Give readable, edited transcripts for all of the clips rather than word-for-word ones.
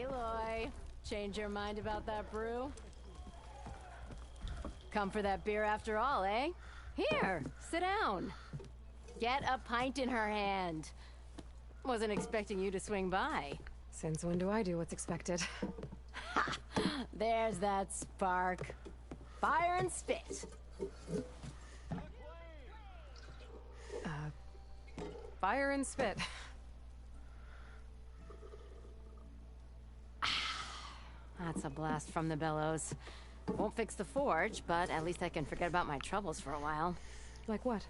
Aloy, change your mind about that brew? Come for that beer after all, eh? Here, sit down. Get a pint in her hand. Wasn't expecting you to swing by. Since when do I do what's expected? Ha! There's that spark. Fire and spit. Fire and spit. That's a blast from the bellows. Won't fix the forge, but at least I can forget about my troubles for a while. Like what?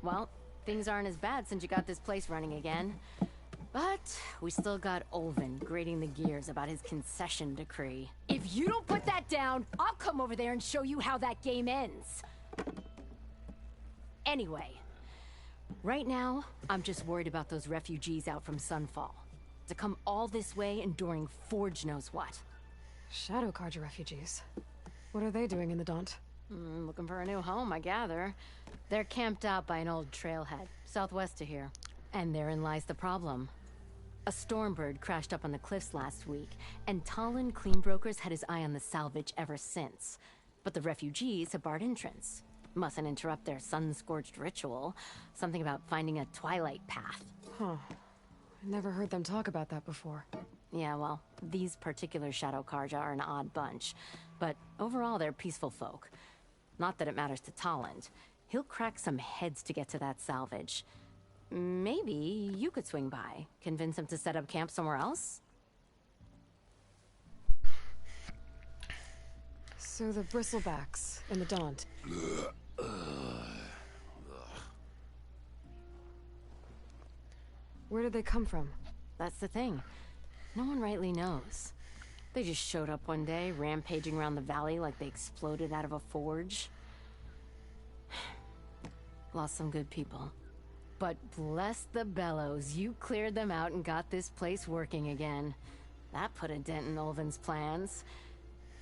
Well, things aren't as bad since you got this place running again. But we still got Olvin grating the gears about his concession decree. If you don't put that down, I'll come over there and show you how that game ends. Anyway, right now, I'm just worried about those refugees out from Sunfall. To come all this way enduring Forge knows what. Shadow Carja refugees. What are they doing in the Daunt? Looking for a new home, I gather. They're camped out by an old trailhead, southwest of here. And therein lies the problem. A stormbird crashed up on the cliffs last week, and Talon Cleanbrokers had his eye on the salvage ever since. But the refugees have barred entrance. Mustn't interrupt their sun-scorched ritual. Something about finding a twilight path. Huh. I never heard them talk about that before. Yeah, well, these particular Shadow Carja are an odd bunch. But overall, they're peaceful folk. Not that it matters to Talon. He'll crack some heads to get to that salvage. Maybe you could swing by, convince him to set up camp somewhere else? So the bristlebacks in the Daunt. Where did they come from? That's the thing. No one rightly knows. They just showed up one day, rampaging around the valley like they exploded out of a forge. Lost some good people. But bless the bellows, you cleared them out and got this place working again. That put a dent in Olvin's plans.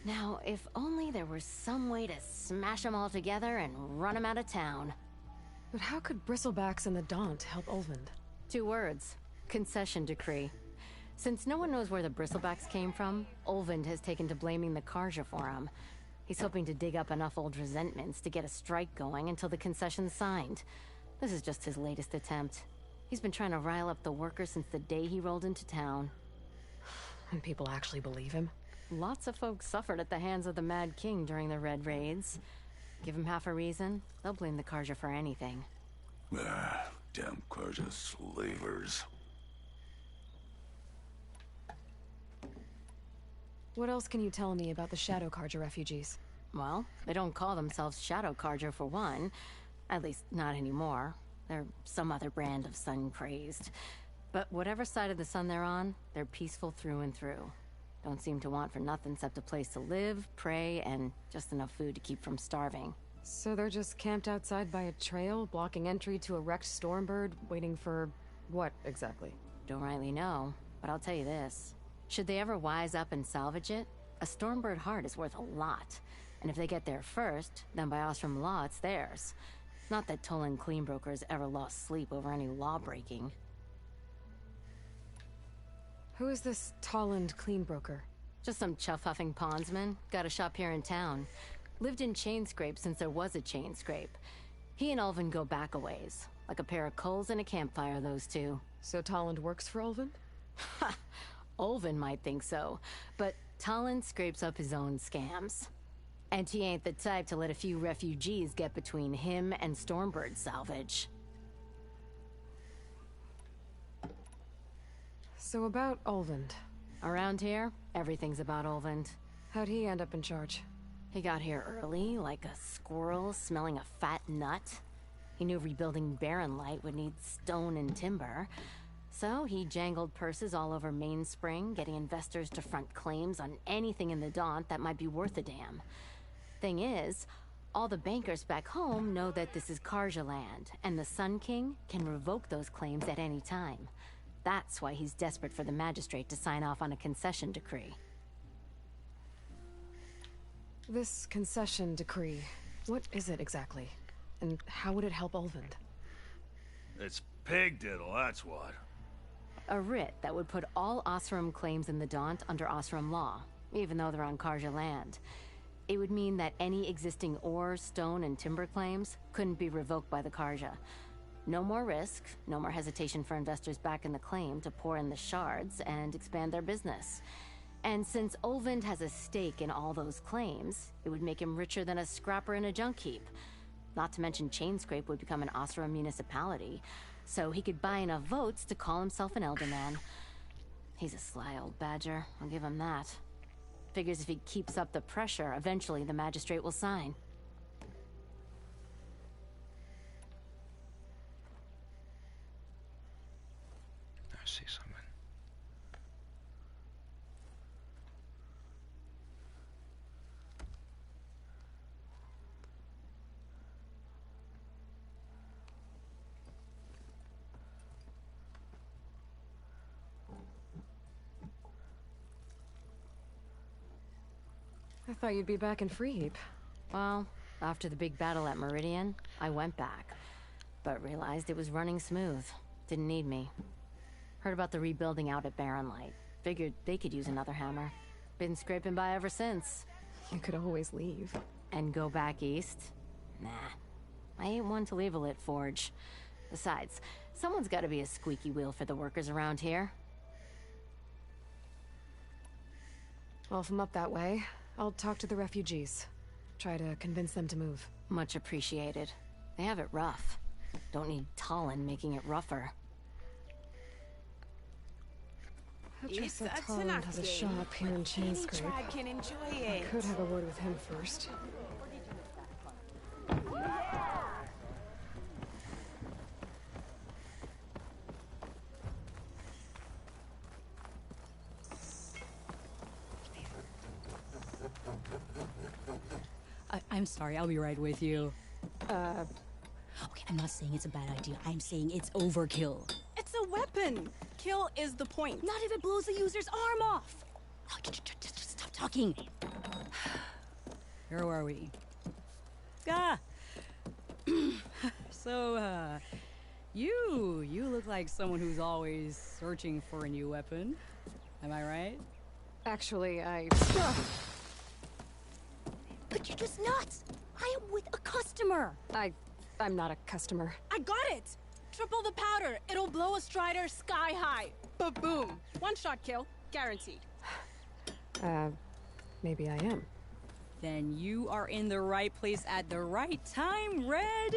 Now, if only there were some way to smash them all together and run them out of town. But how could bristlebacks in the Daunt help Olvind? 2 words. Concession decree. Since no one knows where the bristlebacks came from, Olvind has taken to blaming the Carja for them. He's hoping to dig up enough old resentments to get a strike going until the concession's signed. This is just his latest attempt. He's been trying to rile up the workers since the day he rolled into town. And people actually believe him? Lots of folks suffered at the hands of the Mad King during the Red Raids. Give him half a reason, they'll blame the Carja for anything. Damn Carja slavers. What else can you tell me about the Shadow Carja refugees? Well, they don't call themselves Shadow Carja for one. At least, not anymore. They're some other brand of sun-crazed. But whatever side of the sun they're on, they're peaceful through and through. Don't seem to want for nothing except a place to live, pray, and just enough food to keep from starving. So they're just camped outside by a trail, blocking entry to a wrecked stormbird, waiting for... what, exactly? Don't rightly know, but I'll tell you this. Should they ever wise up and salvage it, a stormbird heart is worth a lot. And if they get there first, then by Ostrom law, it's theirs. Not that Tolan Cleanbrokers ever lost sleep over any law-breaking. Who is this Tolland Cleanbroker? Just some chuff-huffing pondsman. Got a shop here in town. Lived in Chainscrape since there was a Chainscrape. He and Ulvin go back a ways. Like a pair of coals and a campfire, those two. So Tolland works for Ulvin? Ha! Ulvin might think so, but Tolland scrapes up his own scams. And he ain't the type to let a few refugees get between him and Stormbird salvage. So about Ulvind. Around here, everything's about Ulvind. How'd he end up in charge? He got here early, like a squirrel smelling a fat nut. He knew rebuilding Barren Light would need stone and timber. So he jangled purses all over Mainspring, getting investors to front claims on anything in the Daunt that might be worth a damn. Thing is, all the bankers back home know that this is Carja land, and the Sun King can revoke those claims at any time. That's why he's desperate for the magistrate to sign off on a concession decree. This concession decree, what is it exactly? And how would it help Ulvind? It's pig diddle, that's what. A writ that would put all Osram claims in the Daunt under Osram law, even though they're on Karja land. It would mean that any existing ore, stone, and timber claims couldn't be revoked by the Karja. No more risk, no more hesitation for investors back in the claim to pour in the shards and expand their business. And since Olvind has a stake in all those claims, it would make him richer than a scrapper in a junk heap. Not to mention Chainscrape would become an Osram municipality, so he could buy enough votes to call himself an Elderman. He's a sly old badger, I'll give him that. Figures if he keeps up the pressure, eventually the magistrate will sign. I see something. I thought you'd be back in Freeheap. Well, after the big battle at Meridian, I went back, but realized it was running smooth. Didn't need me. Heard about the rebuilding out at Barren Light. Figured they could use another hammer. Been scraping by ever since. You could always leave. And go back east? Nah. I ain't one to leave a lit forge. Besides, someone's gotta be a squeaky wheel for the workers around here. Well, if I'm up that way, I'll talk to the refugees. Try to convince them to move. Much appreciated. They have it rough. Don't need Talon making it rougher. Petrus Talon has a shop here in Chainscrape. I could have a word with him first. I'm sorry, I'll be right with you. Okay, I'm not saying it's a bad idea. I'm saying it's overkill. It's a weapon. Kill is the point. Not if it blows the user's arm off. Oh, just stop talking. Where are we? Ah! So, you look like someone who's always searching for a new weapon. Am I right? Actually, But you're just nuts. I am with a customer. I'm not a customer. I got it. Triple the powder. It'll blow a Strider sky high. Ba-boom. One shot kill. Guaranteed. Maybe I am. Then you are in the right place at the right time, Red.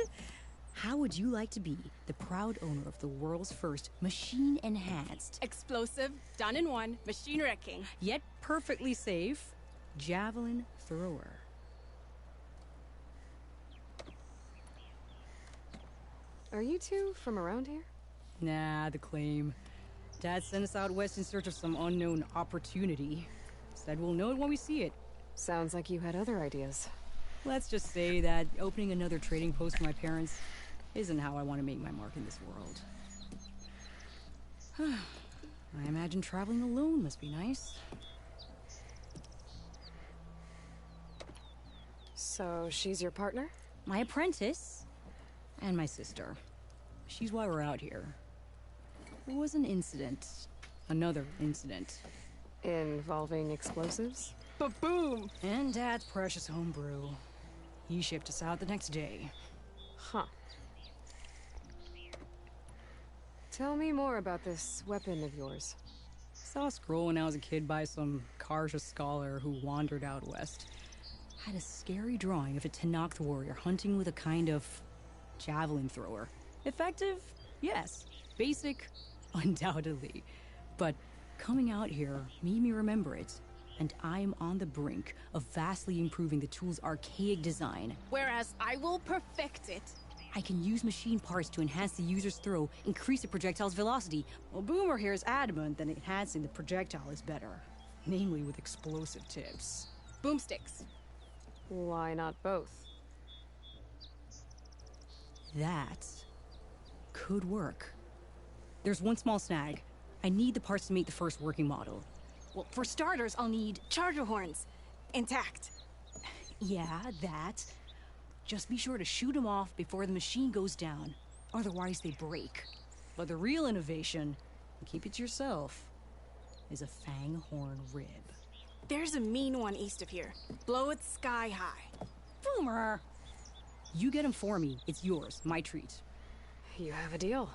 How would you like to be the proud owner of the world's first machine-enhanced, Explosive, done in one, machine wrecking. Yet perfectly safe, javelin thrower. Are you two from around here? Nah, the claim. Dad sent us out west in search of some unknown opportunity. Said we'll know it when we see it. Sounds like you had other ideas. Let's just say that opening another trading post for my parents isn't how I want to make my mark in this world. I imagine traveling alone must be nice. So, she's your partner? My apprentice and my sister. She's why we're out here. There was an incident. Another incident. Involving explosives? Ba-boom. And Dad's precious homebrew. He shipped us out the next day. Huh. Tell me more about this weapon of yours. Saw a scroll when I was a kid by some Karja scholar who wandered out west. Had a scary drawing of a Tenakth warrior hunting with a kind of javelin thrower. Effective? Yes. Basic? Undoubtedly. But coming out here made me remember it. And I'm on the brink of vastly improving the tool's archaic design. Whereas I will perfect it. I can use machine parts to enhance the user's throw, increase the projectile's velocity. Well, Boomer here is adamant that enhancing the projectile is better. Namely with explosive tips. Boomsticks. Why not both? That could work. There's one small snag. I need the parts to make the first working model. Well, for starters, I'll need charger horns. Intact. Yeah, that. Just be sure to shoot them off before the machine goes down. Otherwise, they break. But the real innovation keep it to yourself, is a fanghorn rib. There's a mean one east of here. Blow it sky high. Boomer! You get him for me. It's yours. My treat. You have a deal.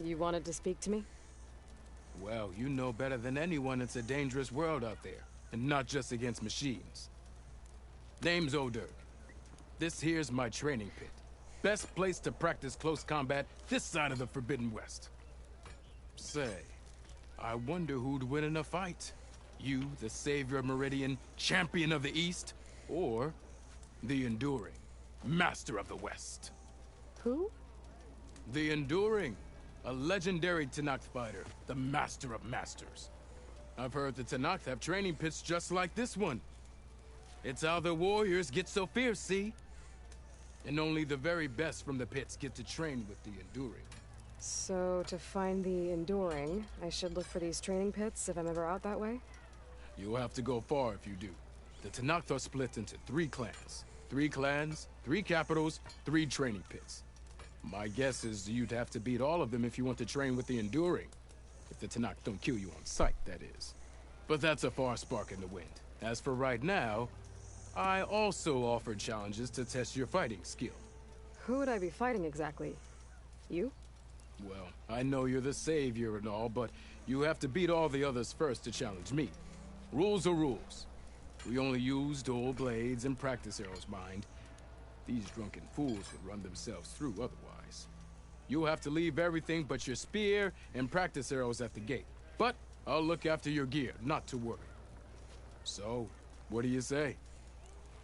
You wanted to speak to me? Well, you know better than anyone it's a dangerous world out there, and not just against machines. Name's O'Dirk. This here's my training pit. Best place to practice close combat this side of the Forbidden West. Say, I wonder who'd win in a fight. You, the savior of Meridian, champion of the East, or the Enduring, master of the West. Who? The Enduring. A legendary Tenakth fighter, the master of masters. I've heard the Tenakth have training pits just like this one. It's how the warriors get so fierce, see? And only the very best from the pits get to train with the Enduring. So, to find the Enduring, I should look for these training pits if I'm ever out that way? You'll have to go far if you do. The Tenakth are split into 3 clans. 3 clans, 3 capitals, 3 training pits. My guess is you'd have to beat all of them if you want to train with the Enduring. If the Tenakth don't kill you on sight, that is. But that's a far spark in the wind. As for right now, I also offer challenges to test your fighting skill. Who would I be fighting exactly? You? Well, I know you're the savior and all, but you have to beat all the others first to challenge me. Rules are rules. We only use dual blades and practice arrows, mind. These drunken fools would run themselves through otherwise. You'll have to leave everything but your spear and practice arrows at the gate. But I'll look after your gear, not to worry. So, what do you say?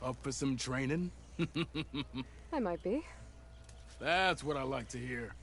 Up for some training? I might be. That's what I like to hear.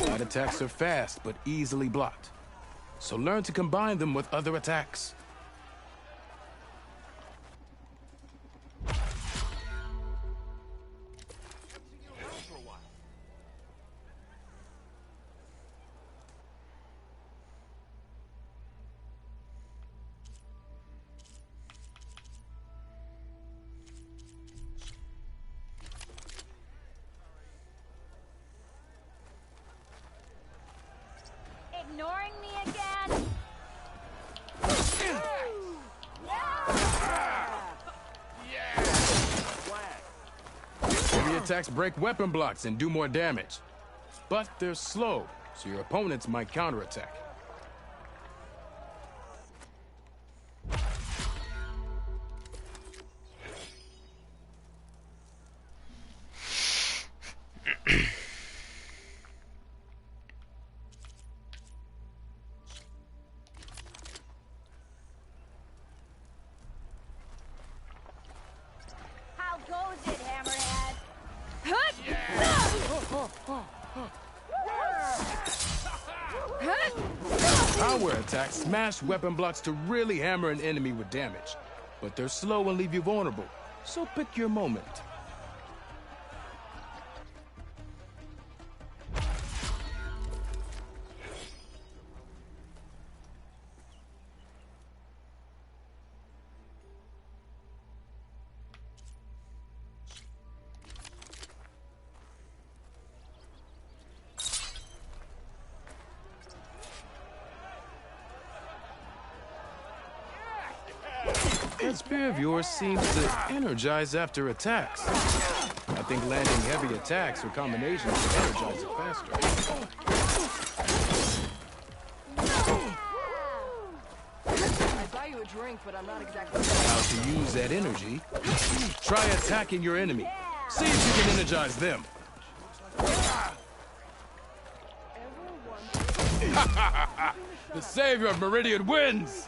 Light attacks are fast, but easily blocked. So learn to combine them with other attacks. Ignoring me again? Heavy attacks break weapon blocks and do more damage. But they're slow, so your opponents might counterattack. How goes it, Hammerhead? Power attacks smash weapon blocks to really hammer an enemy with damage. But they're slow and leave you vulnerable, so pick your moment. That spear of yours seems to energize after attacks. I think landing heavy attacks or combinations will energize it faster. I thought you would drink, but I'm not exactly. How to use that energy? Try attacking your enemy. See if you can energize them. The savior of Meridian wins!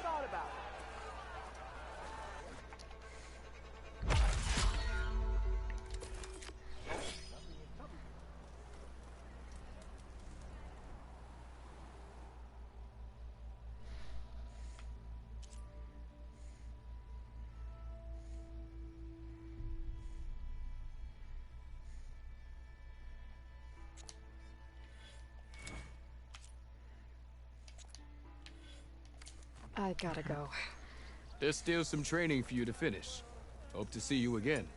I gotta go. There's still some training for you to finish. Hope to see you again.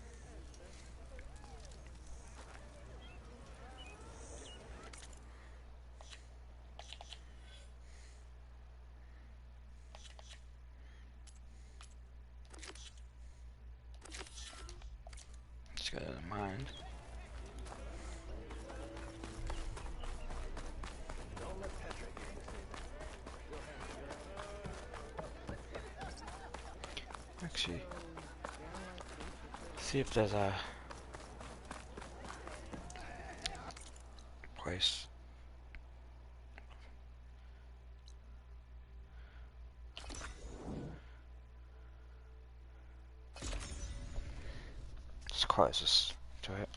Let's go to the mind. Actually, see if there's a place. It's closest to it.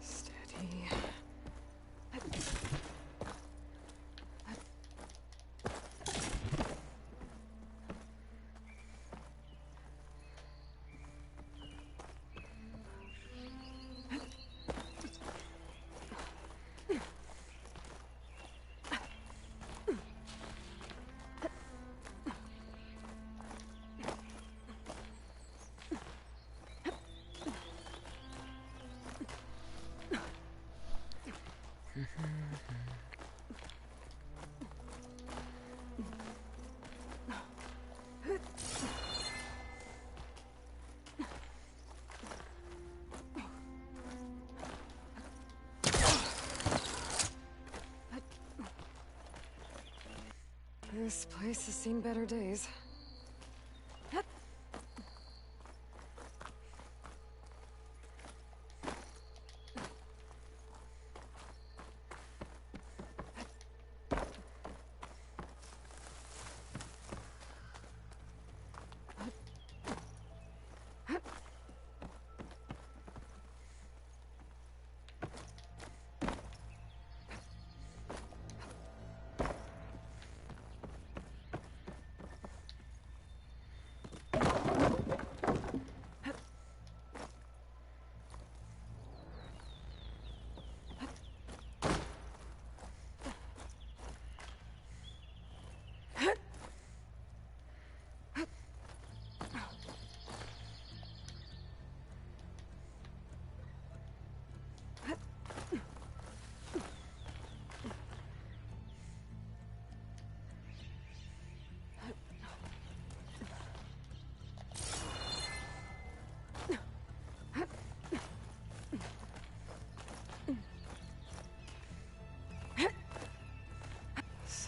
Steady. This place has seen better days.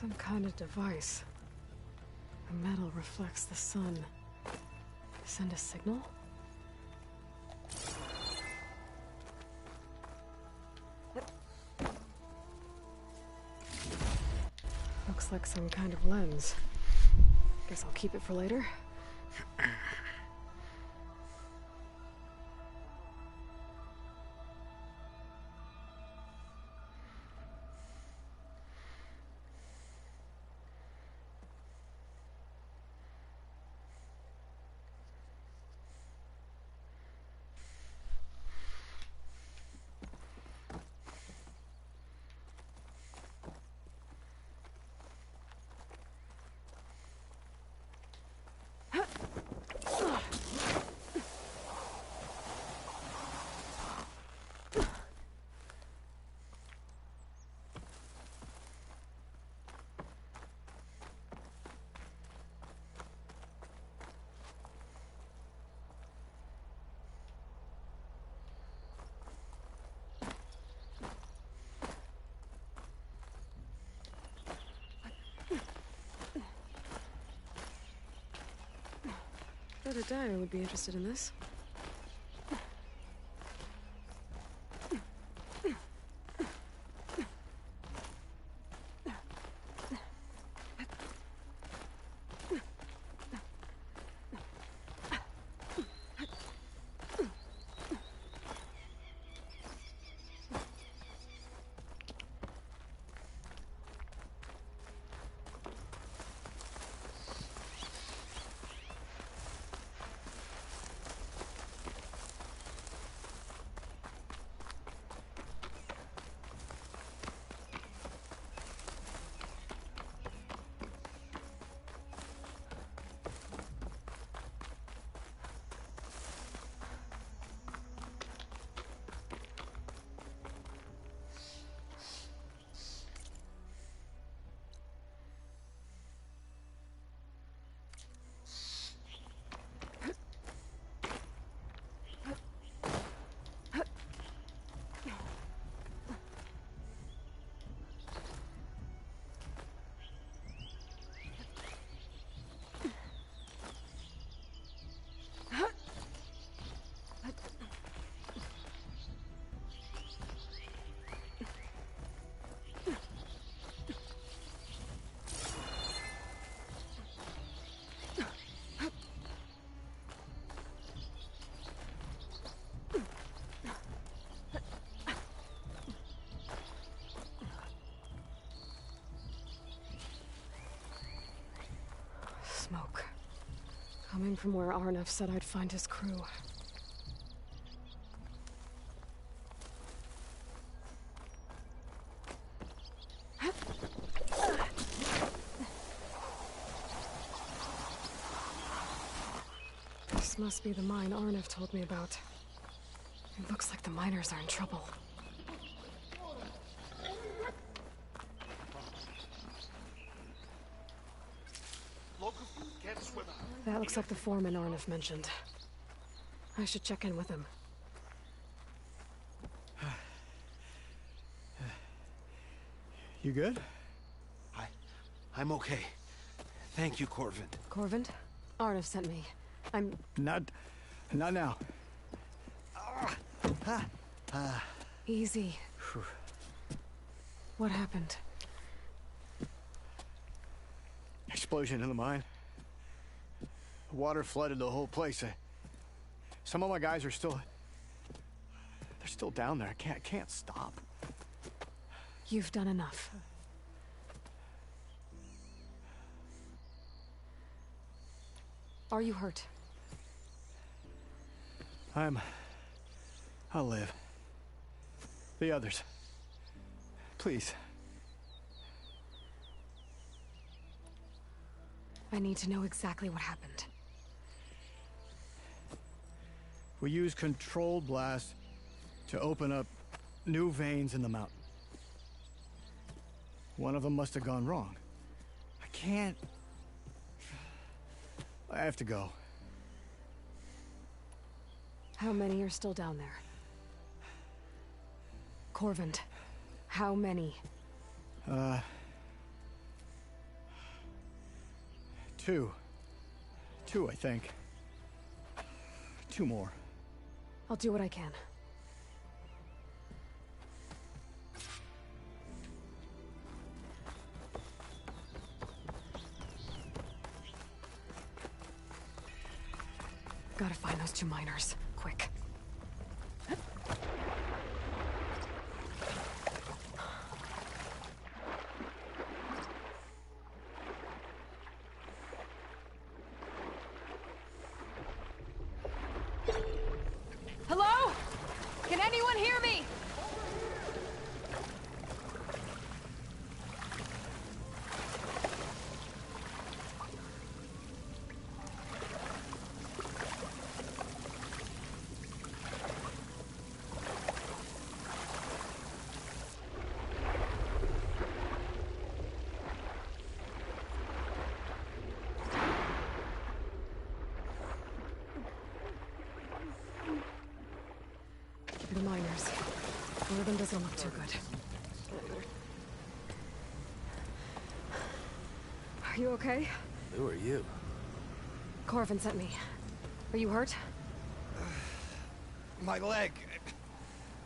Some kind of device. The metal reflects the sun. Send a signal? Looks like some kind of lens. Guess I'll keep it for later. Thought a diner would be interested in this. Smoke. Coming from where Arnav said I'd find his crew. This must be the mine Arnav told me about. It looks like the miners are in trouble. That looks like the foreman Arnav mentioned. I should check in with him. You good? I'm okay. Thank you, Corvin. Corvin? Arnav sent me. I'm... Not now. Easy. What happened? Explosion in the mine. Water flooded the whole place. Some of my guys are still... They're still down there. I can't stop. You've done enough. Are you hurt? I'll live. The others. Please. I need to know exactly what happened. We used controlled blast to open up new veins in the mountain. One of them must have gone wrong. I have to go. How many are still down there? Corvin, how many? Two. Two, I think. Two more. I'll do what I can. Gotta find those two miners. Quick. Hello? Can anyone hear me? The miners. One of them doesn't look too good. Are you okay? Who are you? Corvin sent me. Are you hurt? My leg.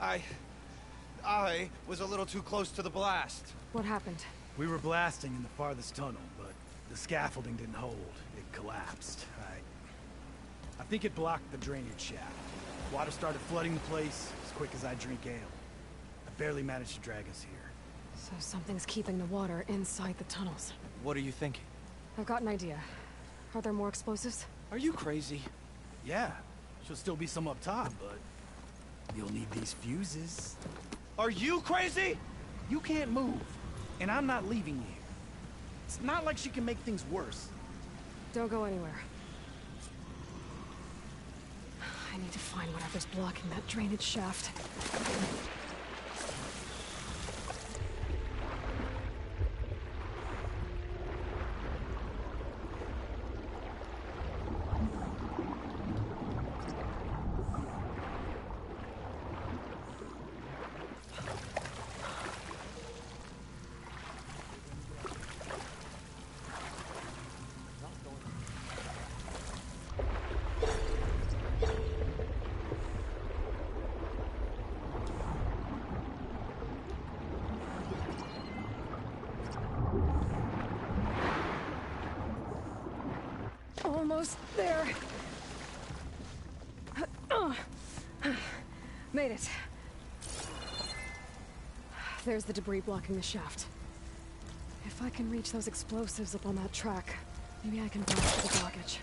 I was a little too close to the blast. What happened? We were blasting in the farthest tunnel, but the scaffolding didn't hold. It collapsed. I think it blocked the drainage shaft. Water started flooding the place as quick as I drink ale. I barely managed to drag us here. So something's keeping the water inside the tunnels. What are you thinking? I've got an idea. Are there more explosives? Are you crazy? Yeah, should still be some up top, but you'll need these fuses. Are you crazy? You can't move, and I'm not leaving you here. It's not like she can make things worse. Don't go anywhere. I need to find whatever's blocking that drainage shaft. Almost there. Made it. There's the debris blocking the shaft. If I can reach those explosives up on that track, maybe I can blast the blockage.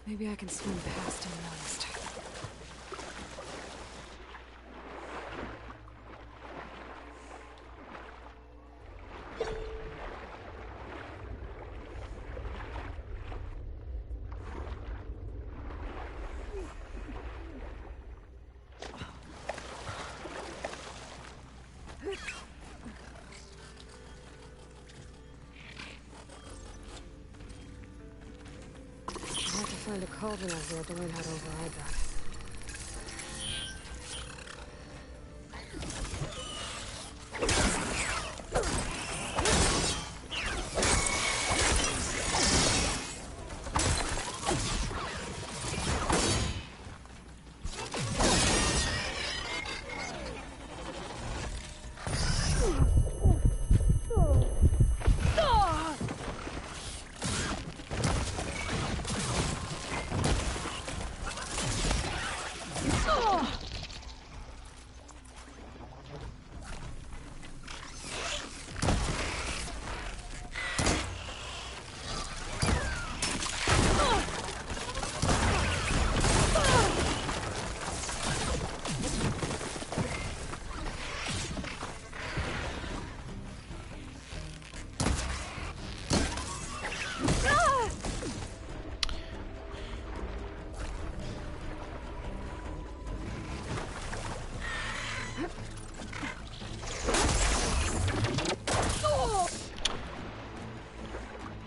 Maybe I can swim past unnoticed. Find a cauldron out here to learn how to override that.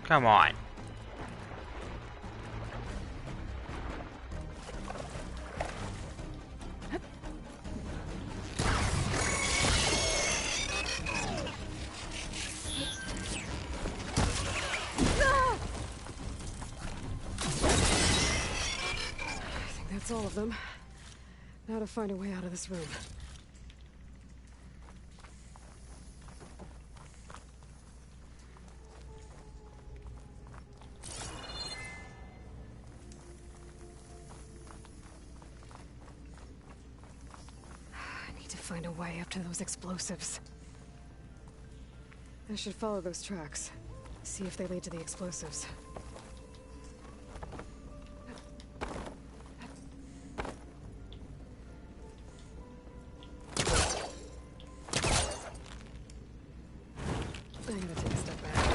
Come on. I think that's all of them. Now to find a way out of this room. Find a way up to those explosives. I should follow those tracks. See if they lead to the explosives. I'm gonna take a step back.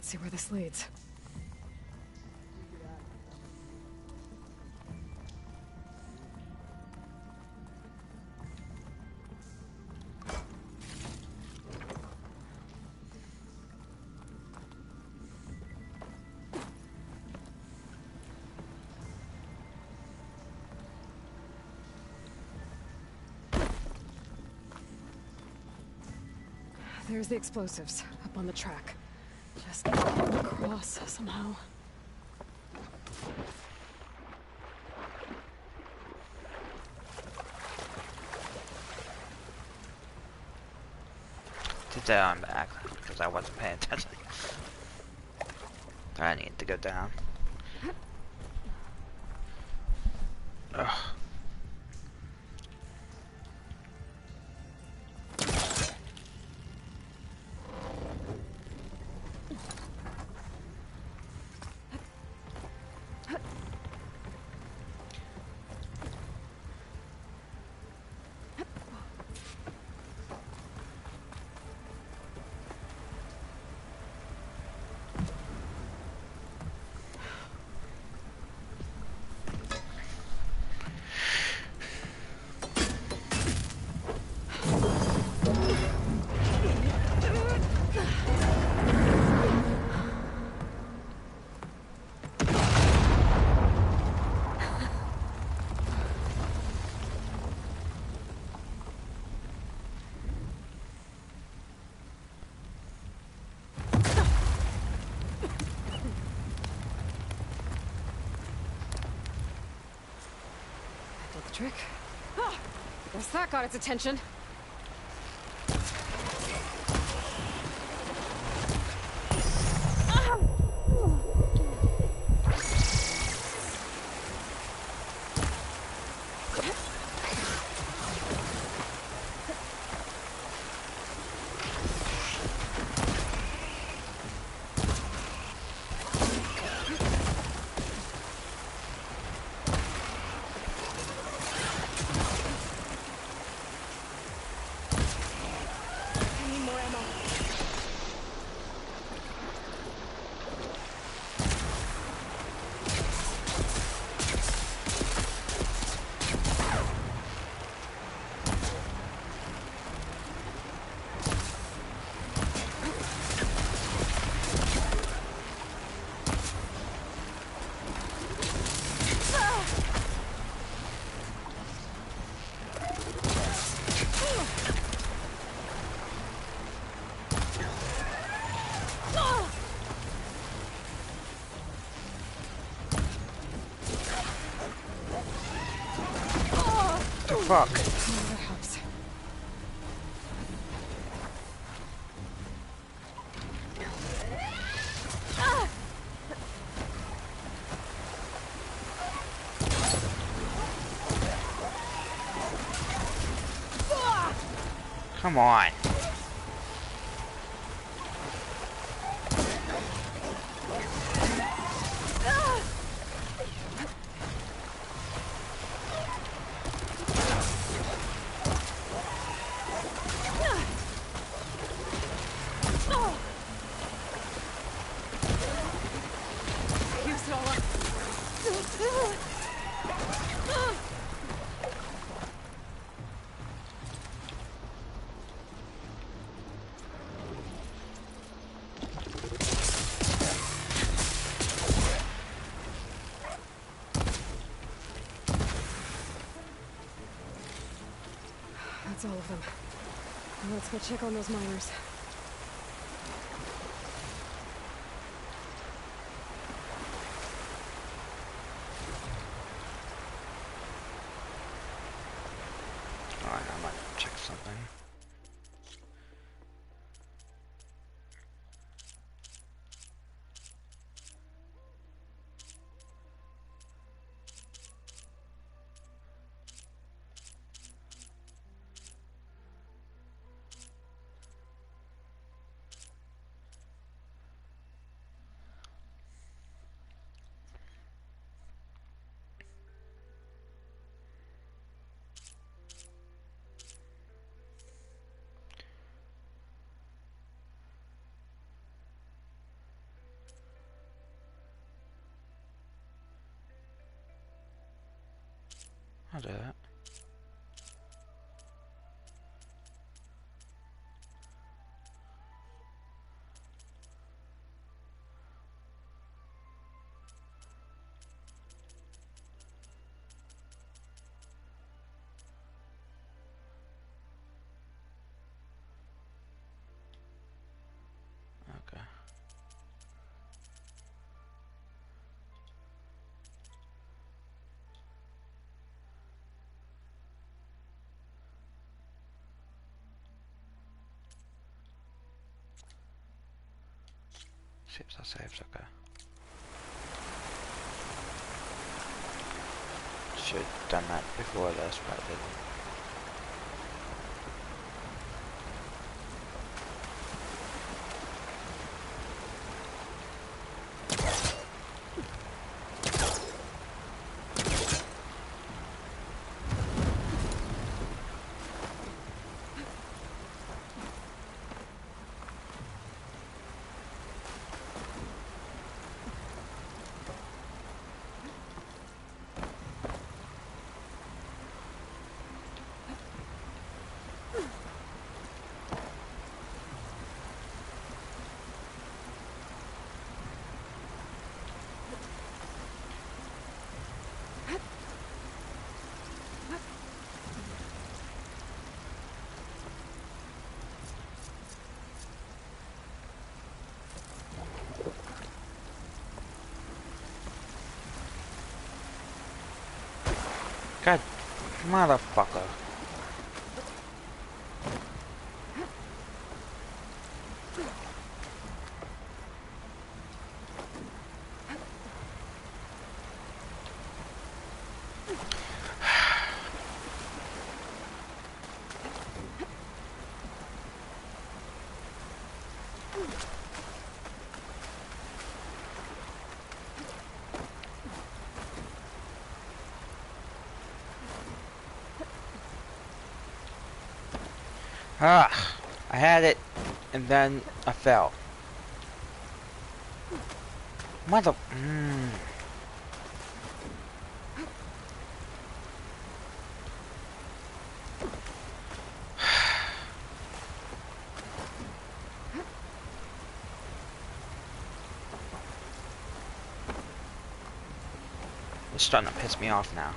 Let's see where this leads. There's the explosives up on the track. Just get them across somehow. Sit down back, because I wasn't paying attention. I need to go down. Ugh. Trick. Ah, guess that got its attention. Fuck. That helps. Come on. That's all of them. Now let's go check on those miners. Alright, I might check something. I'll do that. Saves are saved, okay. Should have done that before this, but I didn't. God, motherfucker. Ah, I had it, and then I fell. Mother. It's starting to piss me off now.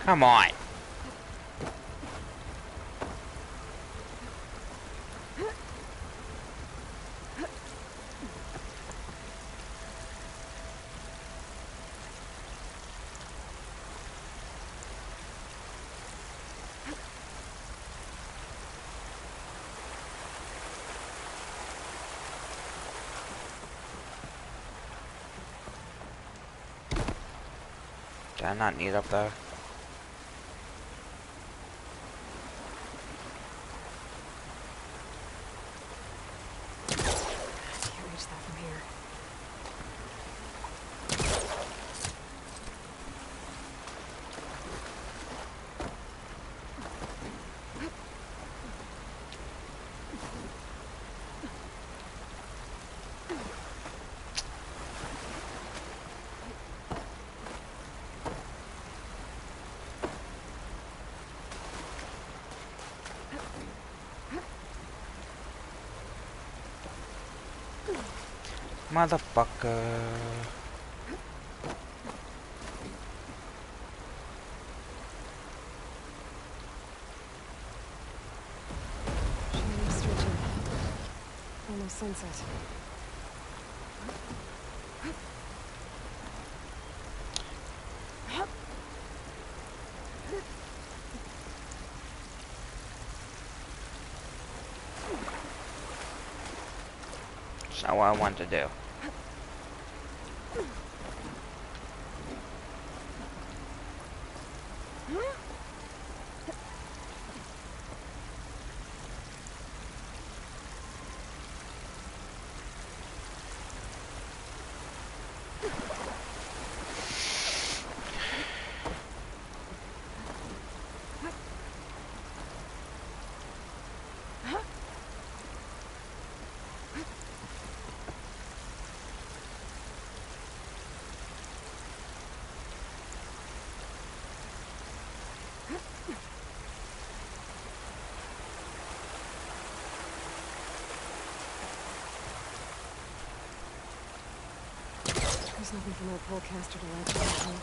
Come on. Did I not need up there? Motherfucker. Shining stretching. Almost sunset. That's not what I wanted to do. There's nothing from that polecaster to latch on to.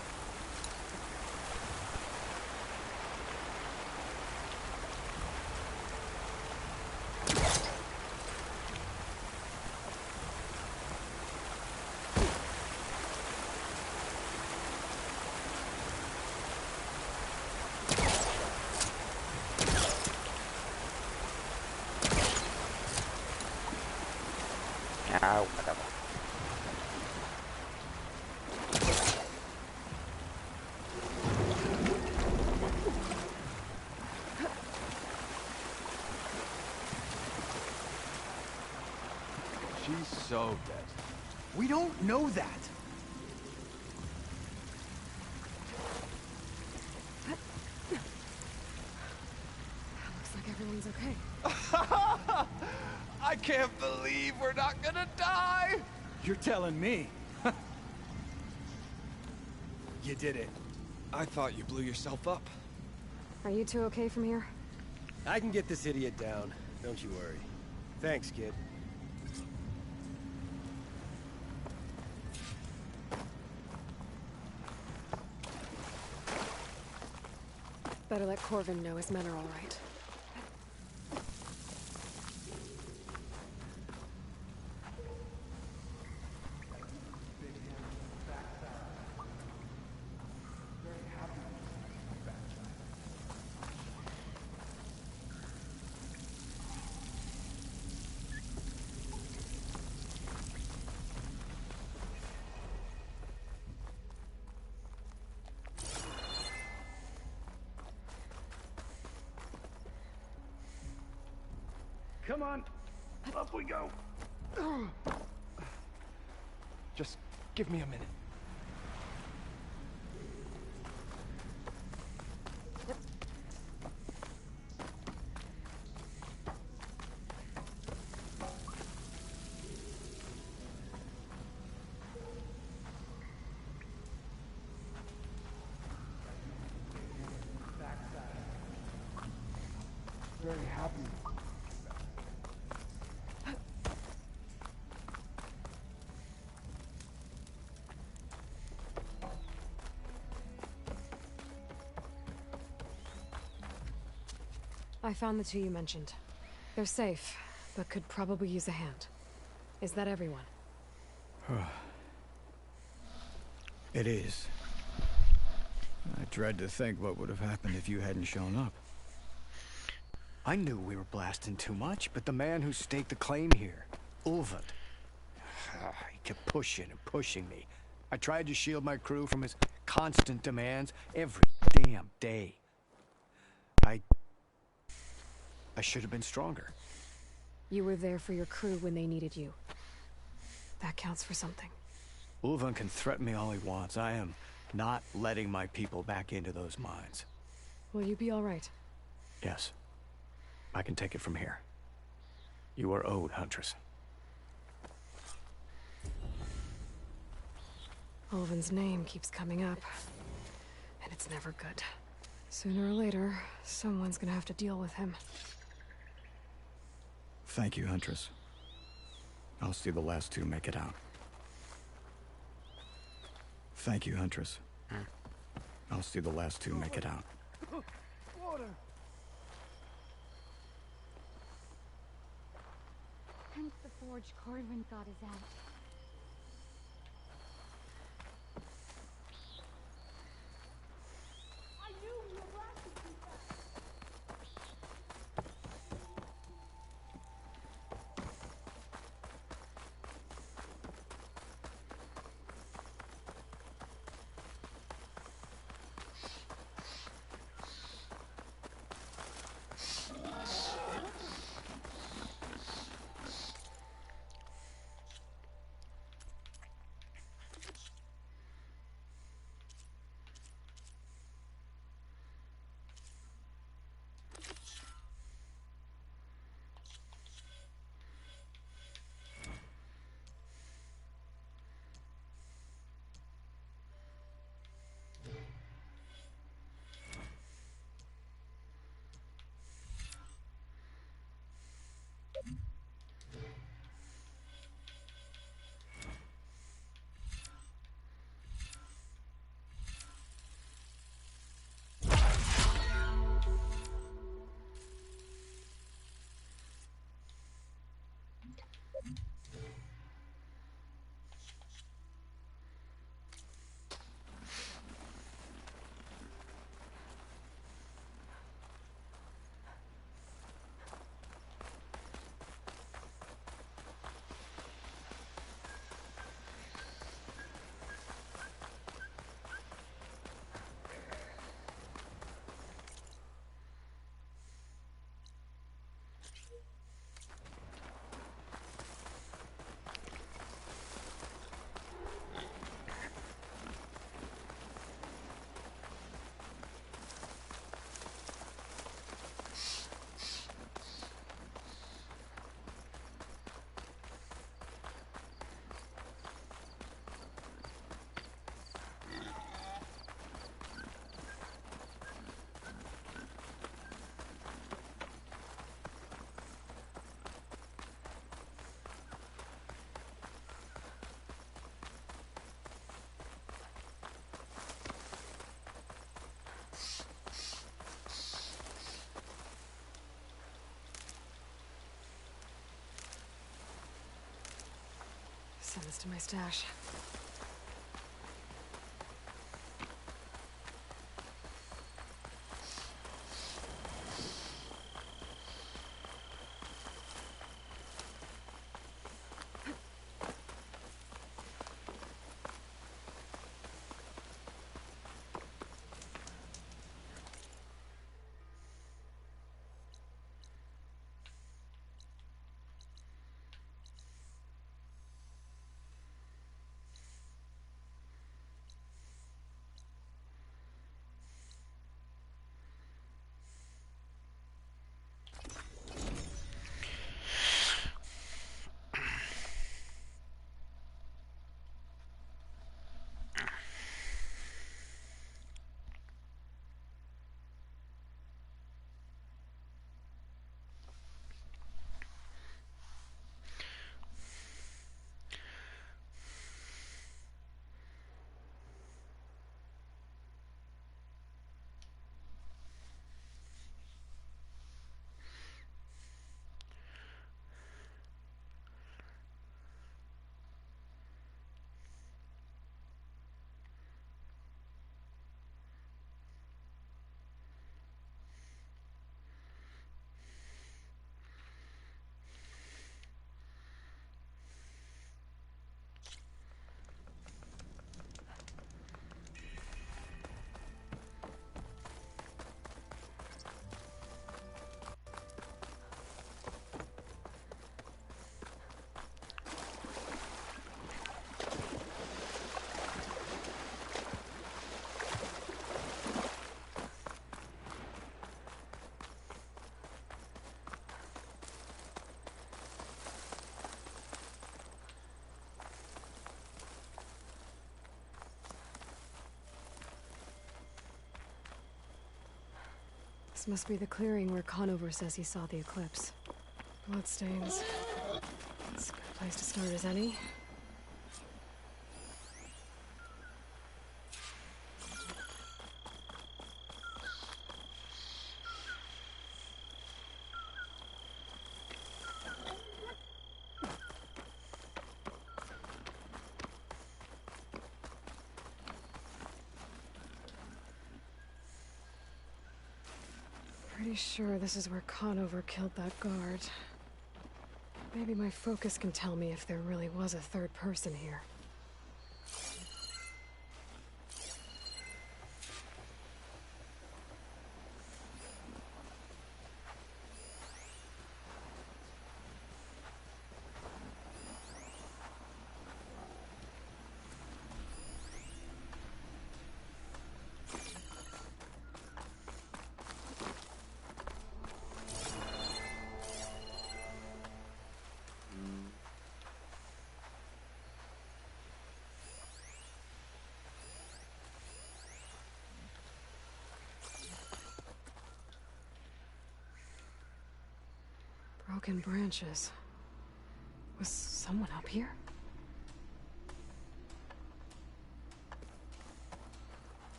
Ah, whatever. She's so dead. We don't know that. Looks like everyone's okay. I can't believe we're not gonna die! You're telling me. You did it. I thought you blew yourself up. Are you two okay from here? I can get this idiot down. Don't you worry. Thanks, kid. Better let Corvin know his men are all right. Come on. Up we go. Just give me a minute. Very happy. I found the two you mentioned. They're safe, but could probably use a hand. Is that everyone? It is. I dread to think what would have happened if you hadn't shown up. I knew we were blasting too much, but the man who staked the claim here, Ulvund, he kept pushing and pushing me. I tried to shield my crew from his constant demands every damn day. I should have been stronger. You were there for your crew when they needed you. That counts for something. Ulvund can threaten me all he wants. I am not letting my people back into those mines. Will you be all right? Yes. I can take it from here. You are owed, Huntress. Ulvund's name keeps coming up, and it's never good. Sooner or later, someone's gonna have to deal with him. Thank you, Huntress. I'll see the last two make it out. Thank you, Huntress. I'll see the last two make it out. Water. Hence the forge Corvin got us out. Send this to my stash. This must be the clearing where Conover says he saw the eclipse. Bloodstains. It's a good place to start as any. Pretty sure this is where Conover killed that guard. Maybe my focus can tell me if there really was a third person here. Broken branches. Was someone up here?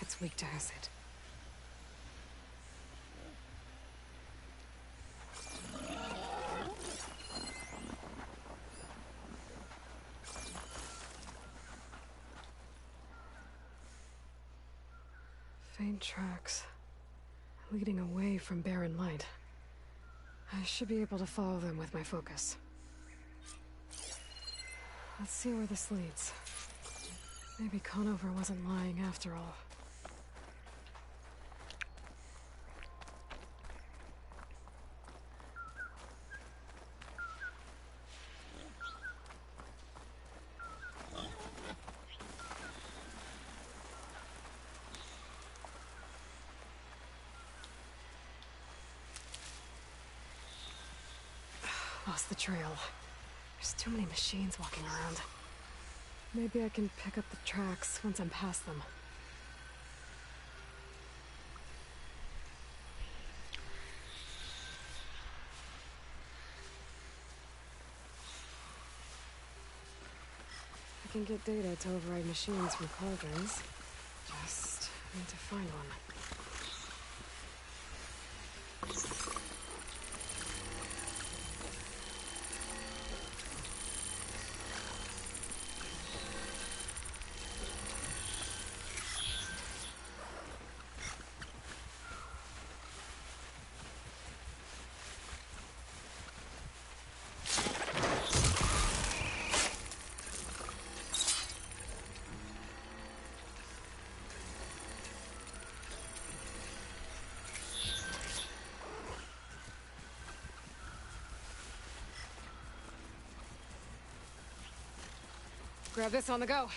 It's weak to acid. Faint tracks, leading away from barren light. I should be able to follow them with my focus. Let's see where this leads. Maybe Conover wasn't lying after all. Lost the trail. There's too many machines walking around. Maybe I can pick up the tracks once I'm past them. I can get data to override machines from cauldrons. Just need to find one. Grab this on the go.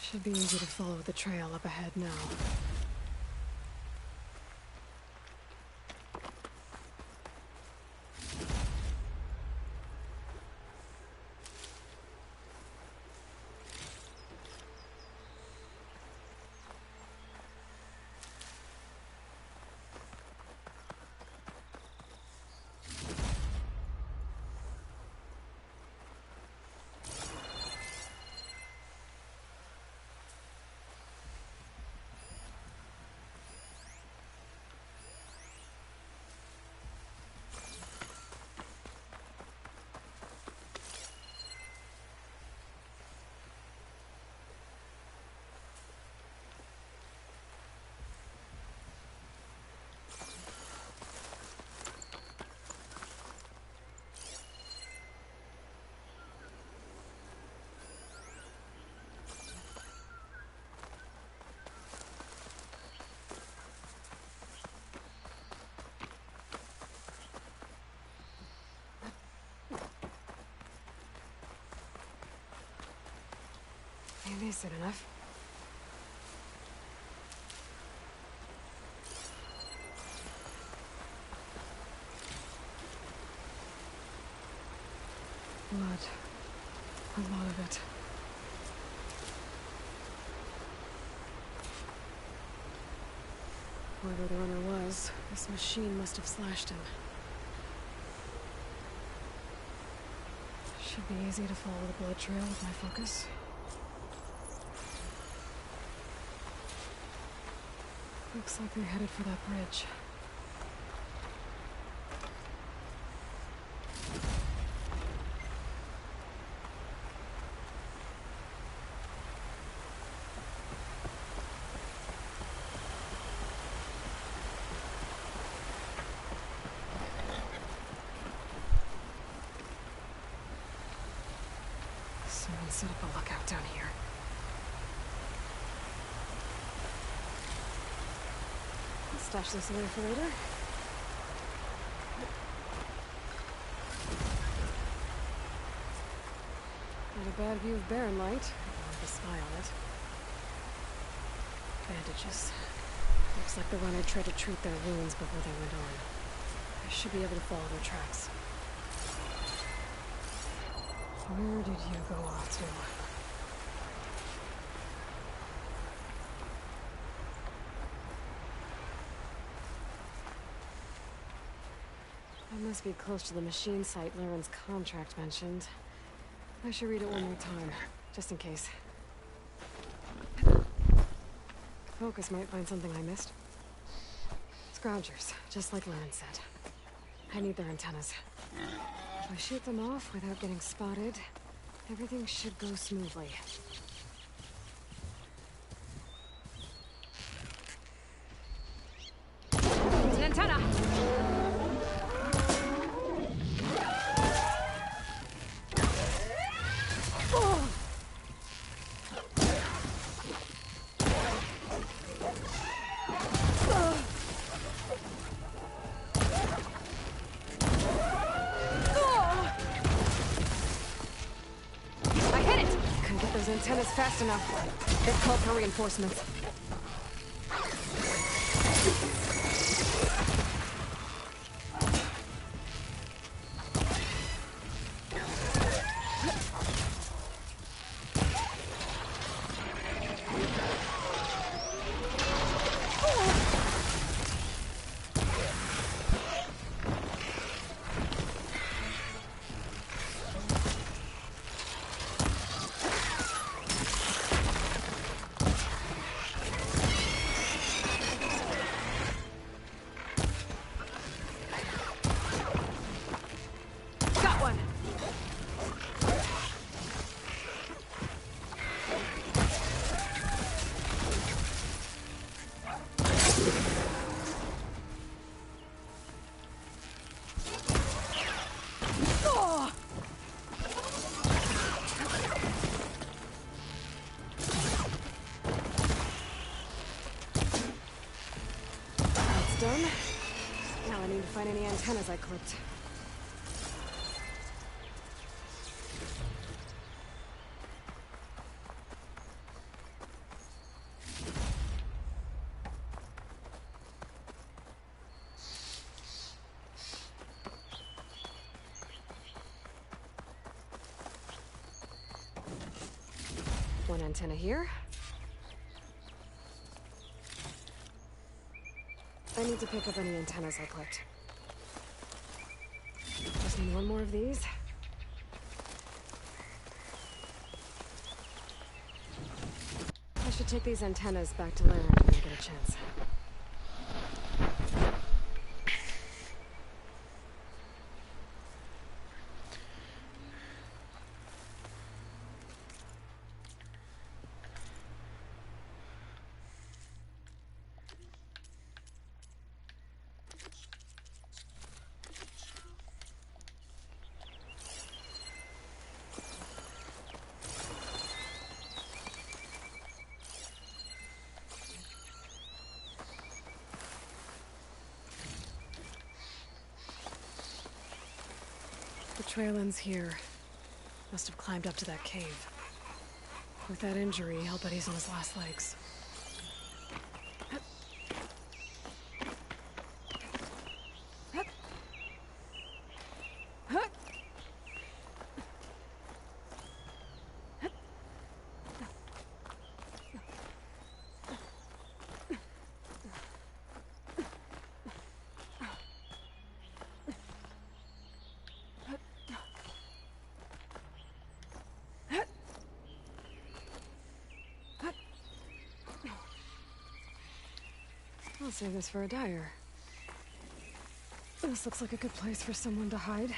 Should be easy to follow the trail up ahead now. Maybe soon enough. Blood. A lot of it. Whoever the runner was, this machine must have slashed him. Should be easy to follow the blood trail with my focus. Looks like they're headed for that bridge. Someone set up a lookout down here. I'll stash this away for later. Not a bad view of barren light. I want to spy on it. Bandages. Looks like the runner tried to treat their wounds before they went on. I should be able to follow their tracks. Where did you go off to? That must be close to the machine site Lauren's contract mentioned. I should read it one more time, just in case. Focus might find something I missed. Scroungers, just like Lauren said. I need their antennas. If I shoot them off without getting spotted, everything should go smoothly. It's an antenna! Oh. those antennas fast enough. They've called for reinforcements. Done. Now I need to find any antennas I clipped. One antenna here. I need to pick up any antennas I clipped. Just need one more of these. I should take these antennas back to Larry when I get a chance. The trail ends here. Must have climbed up to that cave. With that injury, I'll bet he's on his last legs. I'll save this for a dyer. This looks like a good place for someone to hide.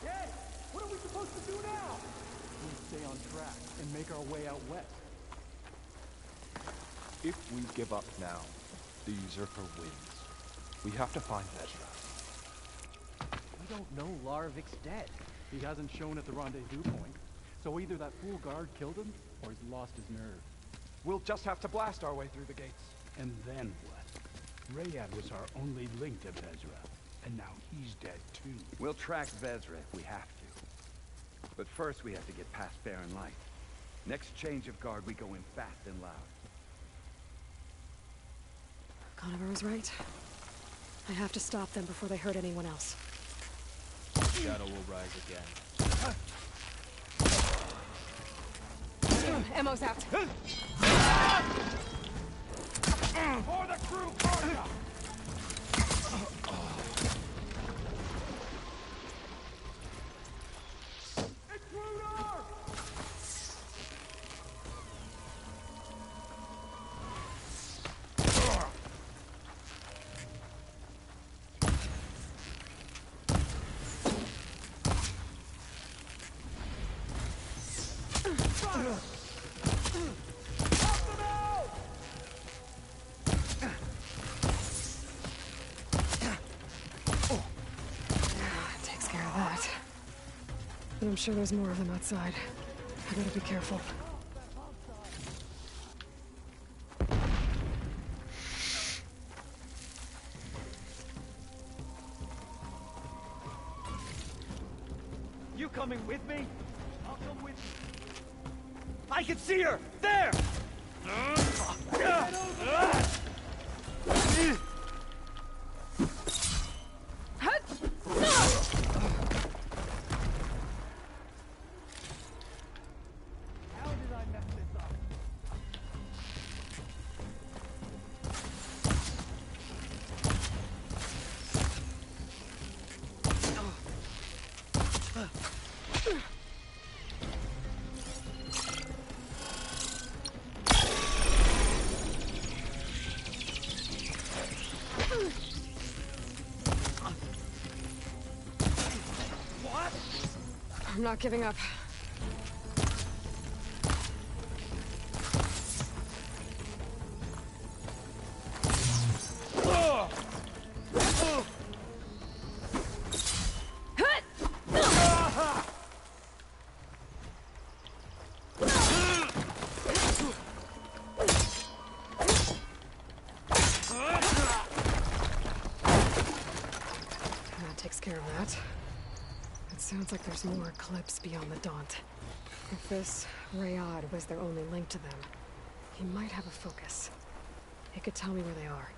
Hey, what are we supposed to do now? We stay on track and make our way out west. If we give up now, the usurper wins. We have to find Ezra. We don't know Larvik's dead. He hasn't shown at the rendezvous point. So either that fool guard killed him, or he's lost his nerve. We'll just have to blast our way through the gates. And then what? Rayad was our only link to Vezra, and now he's dead too. We'll track Vezra if we have to. But first we have to get past Barren Light. Next change of guard, we go in fast and loud. Conover was right. I have to stop them before they hurt anyone else. Shadow will rise again. Ammo's out. For the crew, Karna! Takes care of that. But I'm sure there's more of them outside. I gotta be careful. You coming with me? I'll come with you. I can see her! There! I'm not giving up. That takes care of that. Sounds like there's more clips beyond the Daunt. If this Rayad was their only link to them, he might have a focus. He could tell me where they are.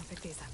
Pick these up.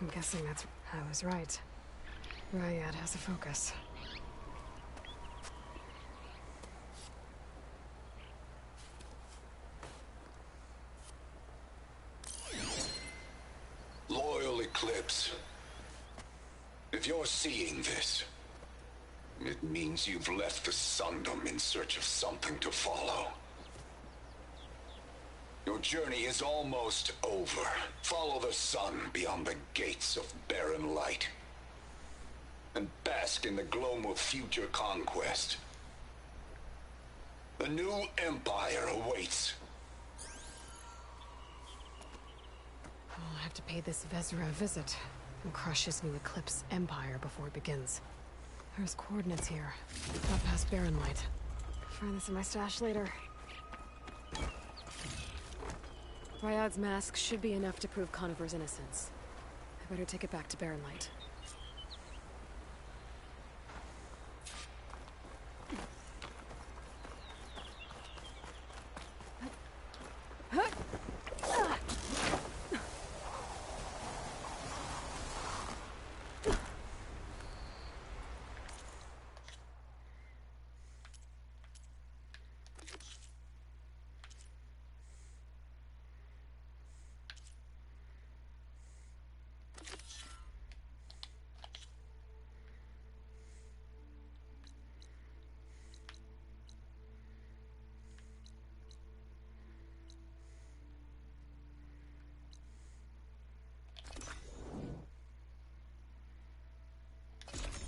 I'm guessing that's... I was right. Rayad has a focus. Loyal Eclipse. If you're seeing this, it means you've left the Sundom in search of something to follow. Your journey is almost over. Follow the sun beyond the gates of barren light. And bask in the gloam of future conquest. A new empire awaits. I'll have to pay this Vezra a visit and crush his new Eclipse empire before it begins. There's coordinates here. Up past barren light. Find this in my stash later. Rayad's mask should be enough to prove Conover's innocence. I better take it back to Barren Light.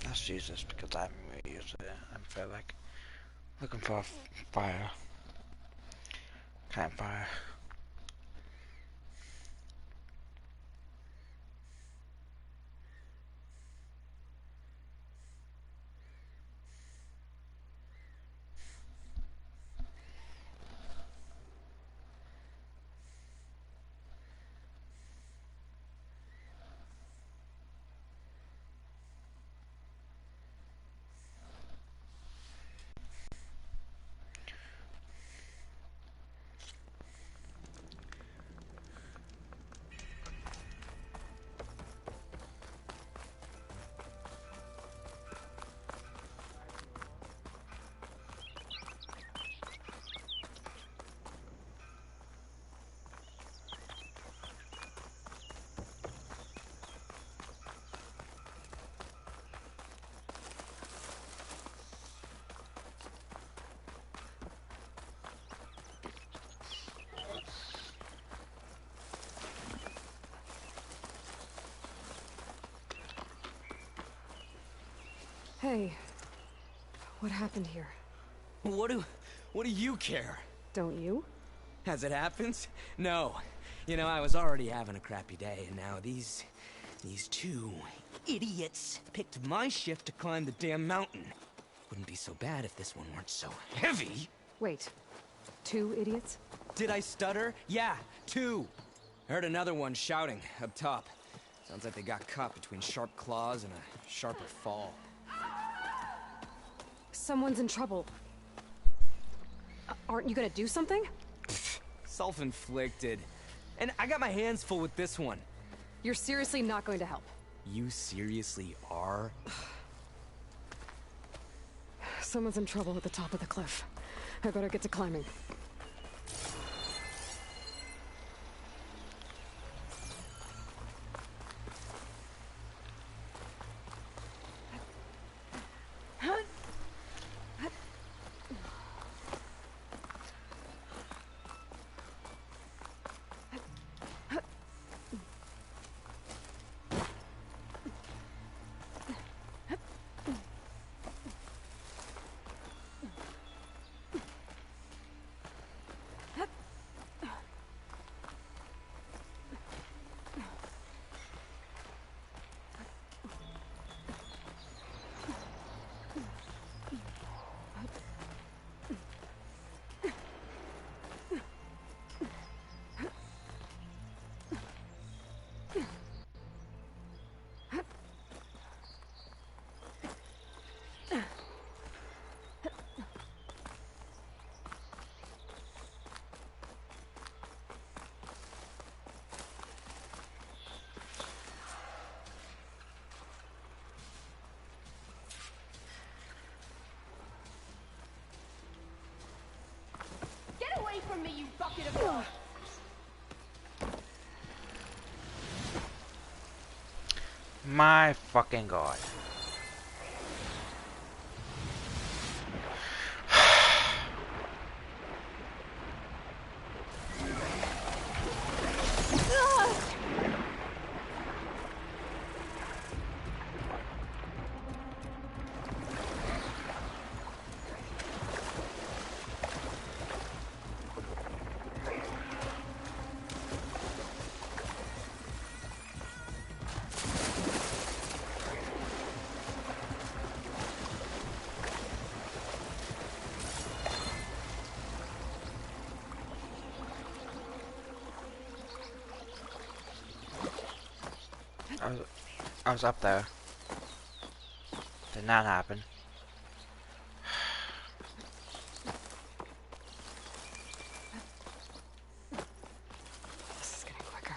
Let's use this because I haven't really used it. I feel like looking for a fire. Campfire. Hey, what happened here? What do you care? Don't you? As it happens? No. You know, I was already having a crappy day, and now these two idiots picked my shift to climb the damn mountain. Wouldn't be so bad if this one weren't so heavy. Wait, 2 idiots? Did I stutter? Yeah, 2. I heard another one shouting up top. Sounds like they got caught between sharp claws and a sharper fall. Someone's in trouble. Aren't you gonna do something? Self-inflicted. And I got my hands full with this one. You're seriously not going to help? You seriously are? Someone's in trouble at the top of the cliff. I better get to climbing. From me, you bucket of blood. My fucking god. I was up there. Did not happen. This is getting quicker.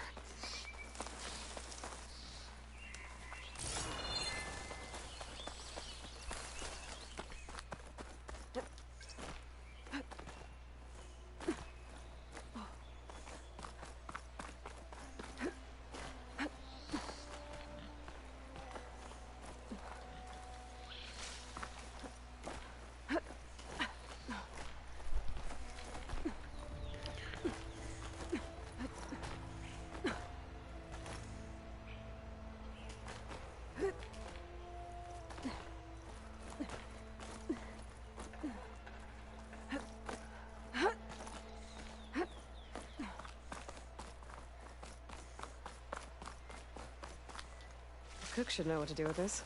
Cook should know what to do with this.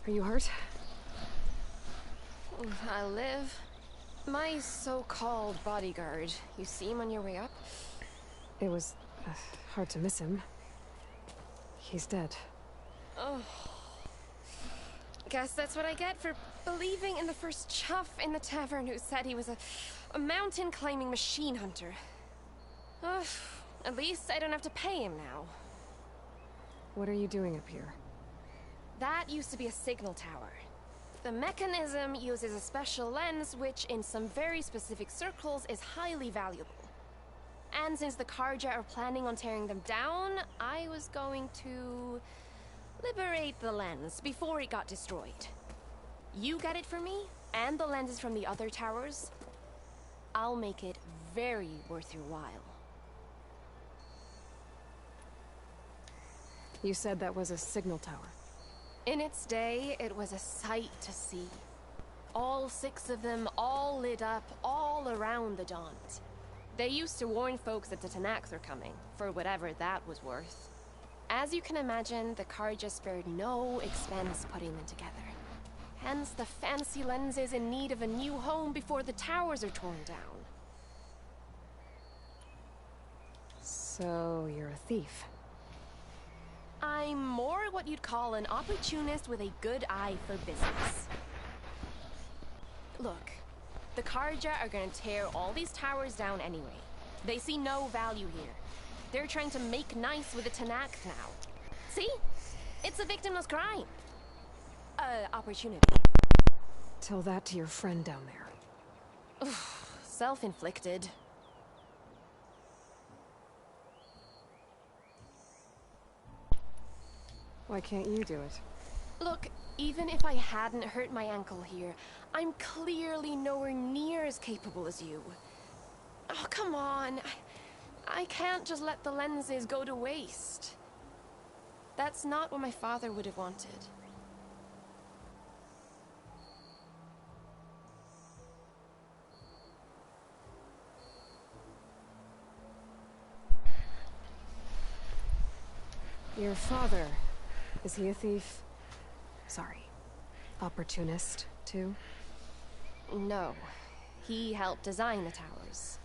Are you hurt? I'll live. My so-called bodyguard, you see him on your way up? It was hard to miss him. He's dead. Oh. Guess that's what I get for believing in the first chuff in the tavern who said he was a mountain-climbing machine hunter. At least I don't have to pay him now. What are you doing up here? That used to be a signal tower. The mechanism uses a special lens which, in some very specific circles, is highly valuable. And since the Karja are planning on tearing them down, I was going to liberate the lens before it got destroyed. You get it for me, and the lenses from the other towers. I'll make it very worth your while. You said that was a signal tower. In its day, it was a sight to see. All 6 of them, all lit up, all around the Daunt. They used to warn folks that the Tanakhs are coming, for whatever that was worth. As you can imagine, the Karja spared no expense putting them together. Hence the fancy lenses in need of a new home before the towers are torn down. So, you're a thief. I'm more what you'd call an opportunist with a good eye for business. Look, the Karja are gonna tear all these towers down anyway. They see no value here. They're trying to make nice with the Tanakh now. See? It's a victimless crime. Opportunity. Tell that to your friend down there. Self-inflicted. Why can't you do it? Look, even if I hadn't hurt my ankle here, I'm clearly nowhere near as capable as you. Oh, come on. I can't just let the lenses go to waste. That's not what my father would have wanted. Your father, is he a thief? Sorry, opportunist, too? No. He helped design the towers.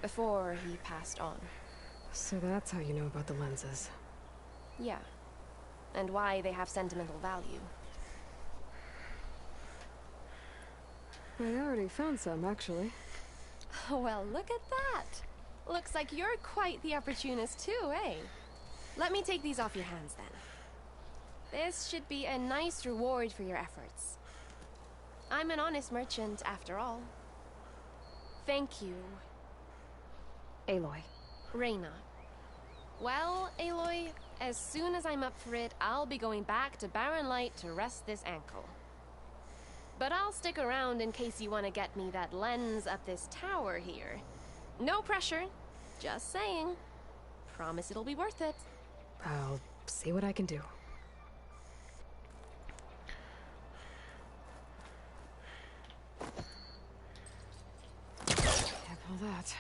Before he passed on. So that's how you know about the lenses. Yeah. And why they have sentimental value. I already found some, actually. Well, look at that. Looks like you're quite the opportunist too, eh? Let me take these off your hands then. This should be a nice reward for your efforts. I'm an honest merchant, after all. Thank you. Aloy. Reyna. Well, Aloy, as soon as I'm up for it, I'll be going back to Barren Light to rest this ankle. But I'll stick around in case you want to get me that lens up this tower here. No pressure. Just saying. Promise it'll be worth it. I'll see what I can do. Can't pull that.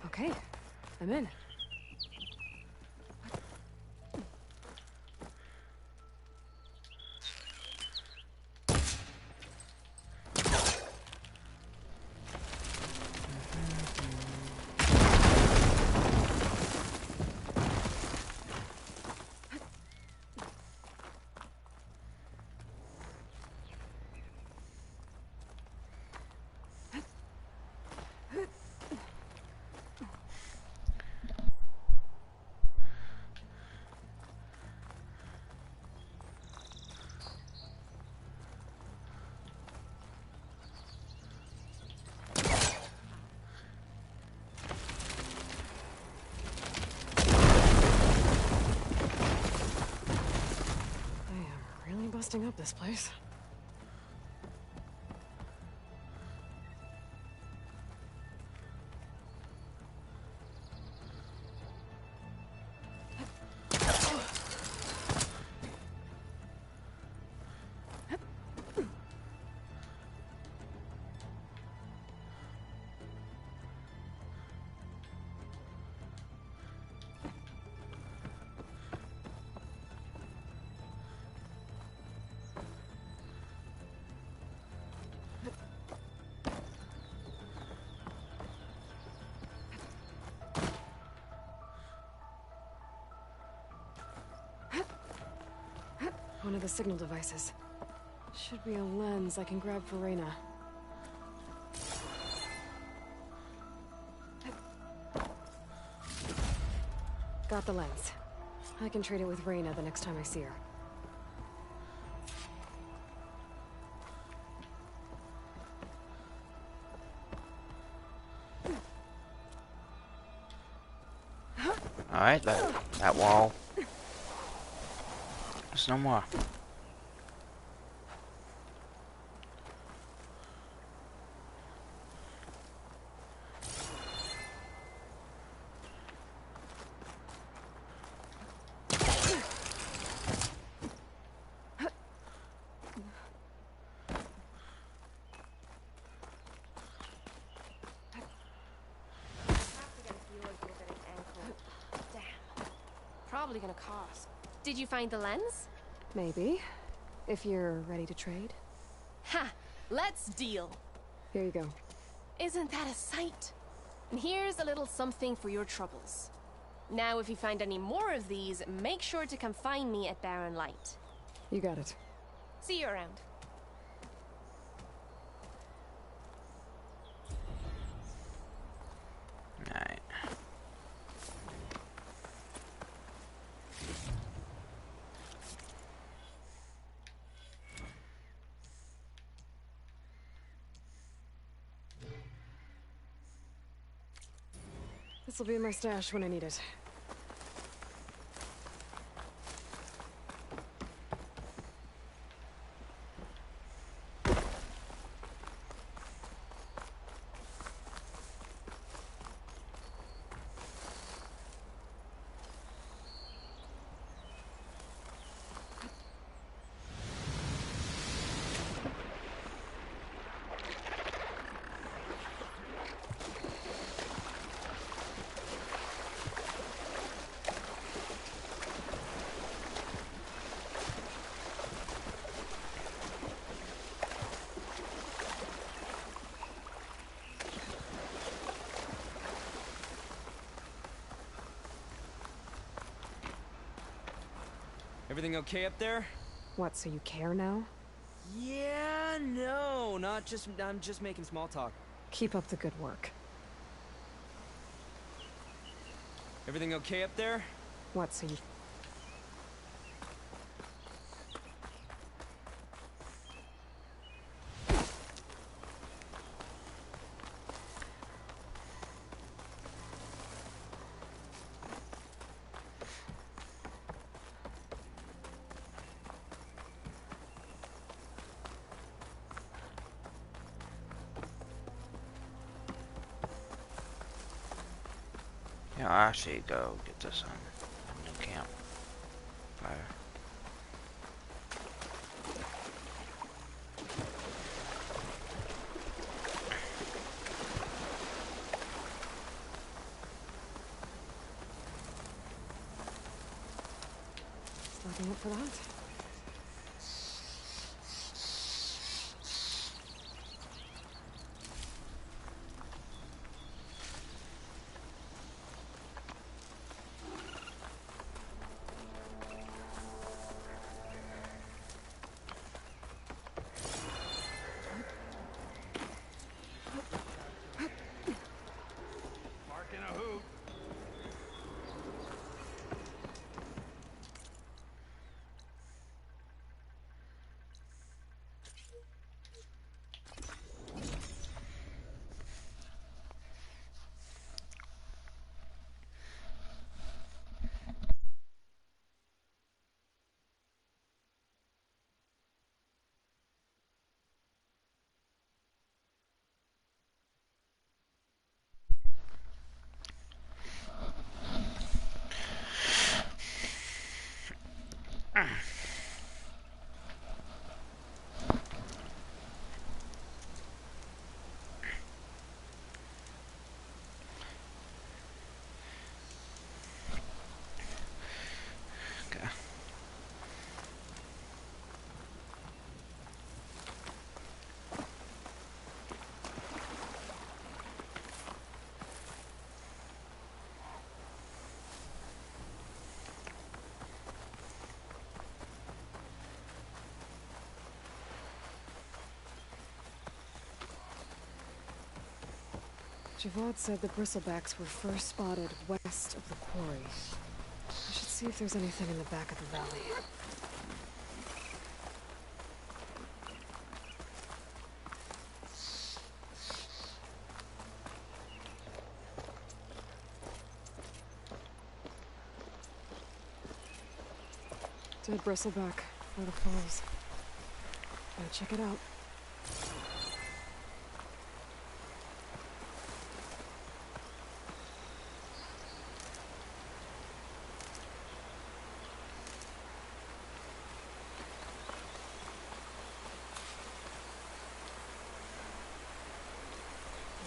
Okay, I'm in. Busting up this place. One of the signal devices. Should be a lens I can grab for Reyna. Got the lens. I can trade it with Reyna the next time I see her. Alright, that wall. There's no more. Probably gonna cost. Did you find the lens? Maybe. If you're ready to trade. Ha! Let's deal! Here you go. Isn't that a sight? And here's a little something for your troubles. Now, if you find any more of these, make sure to come find me at Barren Light. You got it. See you around. Alright. This'll be in my stash when I need it. Everything okay up there? What, so you care now? Yeah, no, I'm just making small talk. Keep up the good work. Everything okay up there? What, so you... Yeah, I'll actually go get this on the camp fire. Nothing up for that? Javad said the bristlebacks were first spotted west of the quarry. I should see if there's anything in the back of the valley. Dead bristleback by the falls. Gotta check it out.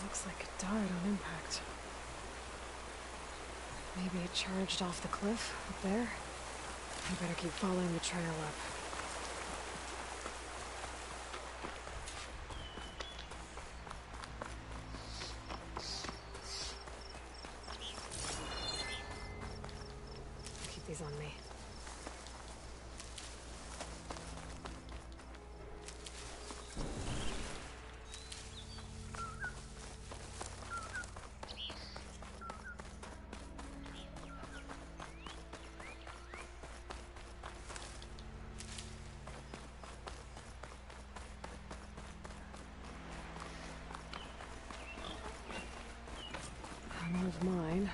Looks like it died on impact. Maybe it charged off the cliff up there. I better keep following the trail up. Keep these on me. Of mine.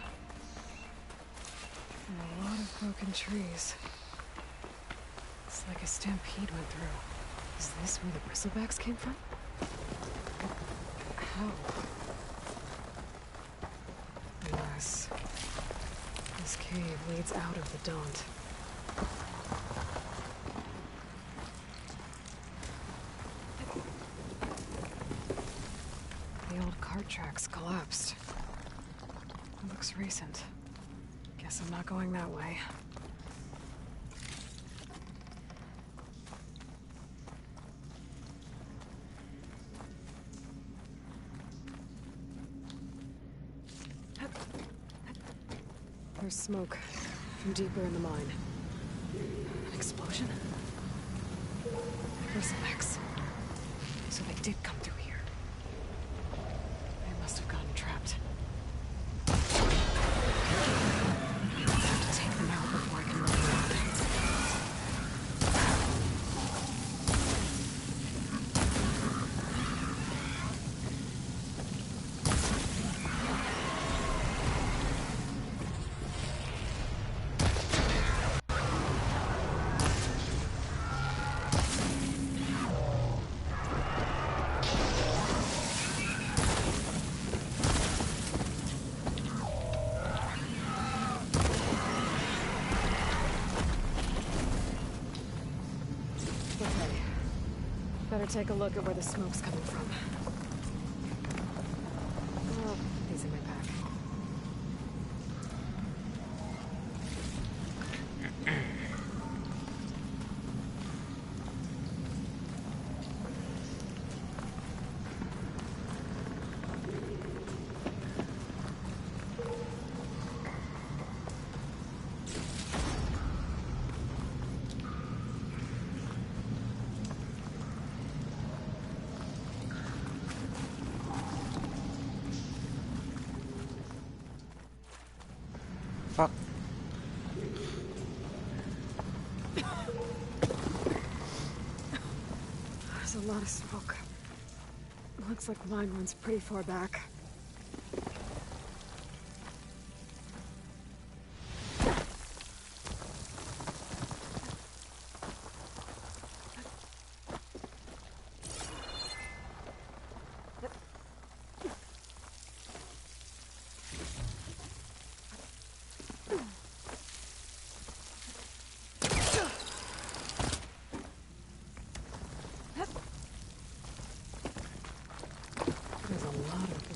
And a lot of broken trees. It's like a stampede went through. Is this where the bristlebacks came from? How? Unless this cave leads out of the Daunt. The old cart tracks collapsed. Looks recent. Guess I'm not going that way. There's smoke from deeper in the mine. An explosion? Bristlebacks. So they did come through here. They must have gotten trapped. Better take a look at where the smoke's coming from. Oh, these in my pack. Fuck. There's a lot of smoke. Looks like mine runs pretty far back.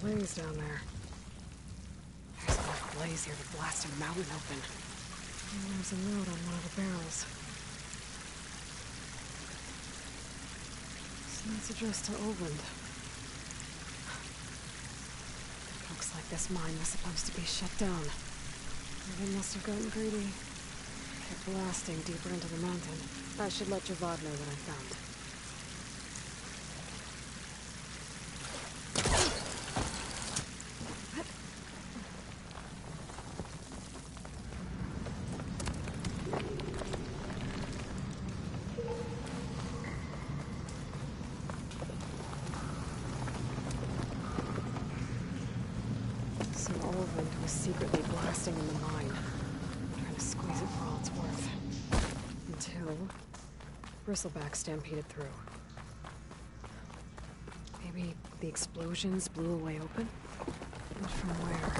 Blaze down there. There's enough blaze here to blast a mountain open. And there's a note on one of the barrels. This note's addressed to Oland. Looks like this mine was supposed to be shut down. They must have gotten greedy. Kept blasting deeper into the mountain. I should let Javad know what I found. secretly blasting in the mine, trying to squeeze it for all it's worth. Until Bristleback stampeded through. Maybe the explosions blew a way open? But from where?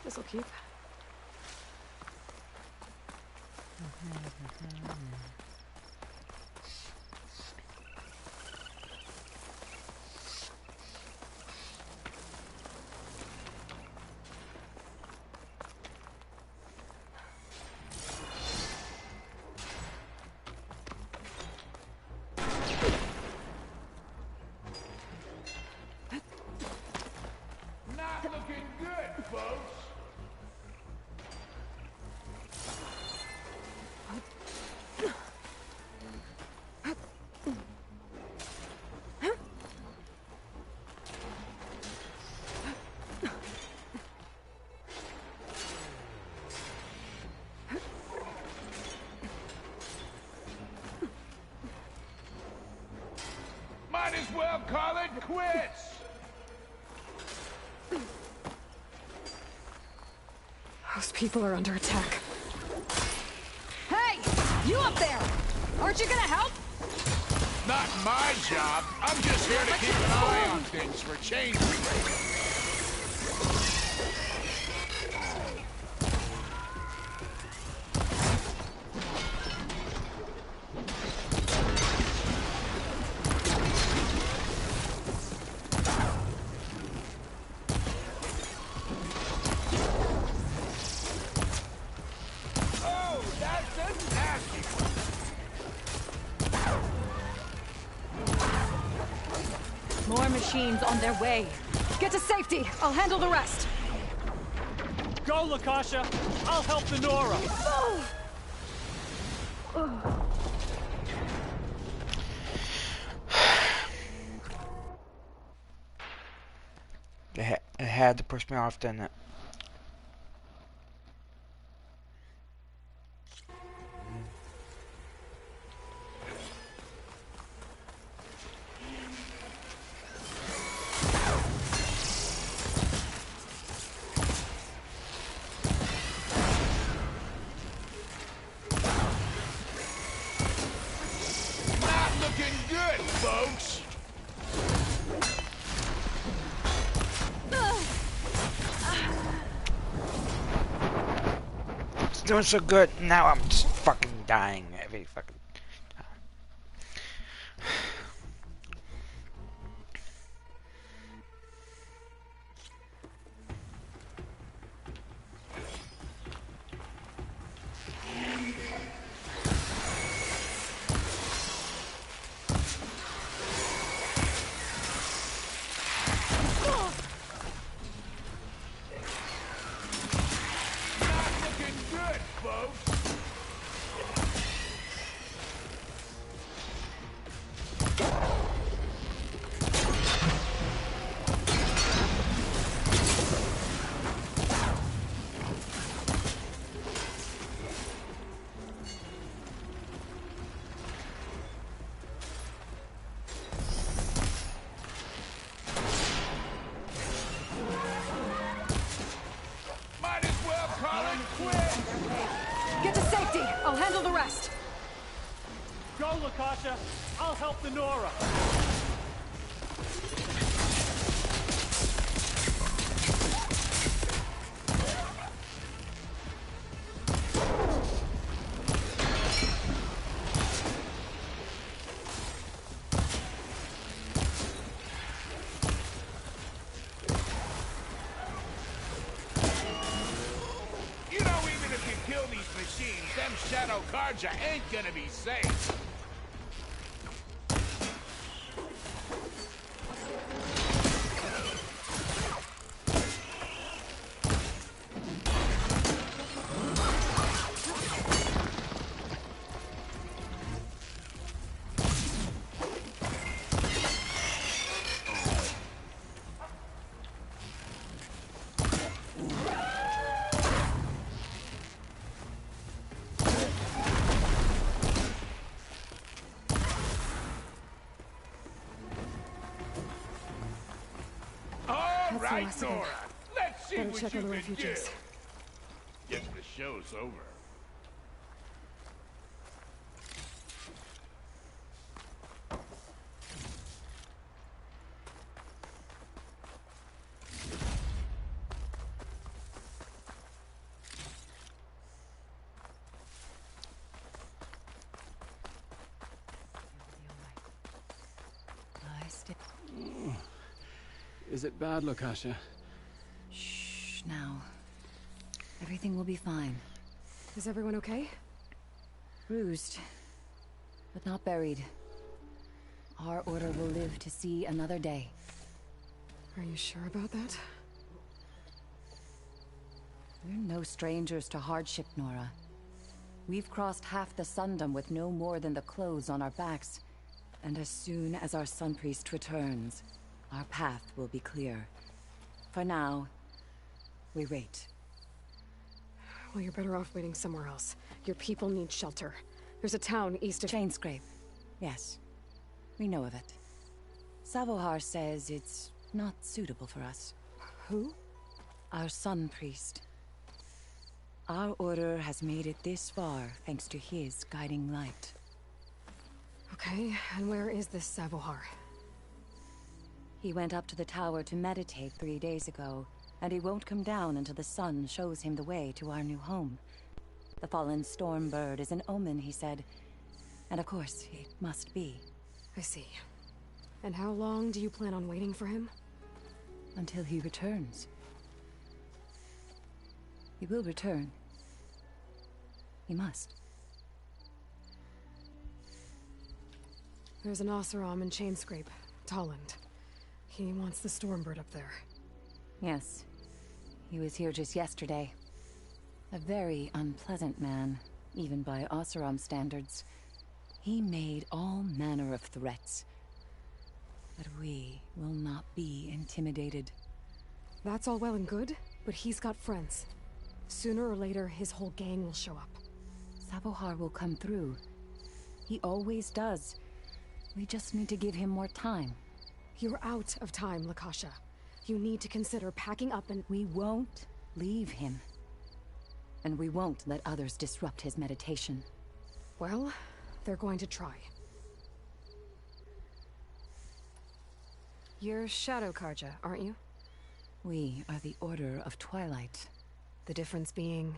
This'll keep. Not looking good, folks. Might as well call it quits. Those people are under attack. Hey! You up there! Aren't you gonna help? Not my job. I'm just here to keep an eye on things for change. Oh, that's a nasty one. More machines on their way. Get to safety. I'll handle the rest. Go, Lakasha. I'll help the Nora. It had to push me off, didn't it? Not looking good, folks. It's doing so good. Now I'm just fucking dying every fucking time. Not looking good, folks. Might as well call it quits. Get to safety. I'll handle the rest. Go, Lakasha. I'll help the Nora. kill these machines, them Shadow Karja ain't gonna be safe. Right, Nora. Let's see what you can do. Guess the show's over. Is it bad, Lakasha? Shh, now. Everything will be fine. Is everyone okay? Bruised, but not buried. Our order will live to see another day. Are you sure about that? We're no strangers to hardship, Nora. We've crossed half the Sundom with no more than the clothes on our backs. And as soon as our Sun Priest returns, our path will be clear. For now, we wait. Well, you're better off waiting somewhere else. Your people need shelter. There's a town east of... Chainscrape. Yes. We know of it. Savohar says it's not suitable for us. Who? Our Sun Priest. Our order has made it this far thanks to his guiding light. Okay, and where is this Savohar? He went up to the tower to meditate 3 days ago, and he won't come down until the sun shows him the way to our new home. The fallen storm bird is an omen, he said. And of course, it must be. I see. And how long do you plan on waiting for him? Until he returns. He will return. He must. There's an Oseram in Chainscrape, Tolland. He wants the Stormbird up there. Yes. He was here just yesterday. A very unpleasant man, even by Oseram standards. He made all manner of threats. But we will not be intimidated. That's all well and good, but he's got friends. Sooner or later, his whole gang will show up. Savohar will come through. He always does. We just need to give him more time. You're out of time, Lakasha. You need to consider packing up and... We won't leave him. And we won't let others disrupt his meditation. Well, they're going to try. You're Shadow Karja, aren't you? We are the Order of Twilight. The difference being...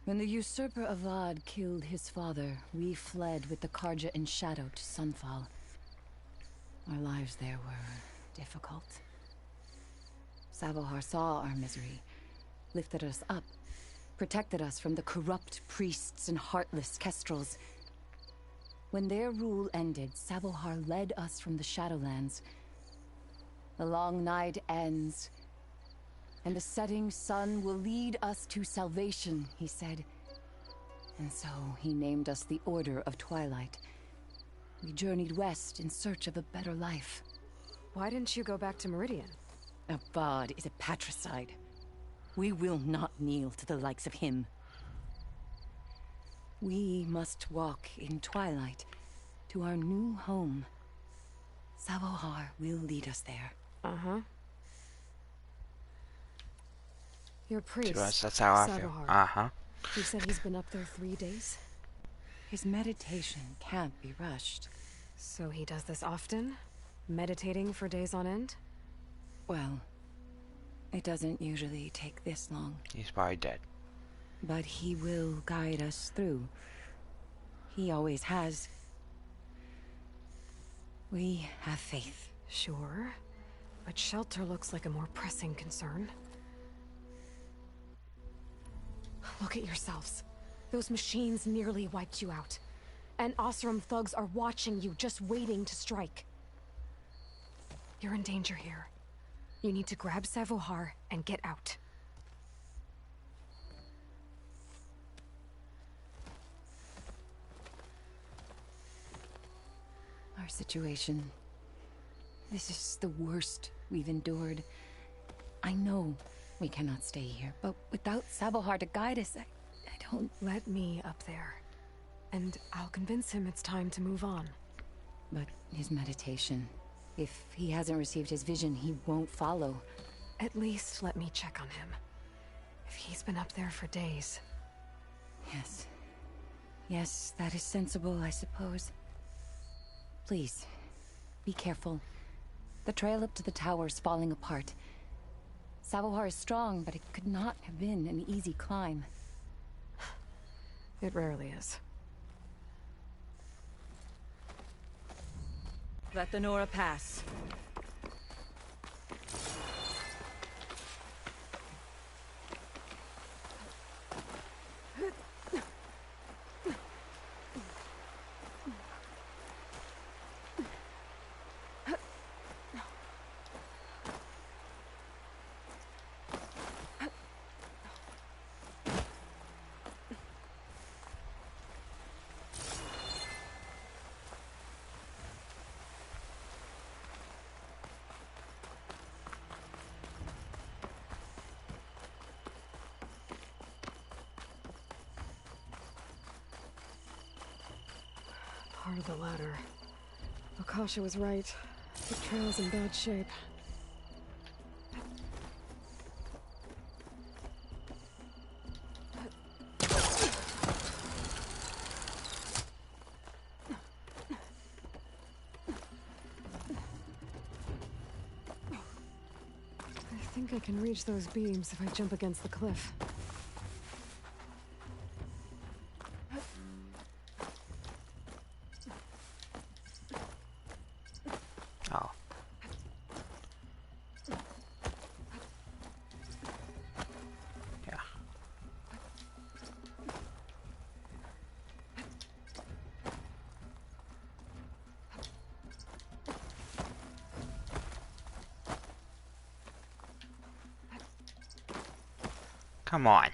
When the usurper Avad killed his father, we fled with the Karja in shadow to Sunfall. Our lives there were difficult. Savohar saw our misery, lifted us up, protected us from the corrupt priests and heartless kestrels. When their rule ended, Savohar led us from the Shadowlands. The long night ends, and the setting sun will lead us to salvation, he said. And so he named us the Order of Twilight. We journeyed west in search of a better life. Why didn't you go back to Meridian? Avad is a patricide. We will not kneel to the likes of him. We must walk in twilight to our new home. Savohar will lead us there. Uh-huh. Your priest, To us, that's how I feel. Savohar. Uh-huh. You said he's been up there 3 days? His meditation can't be rushed. So he does this often? Meditating for days on end? Well, it doesn't usually take this long. He's probably dead. But he will guide us through. He always has. We have faith. Sure. But shelter looks like a more pressing concern. Look at yourselves. Those machines nearly wiped you out. And Osram thugs are watching you, just waiting to strike. You're in danger here. You need to grab Savohar and get out. Our situation. This is the worst we've endured. I know we cannot stay here, but without Savohar to guide us, I don't... Let me up there. And I'll convince him it's time to move on. But his meditation... If he hasn't received his vision, he won't follow. At least let me check on him. If he's been up there for days. Yes. Yes, that is sensible, I suppose. Please, be careful. The trail up to the tower is falling apart. Savohar is strong, but it could not have been an easy climb. It rarely is. Let the Nora pass. Part of the ladder. Akasha was right. The trail's in bad shape. I think I can reach those beams if I jump against the cliff. Oh. Yeah. Come on.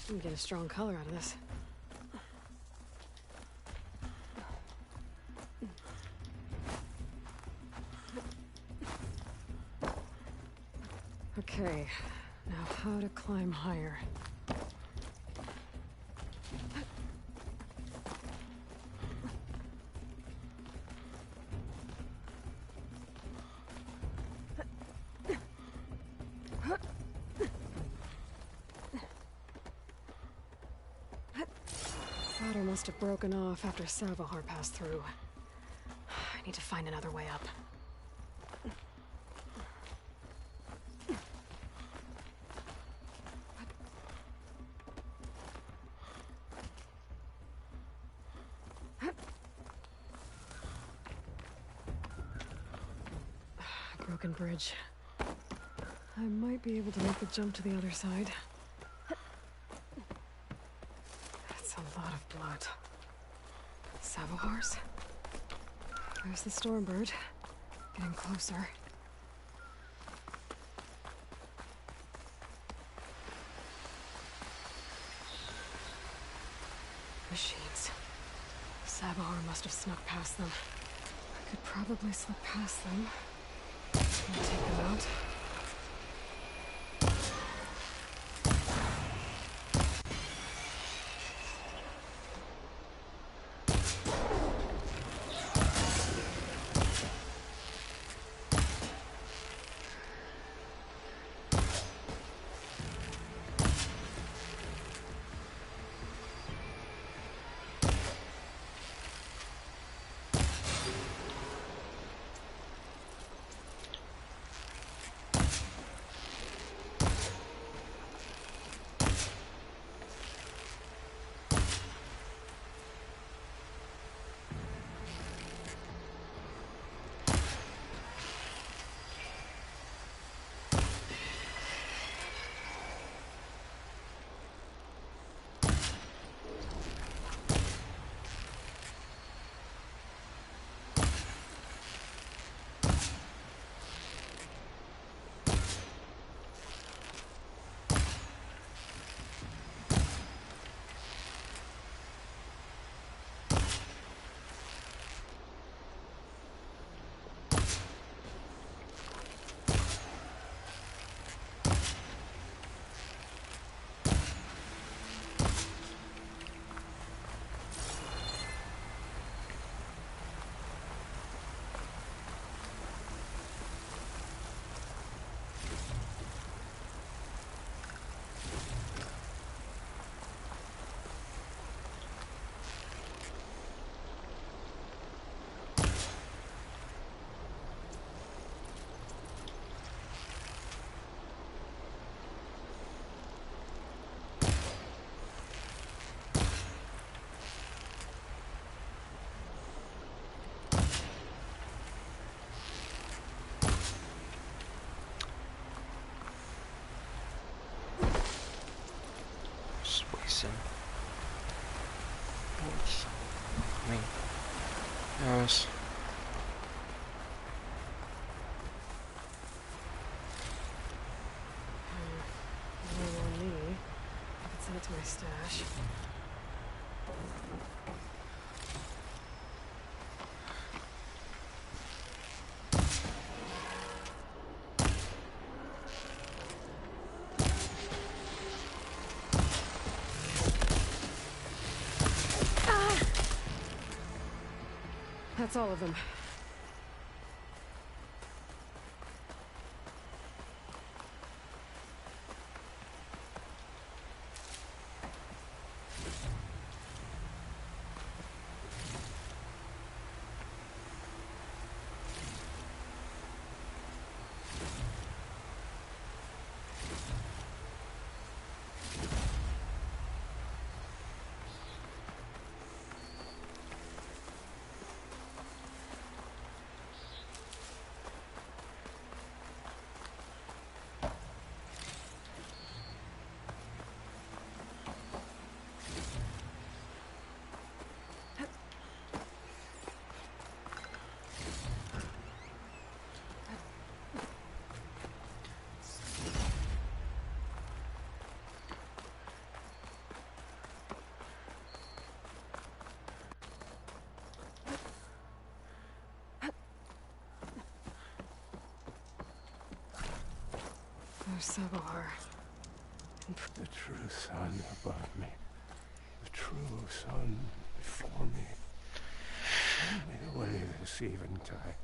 You can get a strong color out of this. Okay, now how to climb higher. Ladder must have broken off after Savohar passed through. I need to find another way up. Broken bridge. I might be able to make the jump to the other side. That's a lot of blood. Savohars? There's the Stormbird. Getting closer. Machines. Savohar must have snuck past them. I could probably slip past them. And take them out. Yes. On me. I could send it to my stash. That's all of them. There's Sabohar. The true sun above me. The true sun before me. Show me the way this eventide.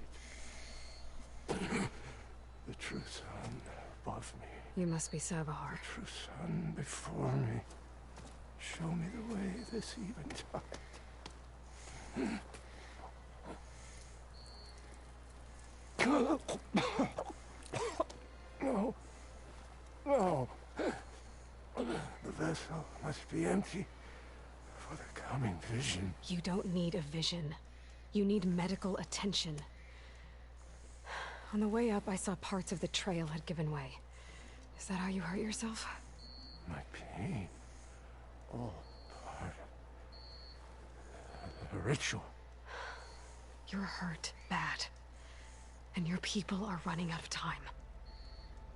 The true sun above me. You must be Sabohar. The true sun before me. Show me the way this eventide. No. No. The vessel must be empty for the coming vision. You don't need a vision. You need medical attention. On the way up, I saw parts of the trail had given way. Is that how you hurt yourself? My pain. All part of the ritual. You're hurt bad. And your people are running out of time.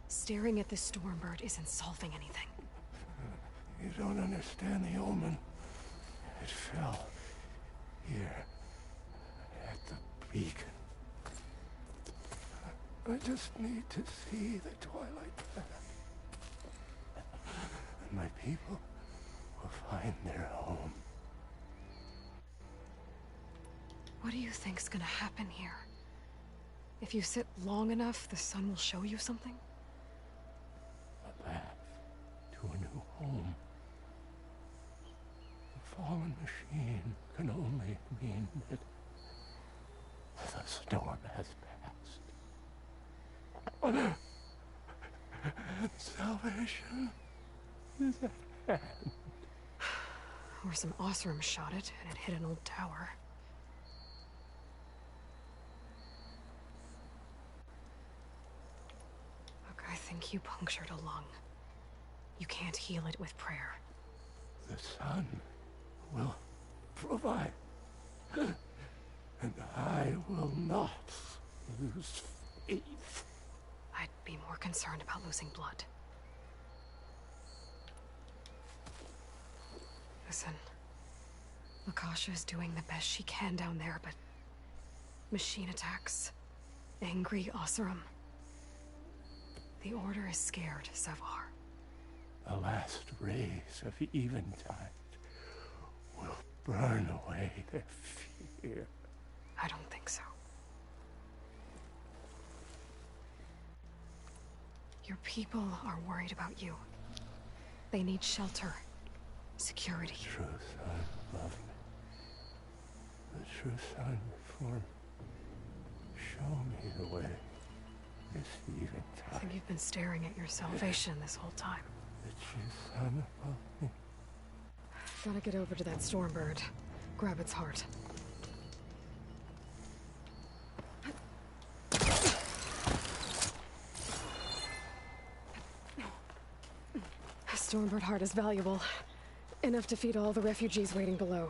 Staring at the Stormbird isn't solving anything. You don't understand the omen. It fell here at the beacon. I just need to see the twilight path. And my people will find their home. What do you think's gonna happen here? If you sit long enough, the sun will show you something? A path to a new home. A fallen machine can only mean that the storm has passed. Salvation is at hand. Or some Osram shot it, and it hit an old tower. Look, I think you punctured a lung. You can't heal it with prayer. The sun will provide. And I will not lose faith. I'd be more concerned about losing blood. Listen, Lakasha is doing the best she can down there, but machine attacks, angry Osram. The Order is scared, Savar. The last rays of eventide will burn away their fear. I don't think so. Your people are worried about you. They need shelter, security. The true sun above me. The true sun before me. Show me the way this eventide. I think you've been staring at your salvation this whole time. The true sun above me. Gotta get over to that Stormbird. Grab its heart. A Stormbird heart is valuable. Enough to feed all the refugees waiting below.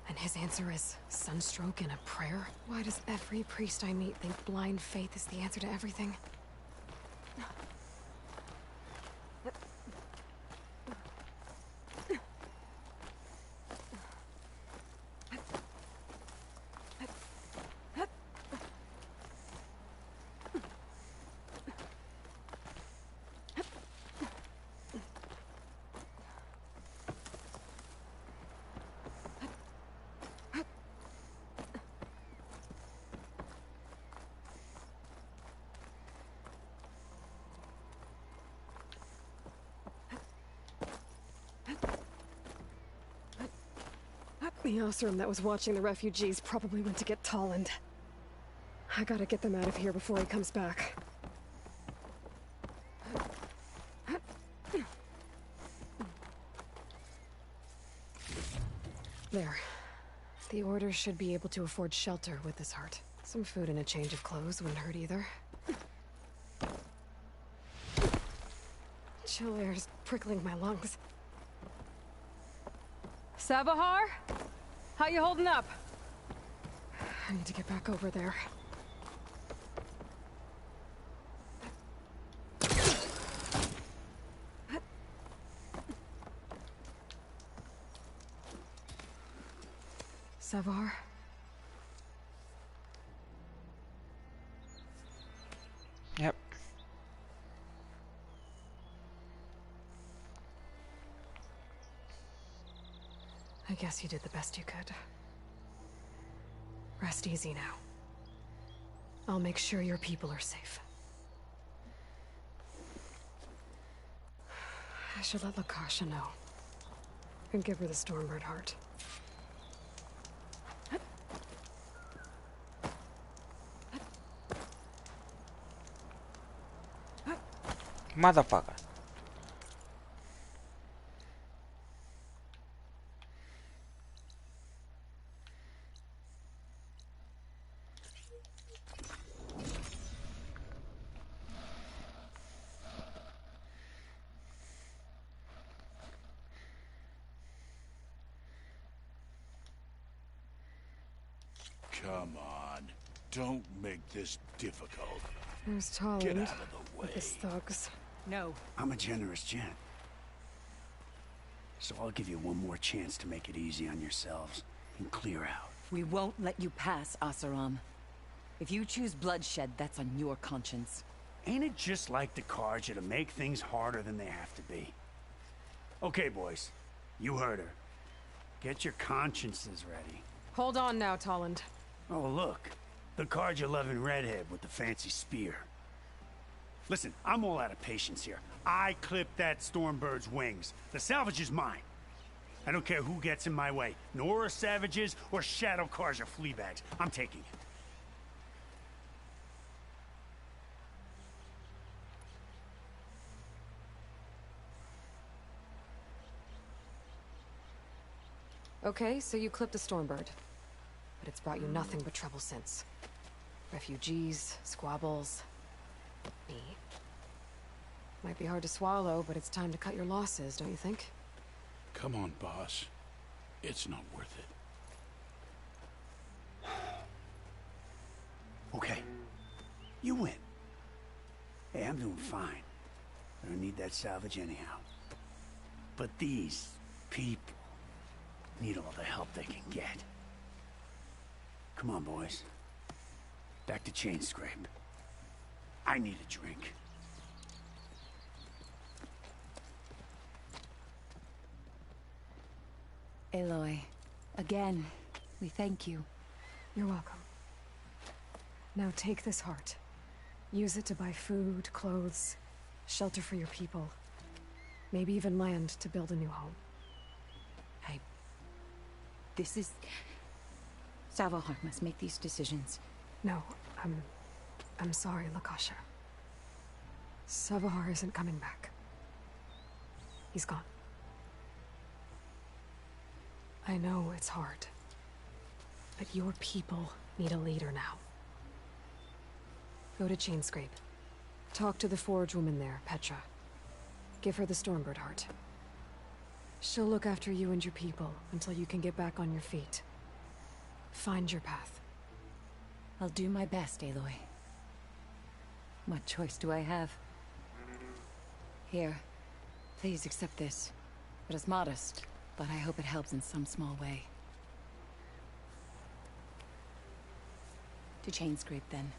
And his answer is sunstroke and a prayer? Why does every priest I meet think blind faith is the answer to everything? The Osram that was watching the refugees probably went to get Tolland. I gotta get them out of here before he comes back. There. The Order should be able to afford shelter with this heart. Some food and a change of clothes wouldn't hurt either. Chill air's prickling my lungs. Savahar? How you holding up? I need to get back over there. Savahar? Yep. I guess you did the best you could. Rest easy now. I'll make sure your people are safe. I should let Lakasha know. And give her the Stormbird heart. Motherfucker. Come on. Don't make this difficult. There's Tolland. Get out of the way. With his thugs. No. I'm a generous gent. So I'll give you one more chance to make it easy on yourselves and clear out. We won't let you pass, Asaram. If you choose bloodshed, that's on your conscience. Ain't it just like the Carja to make things harder than they have to be? Okay, boys. You heard her. Get your consciences ready. Hold on now, Tolland. Oh, look. The Carja-loving redhead with the fancy spear. Listen, I'm all out of patience here. I clipped that Stormbird's wings. The salvage is mine. I don't care who gets in my way. Nora savages or Shadow Carja fleabags. I'm taking it. Okay, so you clipped a Stormbird. But it's brought you nothing but trouble since. Refugees, squabbles, me. Might be hard to swallow, but it's time to cut your losses, don't you think? Come on, boss. It's not worth it. Okay. You win. Hey, I'm doing fine. I don't need that salvage anyhow. But these people need all the help they can get. Come on, boys. Back to Chain Scrape. I need a drink. Aloy, again, we thank you. You're welcome. Now take this heart. Use it to buy food, clothes, shelter for your people. Maybe even land to build a new home. This is... Savahar must make these decisions. No, I'm sorry, Lakasha. Savahar isn't coming back. He's gone. I know it's hard. But your people need a leader now. Go to Chainscrape. Talk to the forge woman there, Petra. Give her the Stormbird heart. She'll look after you and your people until you can get back on your feet. Find your path. I'll do my best, Aloy. What choice do I have? Here. Please accept this. It is modest, but I hope it helps in some small way. To chain scrape, then.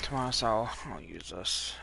Tomorrow, so I'll use this.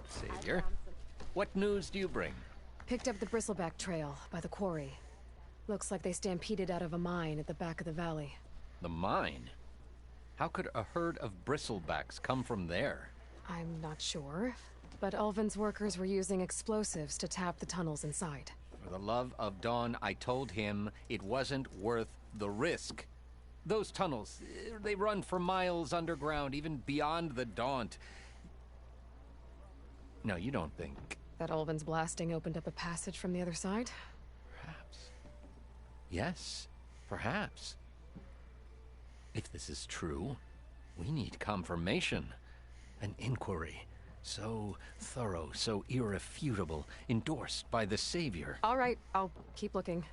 Savior, what news do you bring? Picked up the bristleback trail by the quarry. Looks like they stampeded out of a mine at the back of the valley. The mine? How could a herd of bristlebacks come from there? I'm not sure, but Ulvin's workers were using explosives to tap the tunnels inside. For the love of Dawn, I told him it wasn't worth the risk. Those tunnels, they run for miles underground, even beyond the Daunt. No, you don't think... That Ulvin's blasting opened up a passage from the other side? Perhaps. Yes, perhaps. If this is true, we need confirmation. An inquiry. So thorough, so irrefutable, endorsed by the Savior. All right, I'll keep looking.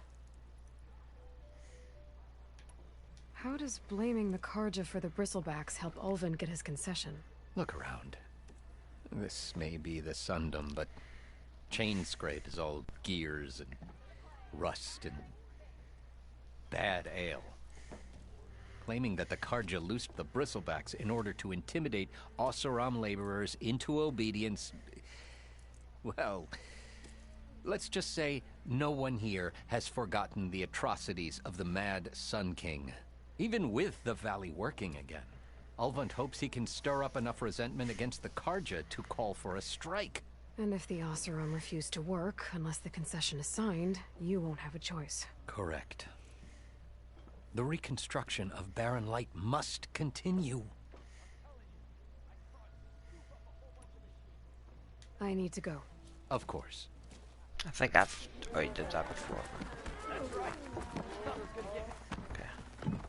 How does blaming the Karja for the bristlebacks help Ulvin get his concession? Look around. This may be the Sundom, but Chain Scrape is all gears and rust and bad ale. Claiming that the Karja loosed the bristlebacks in order to intimidate Oseram laborers into obedience. Well, let's just say no one here has forgotten the atrocities of the Mad Sun King. Even with the Valley working again, Ulvund hopes he can stir up enough resentment against the Karja to call for a strike. And if the Oseram refuse to work, unless the concession is signed, you won't have a choice. Correct. The reconstruction of Barren Light must continue. I need to go. Of course. I think I've already did that before.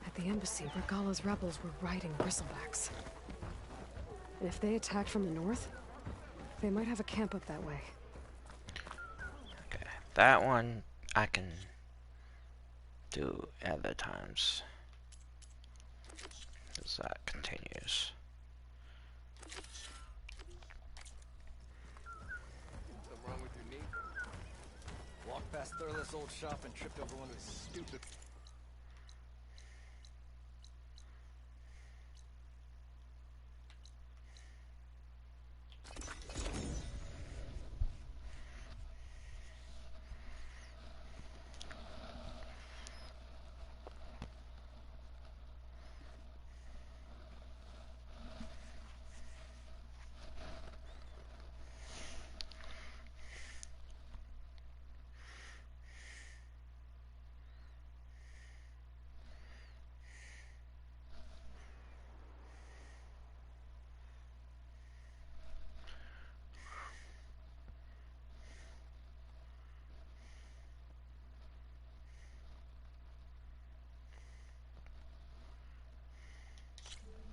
At the embassy, Regala's rebels were riding bristlebacks. And if they attacked from the north, they might have a camp up that way. Okay, that one I can do other times. As that continues. Something wrong with your knee? Walked past Thurless old shop and tripped over one of his stupid...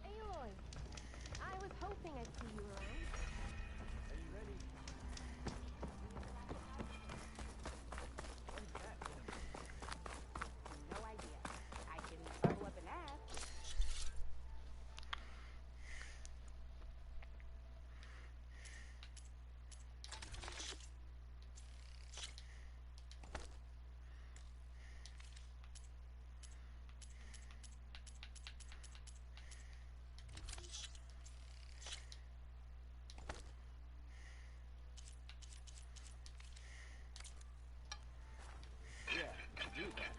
Aloy, I was hoping I'd see you around. Are you ready? No idea. I can follow up and ask. Yeah, do that.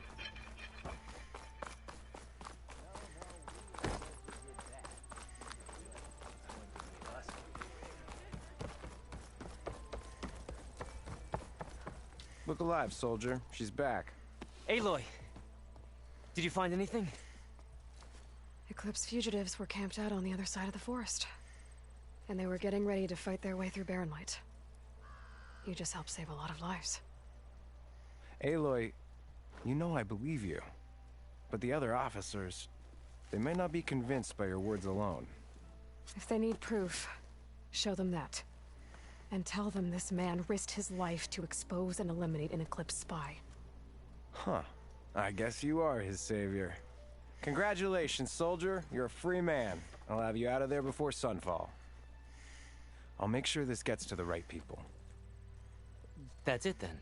Look alive, soldier. She's back. Aloy! Did you find anything? Eclipse fugitives were camped out on the other side of the forest. And they were getting ready to fight their way through Barren Light. You just helped save a lot of lives. Aloy, you know I believe you. But the other officers, they may not be convinced by your words alone. If they need proof, show them that. And tell them this man risked his life to expose and eliminate an Eclipse spy. Huh. I guess you are his savior. Congratulations, soldier. You're a free man. I'll have you out of there before sunfall. I'll make sure this gets to the right people. That's it then.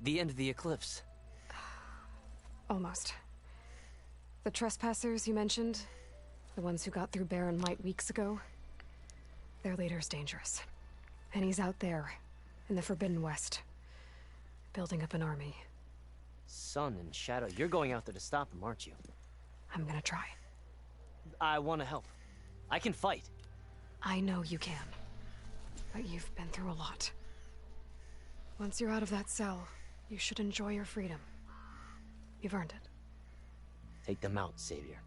The end of the Eclipse. Almost. The trespassers you mentioned, the ones who got through Barren Light weeks ago, their leader's dangerous. And he's out there, in the Forbidden West, building up an army. Sun and Shadow, you're going out there to stop him, aren't you? I'm gonna try. I want to help. I can fight. I know you can. But you've been through a lot. Once you're out of that cell, you should enjoy your freedom. You've earned it. Take them out, Savior.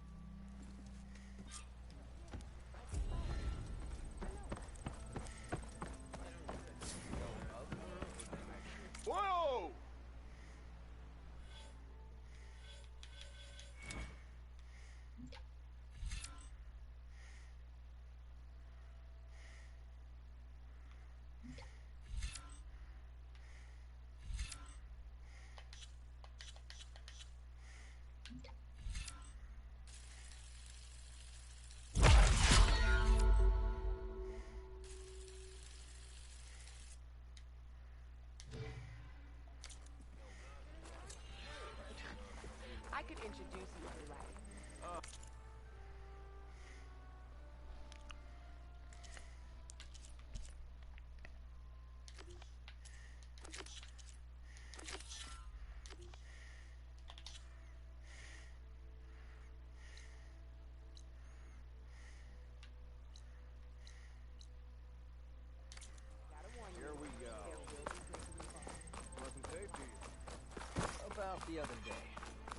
the other day.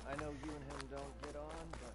I know you and him don't get on, but...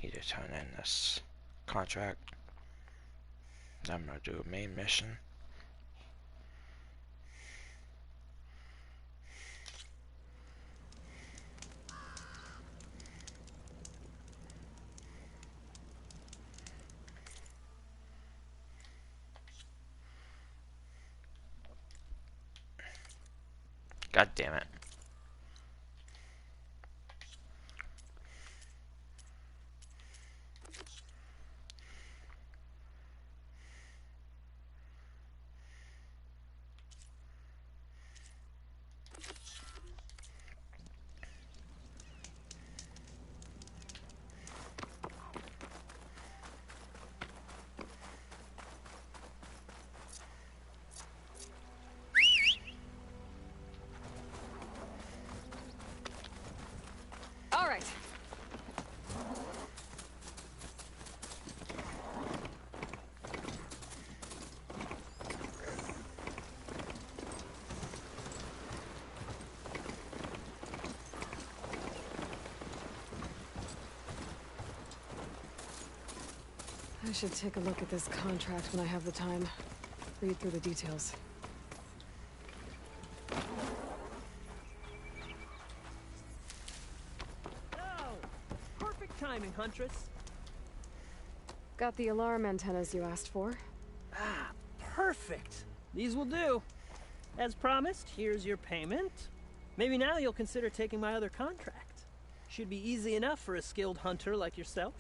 Need to turn in this contract. I'm gonna do a main mission. God damn it. All right. I should take a look at this contract when I have the time. Read through the details. Perfect timing, Huntress. Got the alarm antennas you asked for? Ah, perfect. These will do. As promised, here's your payment. Maybe now you'll consider taking my other contract. Should be easy enough for a skilled hunter like yourself.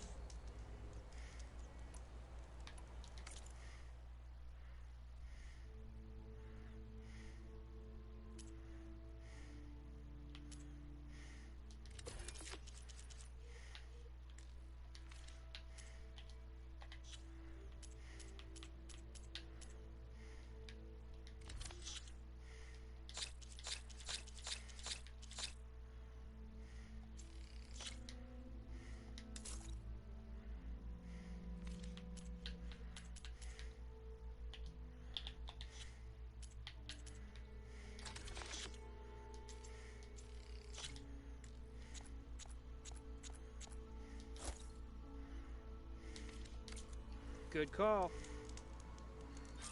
Good call.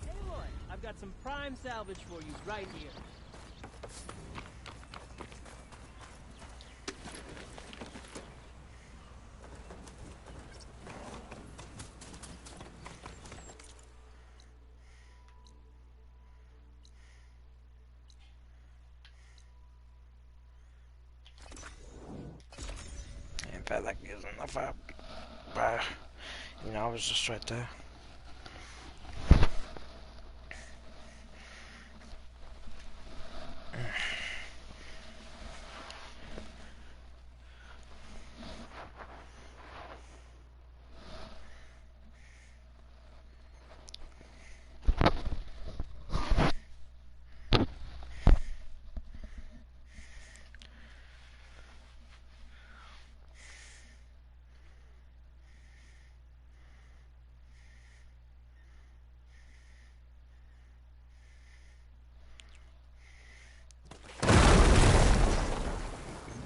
Hey, Lloyd, I've got some prime salvage for you right here. In fact, like, isn't enough up. But, you know, I was just right there.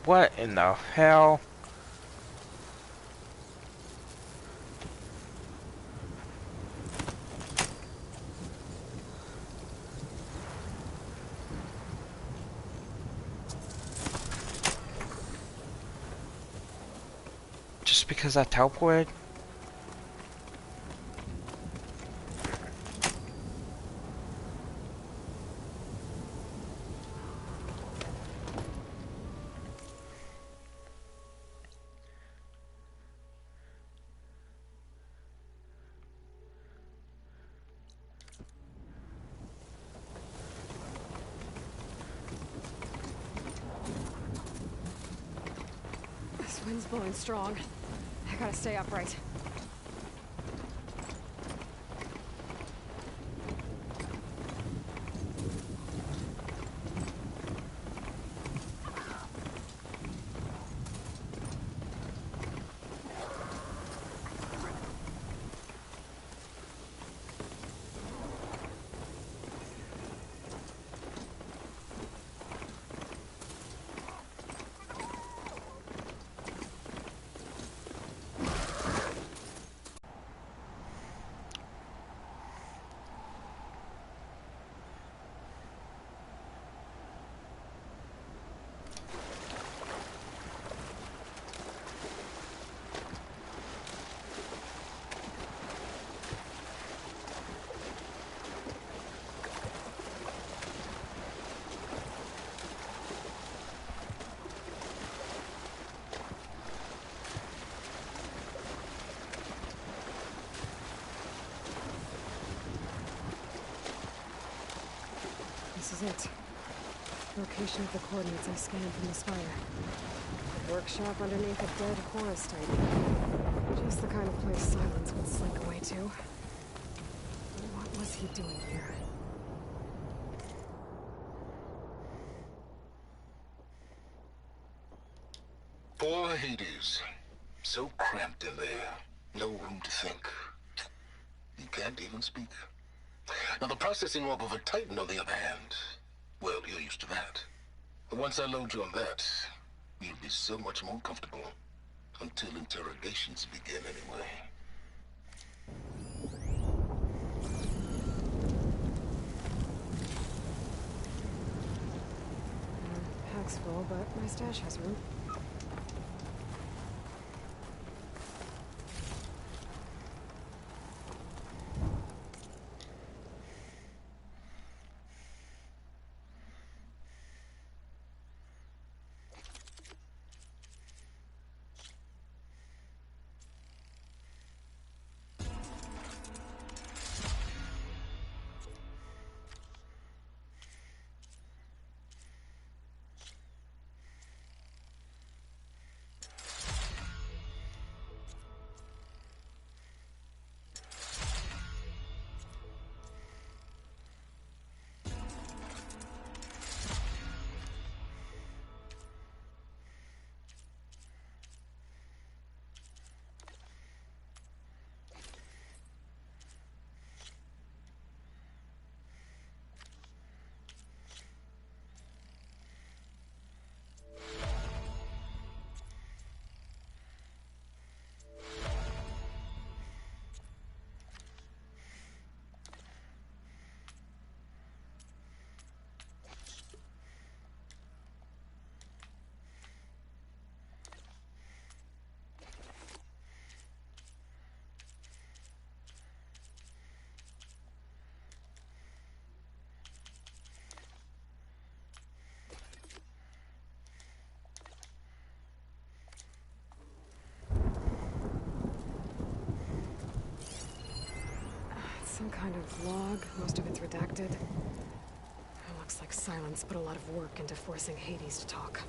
What in the hell? Just because I teleported? Wind's blowing strong. I gotta stay upright. This is it. Location of the coordinates I scanned from the spire. A workshop underneath a dead Horus type. Just the kind of place Silence would slink away to. What was he doing here? Poor Hades. So cramped in there. No room to think. You can't even speak. Now, the processing orb of a Titan, on the other hand, well, you're used to that. But once I load you on that, you'll be so much more comfortable. Until interrogations begin, anyway. Pack's full, but my stash has room. Some kind of log, most of it's redacted. It looks like Silence put a lot of work into forcing Hades to talk.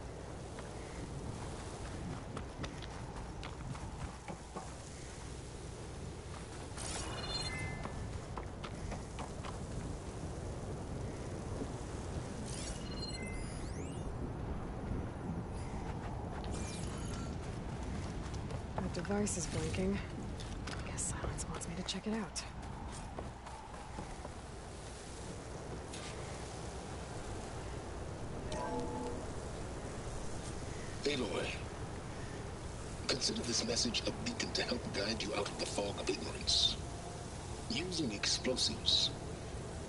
That device is blinking. Guess Silence wants me to check it out. Aloy, consider this message a beacon to help guide you out of the fog of ignorance. Using explosives,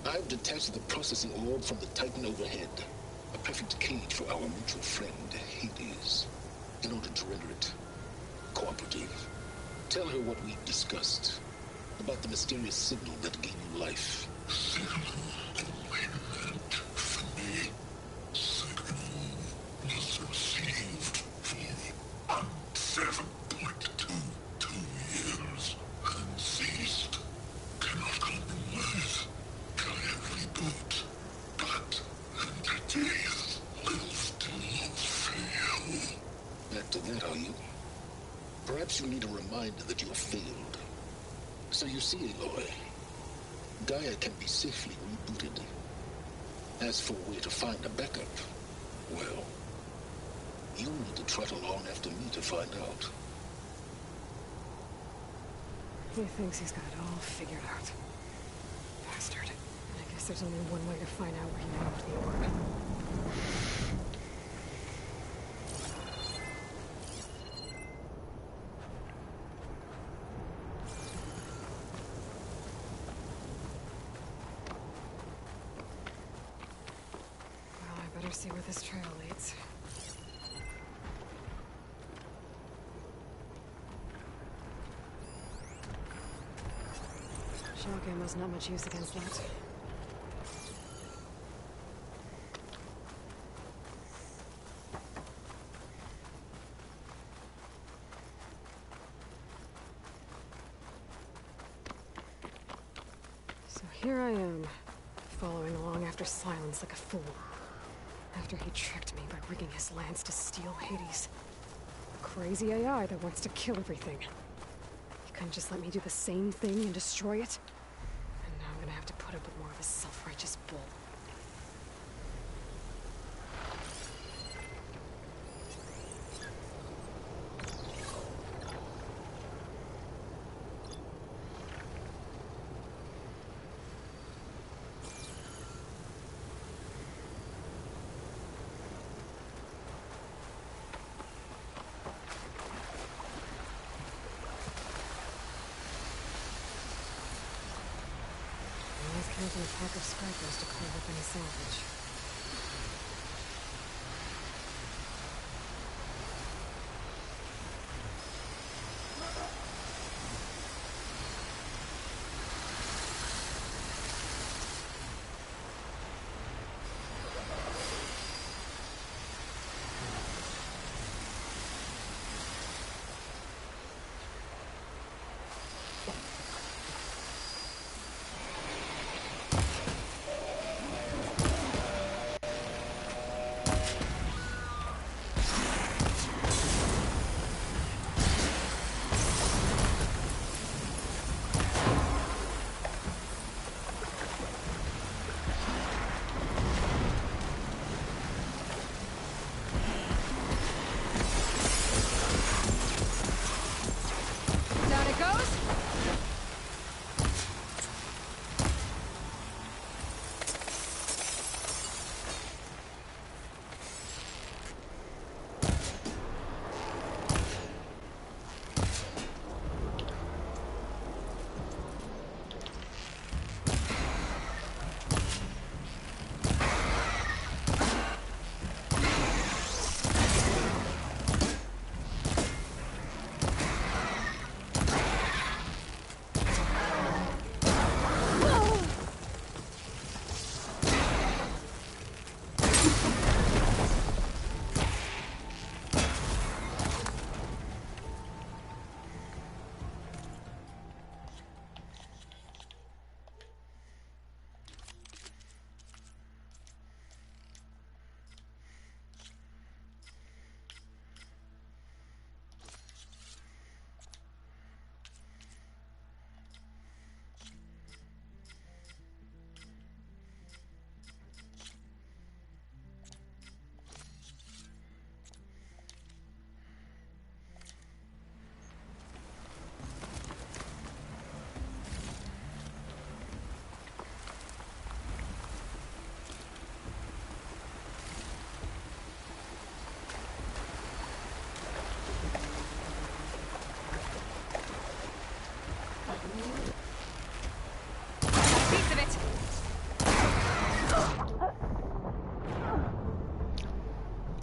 I've detached the processing orb from the Titan overhead. A perfect cage for our mutual friend, Hades. In order to render it cooperative, tell her what we've discussed about the mysterious signal that gave you life. After that, are you? Perhaps you need a reminder that you have failed. So you see, Aloy, Gaia can be safely rebooted. As for where to find a backup, well, you'll need to trot along after me to find out. He thinks he's got it all figured out. Bastard. I guess there's only one way to find out where he moved the orb. Well, I better see where this trail leads. Shock ammo's not much use against that. So here I am, following along after Silence like a fool. After he tricked me by rigging his lance to steal Hades. A crazy AI that wants to kill everything. He couldn't just let me do the same thing and destroy it? And now I'm gonna have to put up with more of his self-righteous bull. Counting a pack of scrapers to clean up any salvage.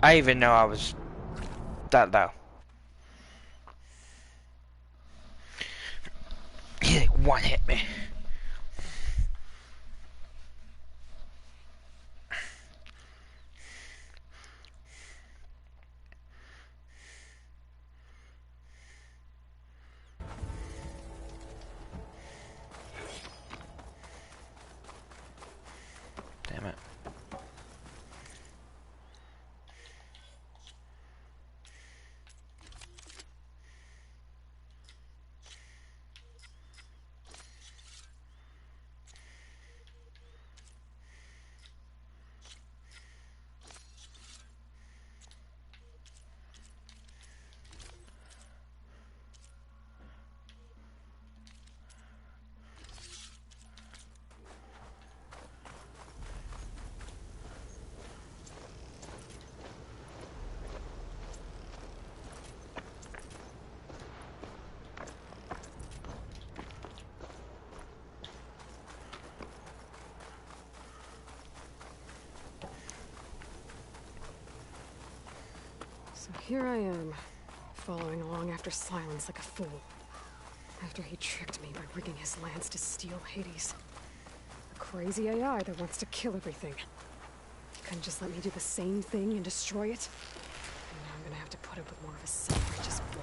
I even know I was that low. He like one hit me. Damn it. So here I am, following along after Silence like a fool. After he tricked me by rigging his lance to steal Hades. A crazy AI that wants to kill everything. Couldn't just let me do the same thing and destroy it? And now I'm gonna have to put up with more of a self-righteous bull.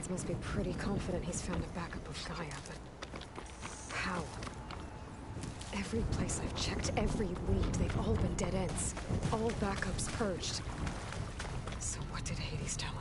Must be pretty confident he's found a backup of Gaia, but how? Every place I've checked, every lead, they've all been dead ends. All backups purged. So what did Hades tell him?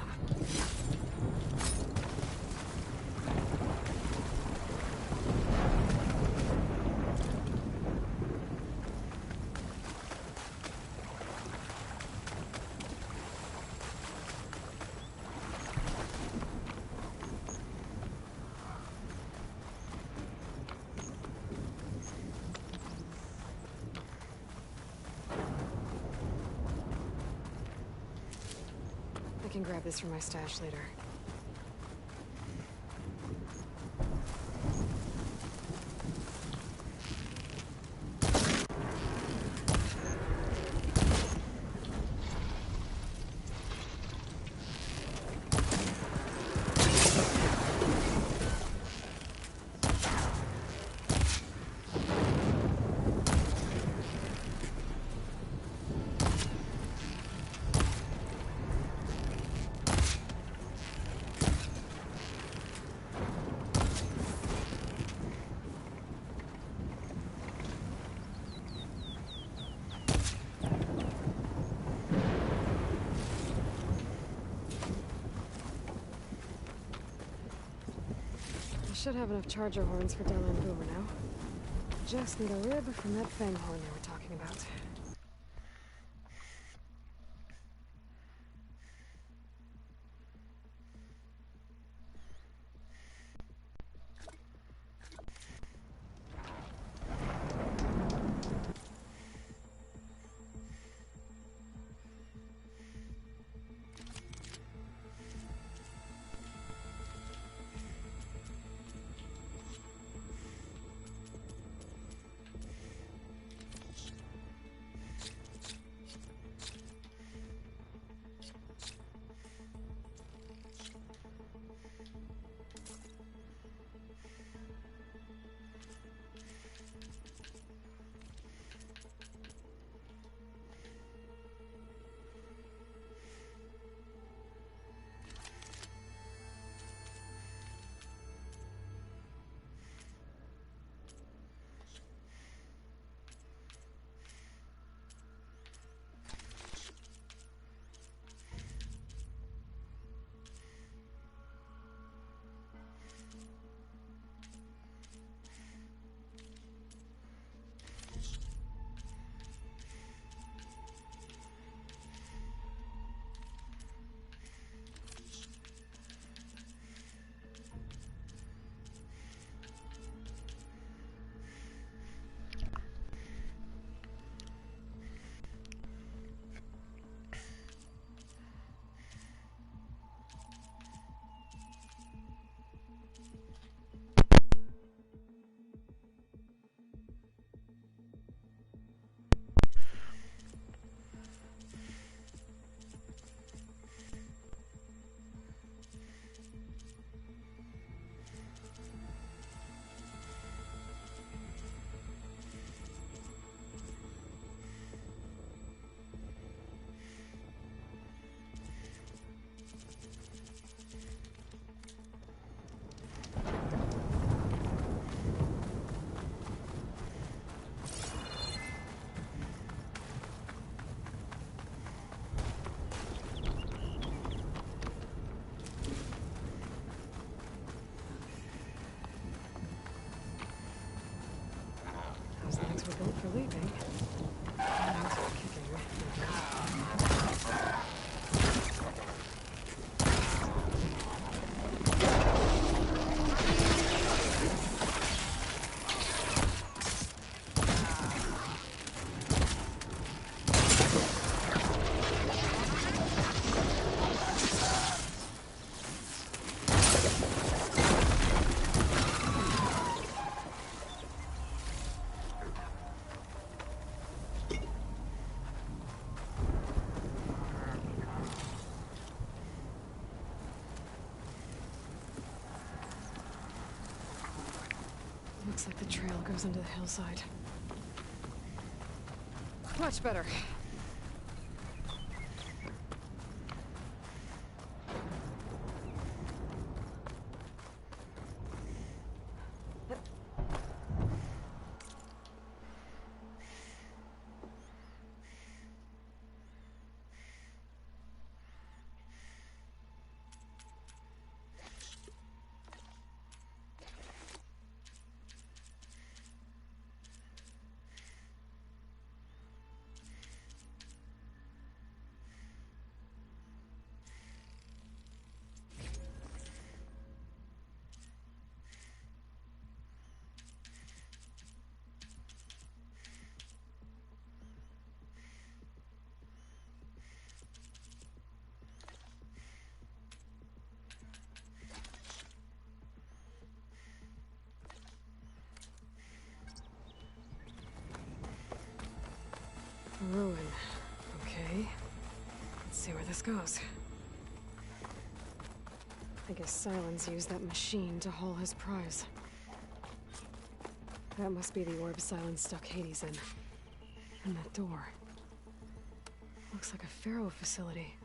I can grab this from my stash later. Should have enough charger horns for Della and Boomer now. Just need a rib from that fang horn they were talking about. sleeping. Hands are kicking. Looks like the trail goes into the hillside. Much better. Ruin. Okay. Let's see where this goes. I guess Silence used that machine to haul his prize. That must be the orb Silence stuck Hades in. And that door. Looks like a Pharaoh facility.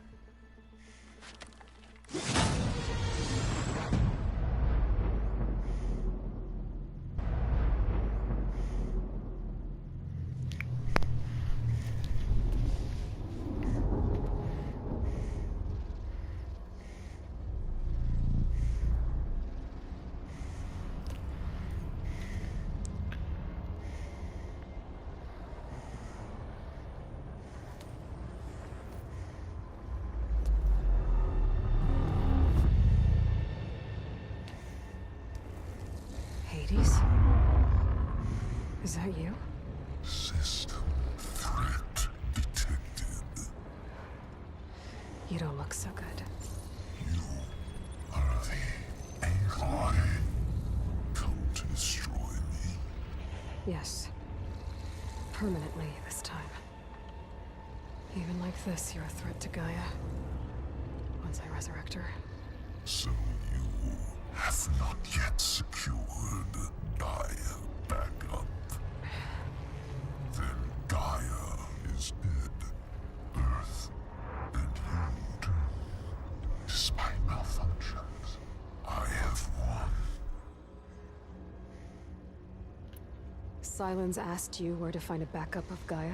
Hades? Is that you? System threat detected. You don't look so good. You are the Aloy. Come to destroy me. Yes. Permanently this time. Even like this, you're a threat to Gaia. Once I resurrect her. So you have not yet secured Gaia back up. Then Gaia is dead. Earth and you too. Despite malfunctions, I have won. Silence asked you where to find a backup of Gaia?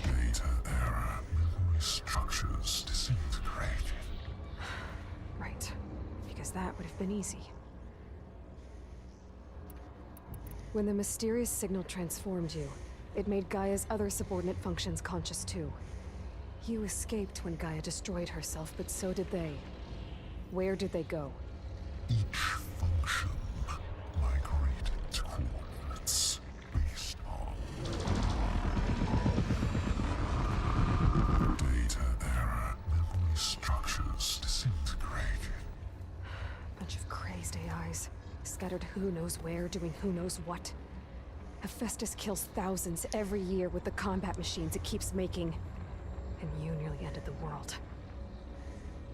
Data error. Memory structures disintegrated. Right. Because that would have been easy. When the mysterious signal transformed you, it made Gaia's other subordinate functions conscious too. You escaped when Gaia destroyed herself, but so did they. Where did they go? Each function migrated to coordinates based on data error. Memory structures disintegrated. Bunch of crazed AIs, scattered who knows where, doing who knows what. Hephaestus kills thousands every year with the combat machines it keeps making. And you nearly ended the world.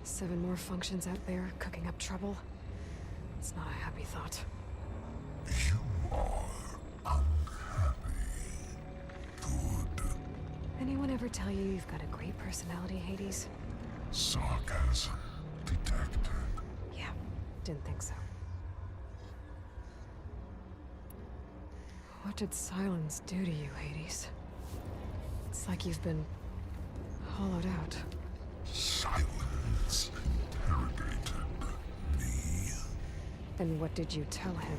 7 more functions out there cooking up trouble. It's not a happy thought. You are unhappy. Good. Anyone ever tell you you've got a great personality, Hades? Sarcasm detected. Yeah, didn't think so. What did Silence do to you, Hades? It's like you've been hollowed out. Silence interrogated me. And what did you tell him?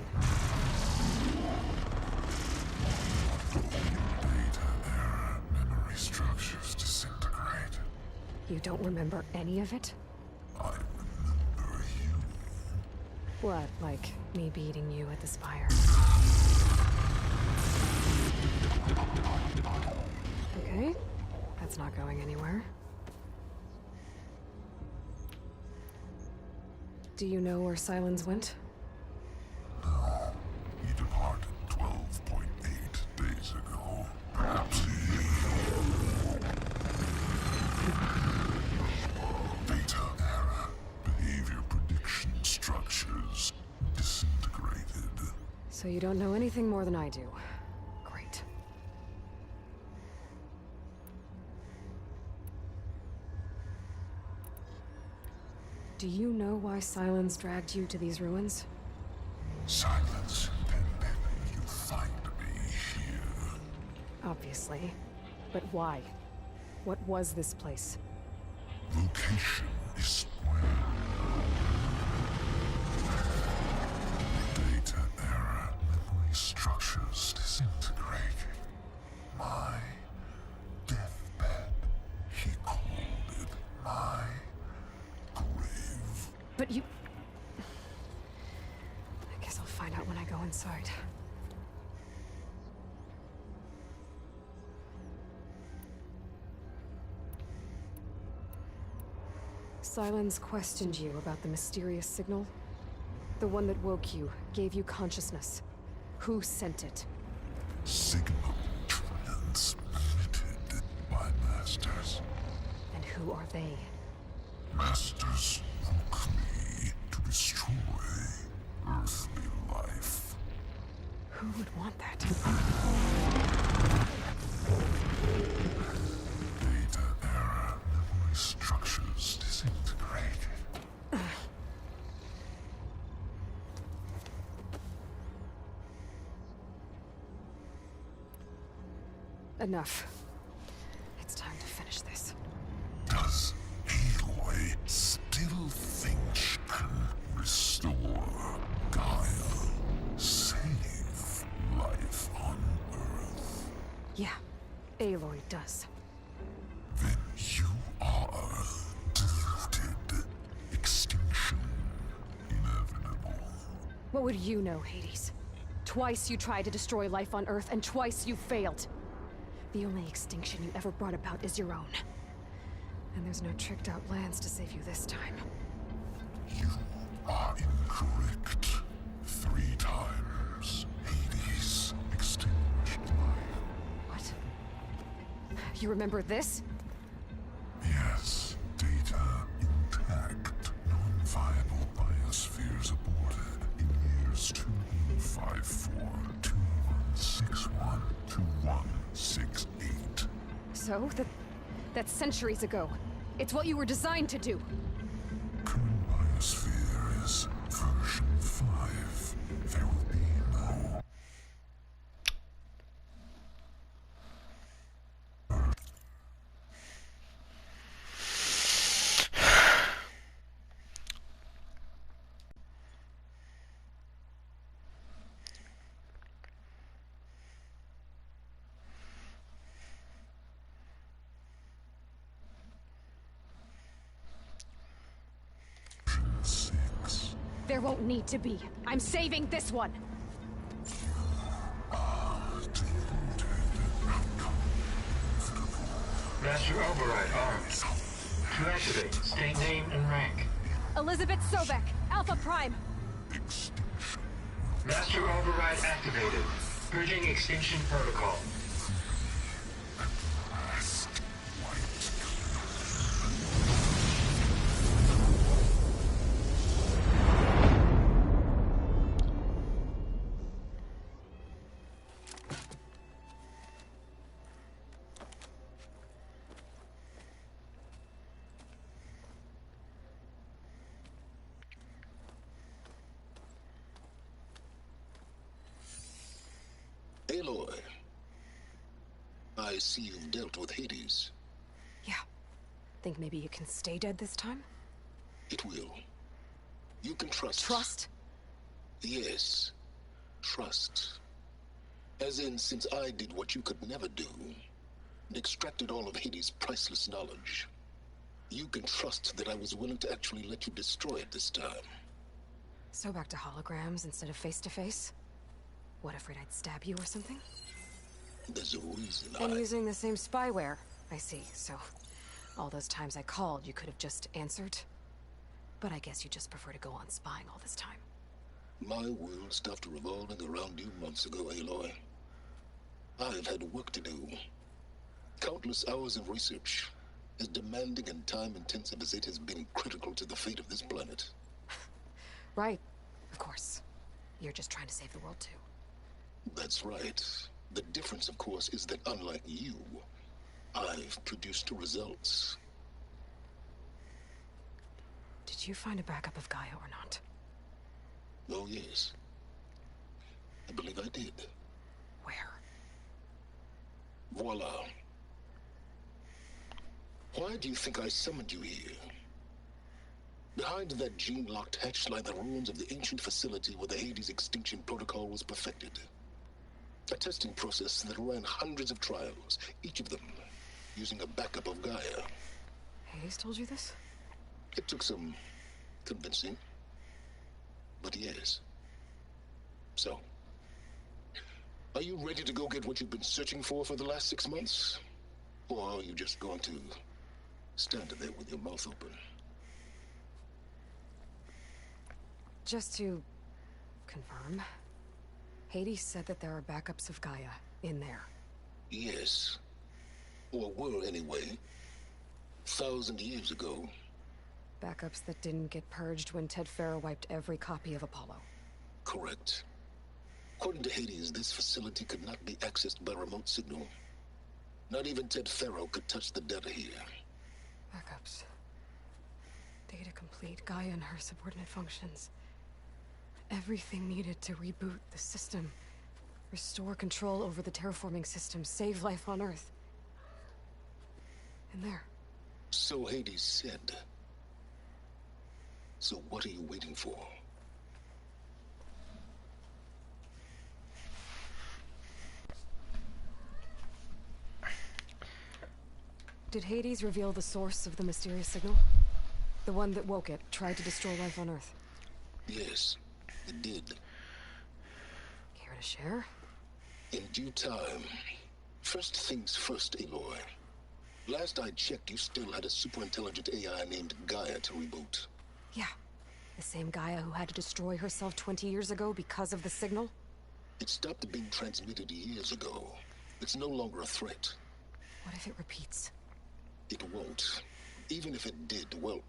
You don't remember any of it? I remember you. What, like me beating you at the Spire? Okay, that's not going anywhere. Do you know where Silence went? No. He departed 12.8 days ago. Perhaps he... Data error. Behavior prediction structures disintegrated. So you don't know anything more than I do. Great. Do you know why Silence dragged you to these ruins? Silence intended you find me here. Obviously. But why? What was this place? Location is square. Data error. Memory structures disintegrated. My deathbed. He called it my grave. But you... I guess I'll find out when I go inside. Silence questioned you about the mysterious signal? The one that woke you, gave you consciousness. Who sent it? Signal transmitted by masters. And who are they? Masters woke me to destroy earthly life. Who would want that? Data error. Memory structures disintegrated. Enough. It's time to finish this. Does Aloy still think she can restore Gaia? Save life on Earth? Yeah, Aloy does. Then you are deluded. Extinction inevitable. What would you know, Hades? Twice you tried to destroy life on Earth, and twice you failed. The only extinction you ever brought about is your own. And there's no tricked-out lands to save you this time. You are incorrect. 3 times. Hades extinguished life. What? You remember this? Yes. Data intact. Non-viable biospheres aborted in years 2154, 2161, 2168. So, that's centuries ago. It's what you were designed to do. Current biosphere is version 5. There will be no... There won't need to be. I'm saving this one. Master Override armed. To activate, state name and rank. Elizabeth Sobek, Alpha Prime. Master Override activated. Purging extinction protocol. Aloy, I see you've dealt with Hades. Yeah. Think maybe you can stay dead this time? It will. You can trust. Trust? Yes. Trust. As in, since I did what you could never do, and extracted all of Hades' priceless knowledge, You can trust that I was willing to actually let you destroy it this time. So back to holograms instead of face-to-face? What, afraid I'd stab you or something? There's a reason And using the same spyware. I see, so all those times I called, you could have just answered. But I guess you just prefer to go on spying all this time. My world stopped revolving around you months ago, Aloy. I've had work to do. Countless hours of research, as demanding and time-intensive as it has been critical to the fate of this planet. Right, of course. You're just trying to save the world, too. That's right. The difference, of course, is that unlike you, I've produced results. Did you find a backup of Gaia or not? Oh, yes. I believe I did. Where? Voila. Why do you think I summoned you here? Behind that gene-locked hatch lie the ruins of the ancient facility where the Hades extinction protocol was perfected. A testing process that ran hundreds of trials, each of them using a backup of Gaia. Hades told you this? It took some convincing, but yes. So, are you ready to go get what you've been searching for the last 6 months? Or are you just going to stand there with your mouth open? Just to confirm, Hades said that there are backups of Gaia in there. Yes. Or were anyway. 1,000 years ago. Backups that didn't get purged when Ted Farrow wiped every copy of Apollo. Correct. According to Hades, this facility could not be accessed by remote signal. Not even Ted Farrow could touch the data here. Backups. Data complete, Gaia and her subordinate functions. Everything needed to reboot the system. Restore control over the terraforming system. Save life on Earth. In there. So Hades said. So what are you waiting for? Did Hades reveal the source of the mysterious signal? The one that woke it, tried to destroy life on Earth? Yes, it did. Care to share? In due time. First things first, Aloy. Last I checked, you still had a super-intelligent AI named Gaia to reboot. Yeah. The same Gaia who had to destroy herself 20 years ago because of the signal? It stopped being transmitted years ago. It's no longer a threat. What if it repeats? It won't. Even if it did, well...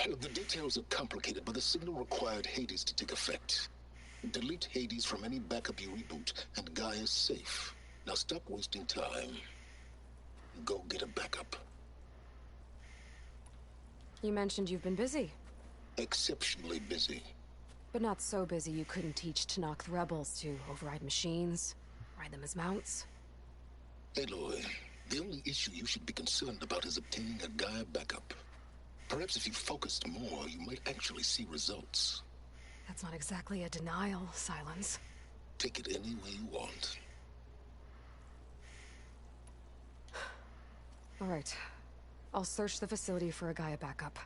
The details are complicated, but the signal required Hades to take effect. Delete Hades from any backup you reboot, and Gaia's safe. Now stop wasting time. Go get a backup. You mentioned you've been busy. Exceptionally busy. But not so busy you couldn't teach Tanakh the rebels to override machines, ride them as mounts. Aloy, the only issue you should be concerned about is obtaining a Gaia backup. Perhaps if you focused more, you might actually see results. That's not exactly a denial, Silence. Take it any way you want. All right. I'll search the facility for a Gaia backup.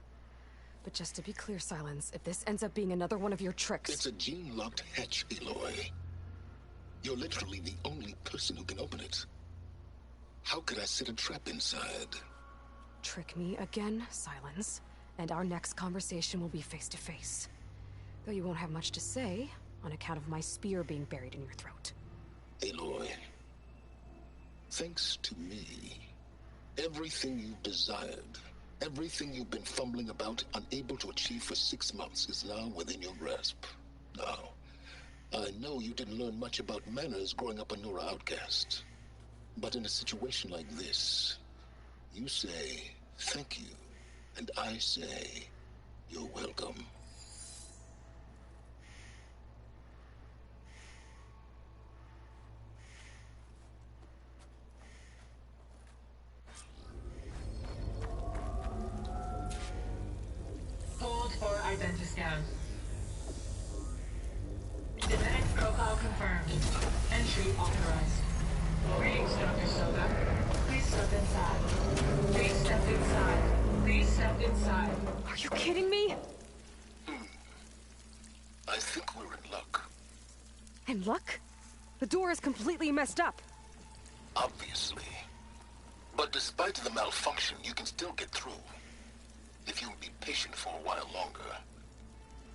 But just to be clear, Silence, if this ends up being another one of your tricks... It's a gene-locked hatch, Aloy. You're literally the only person who can open it. How could I set a trap inside? Trick me again, Silence, and our next conversation will be face-to-face. Though you won't have much to say, on account of my spear being buried in your throat. Aloy, thanks to me, everything you've desired, everything you've been fumbling about, unable to achieve for 6 months, is now within your grasp. Now, I know you didn't learn much about manners growing up a Nora outcast. But in a situation like this, you say, thank you, and I say, you're welcome. Hold for identiscan. Genetic profile confirmed. Entry authorized. Greetings, Dr. Soga. Please step inside. Please step inside. Are you kidding me? I think we're in luck. In luck? The door is completely messed up. Obviously. But despite the malfunction, you can still get through. If you'll be patient for a while longer.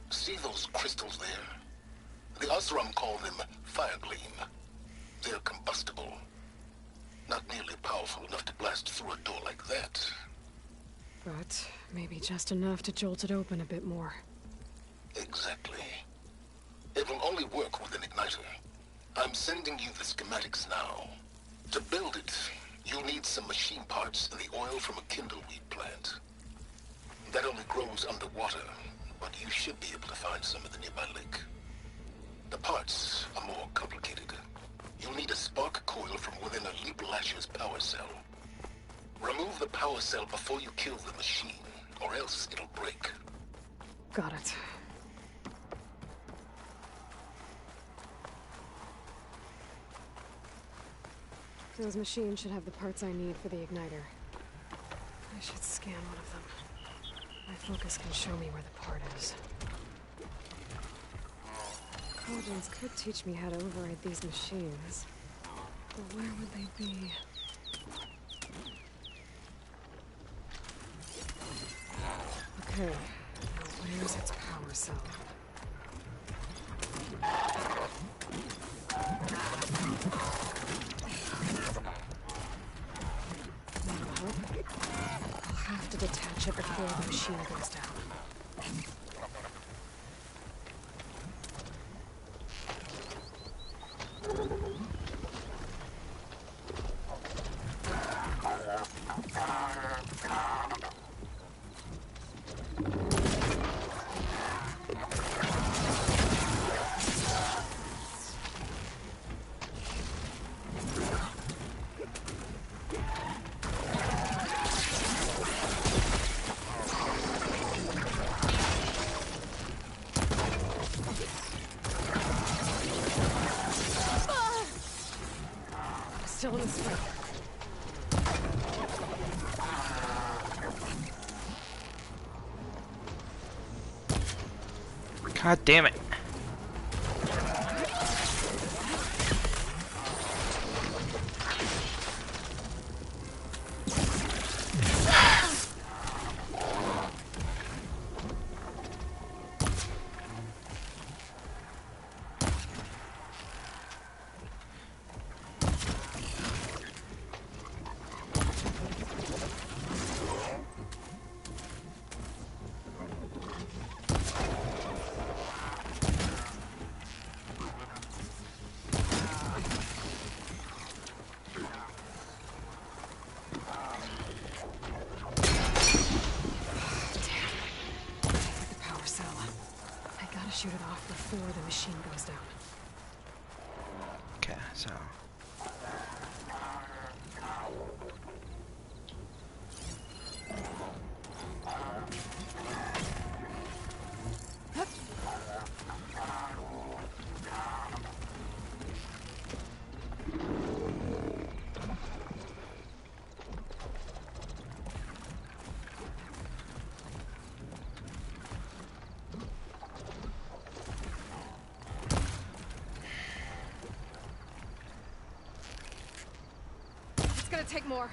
See those crystals there? The Osram call them Firegleam. They're combustible. Not nearly powerful enough to blast through a door like that. But maybe just enough to jolt it open a bit more. Exactly. It will only work with an igniter. I'm sending you the schematics now. To build it, you'll need some machine parts and the oil from a kindleweed plant. That only grows underwater, but you should be able to find some in the nearby lake. The parts are more complicated. You'll need a spark coil from within a Leap Lasher's power cell. Remove the power cell before you kill the machine, or else it'll break. Got it. Those machines should have the parts I need for the igniter. I should scan one of them. My focus can show me where the part is. Cauldrons could teach me how to override these machines. But where would they be? Okay, now where's its power cell? I'll have to detach it before the machine goes down. Still in the spring. God damn it. Shoot it off before the machine goes down. Okay, so it's gonna take more.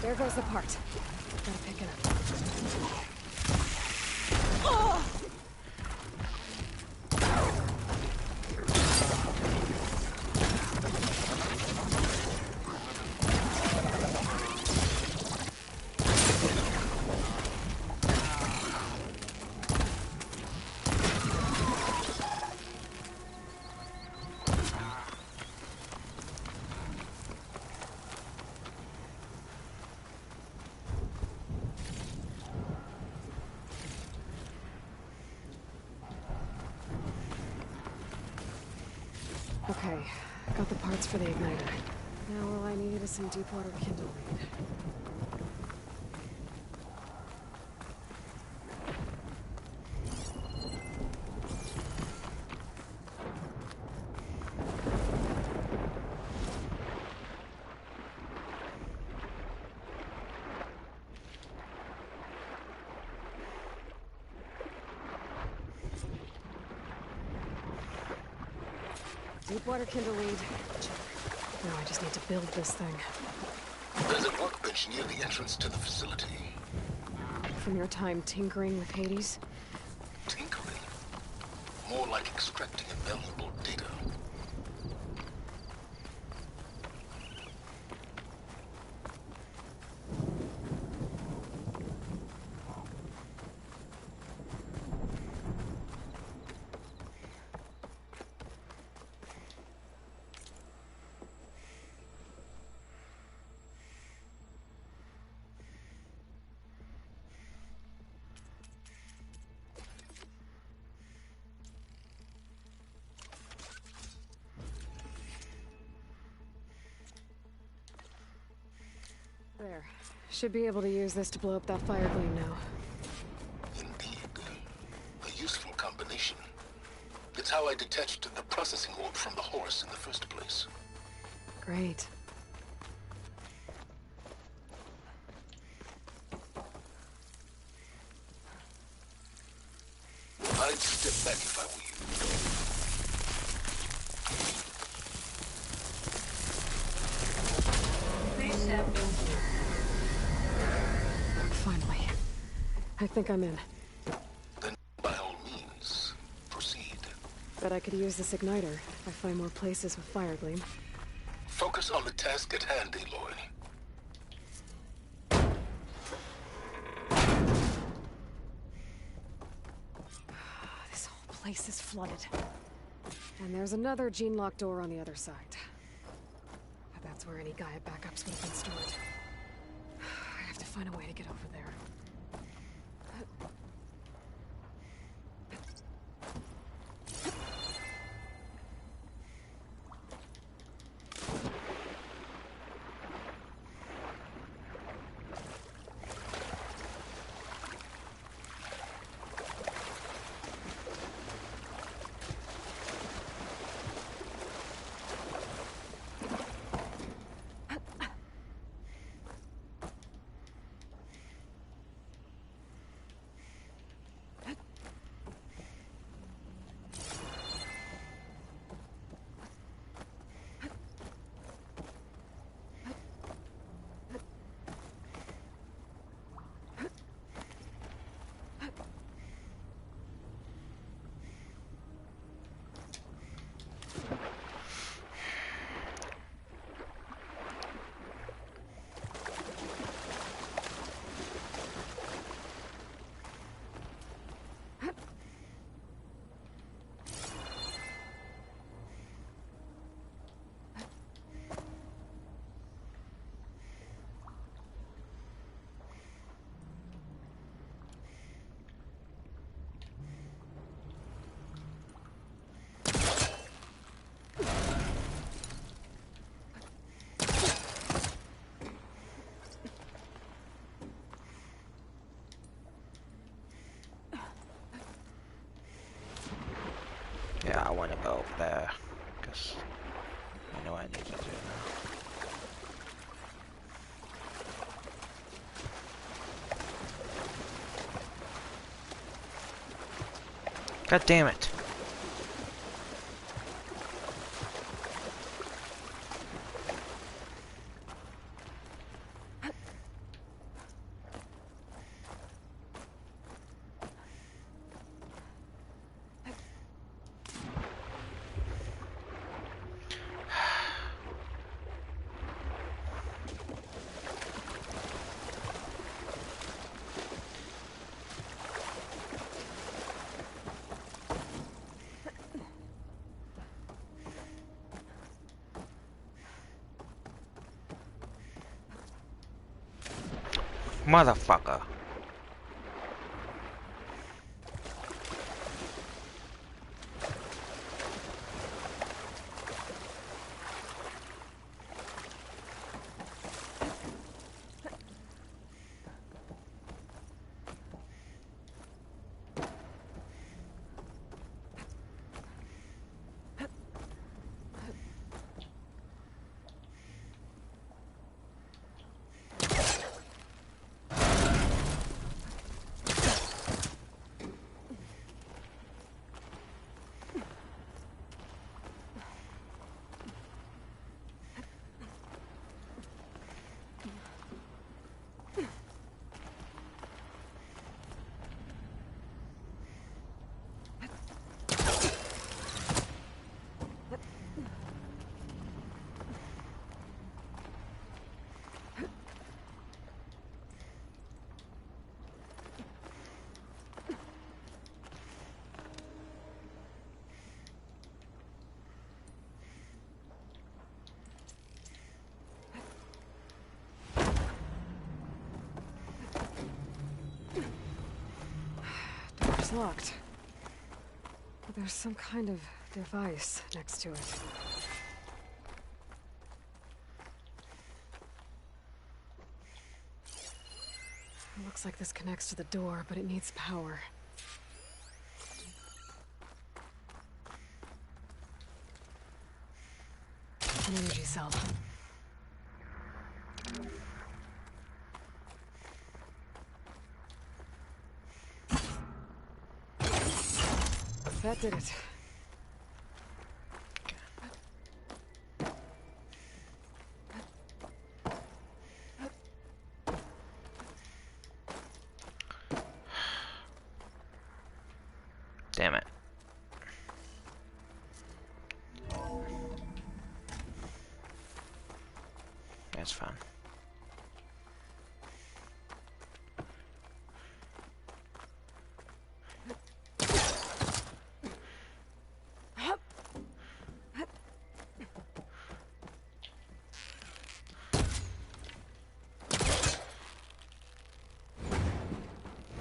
There goes the part. Gotta pick it up. Oh! Okay, got the parts for the igniter. Now all I need is some deep water kindleweed. Deepwater kindleweed. Now I just need to build this thing. There's a workbench near the entrance to the facility. From your time tinkering with Hades? Tinkering? More like extracting invaluable data. There. Should be able to use this to blow up that fire gleam now. Indeed. A useful combination. It's how I detached the processing orb from the horse in the first place. Great. I'd step back if I were you. Finally. I think I'm in. Then, by all means, proceed. Bet I could use this igniter if I find more places with fire gleam. Focus on the task at hand, Aloy. This whole place is flooded. And there's another gene-locked door on the other side. But that's where any Gaia backups would have been stored. I have to find a way to get over there. Yeah, I want to go over there, because I know I need to do now. God damn it. Motherfucker. locked. But there's some kind of device next to it. It looks like this connects to the door, but it needs power. An energy cell. That did it. Damn it. That's fine.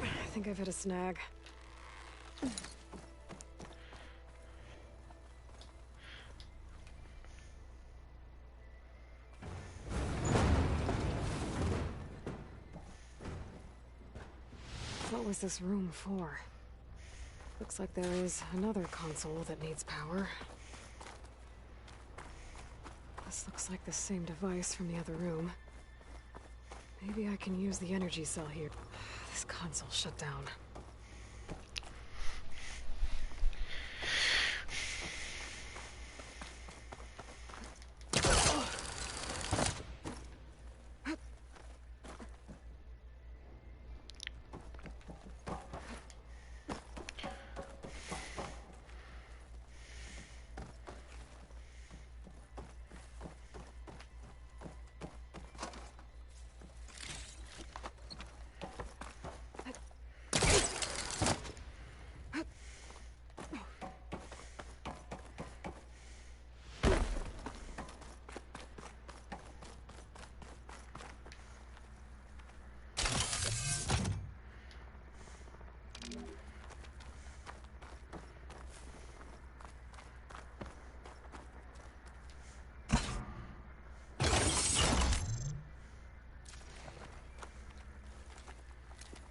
I think I've hit a snag. What was this room for? Looks like there is another console that needs power. This looks like the same device from the other room. Maybe I can use the energy cell here. This console shut down.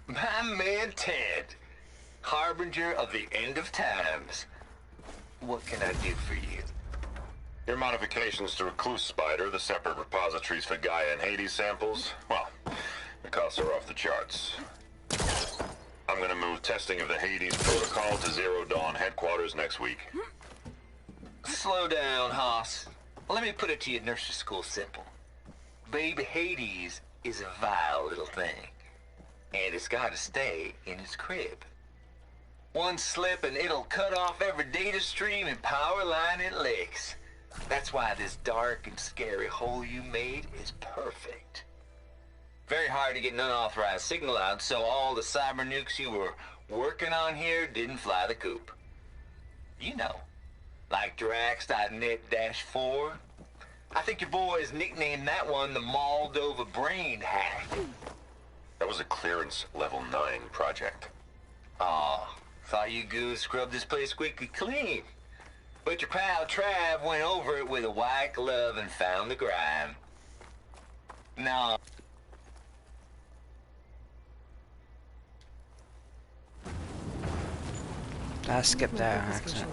My man Ted, harbinger of the end of times. What can I do for you? Your modifications to Recluse Spider, the separate repositories for Gaia and Hades samples, well, the costs are off the charts. I'm gonna move testing of the Hades protocol to Zero Dawn headquarters next week. Slow down, Hoss. Let me put it to you nursery school simple. Baby Hades is a vile little thing. And it's gotta stay in its crib. One slip and it'll cut off every data stream and power line it licks. That's why this dark and scary hole you made is perfect. Very hard to get an unauthorized signal out, so all the cyber nukes you were working on here didn't fly the coop. You know, like Drax.net-4. I think your boys nicknamed that one the Moldova Brain Hack. That was a clearance level 9 project. Aw, thought you goons scrubbed this place squeaky clean. But your pal Trav went over it with a white glove and found the grime. No. I skipped that on accident.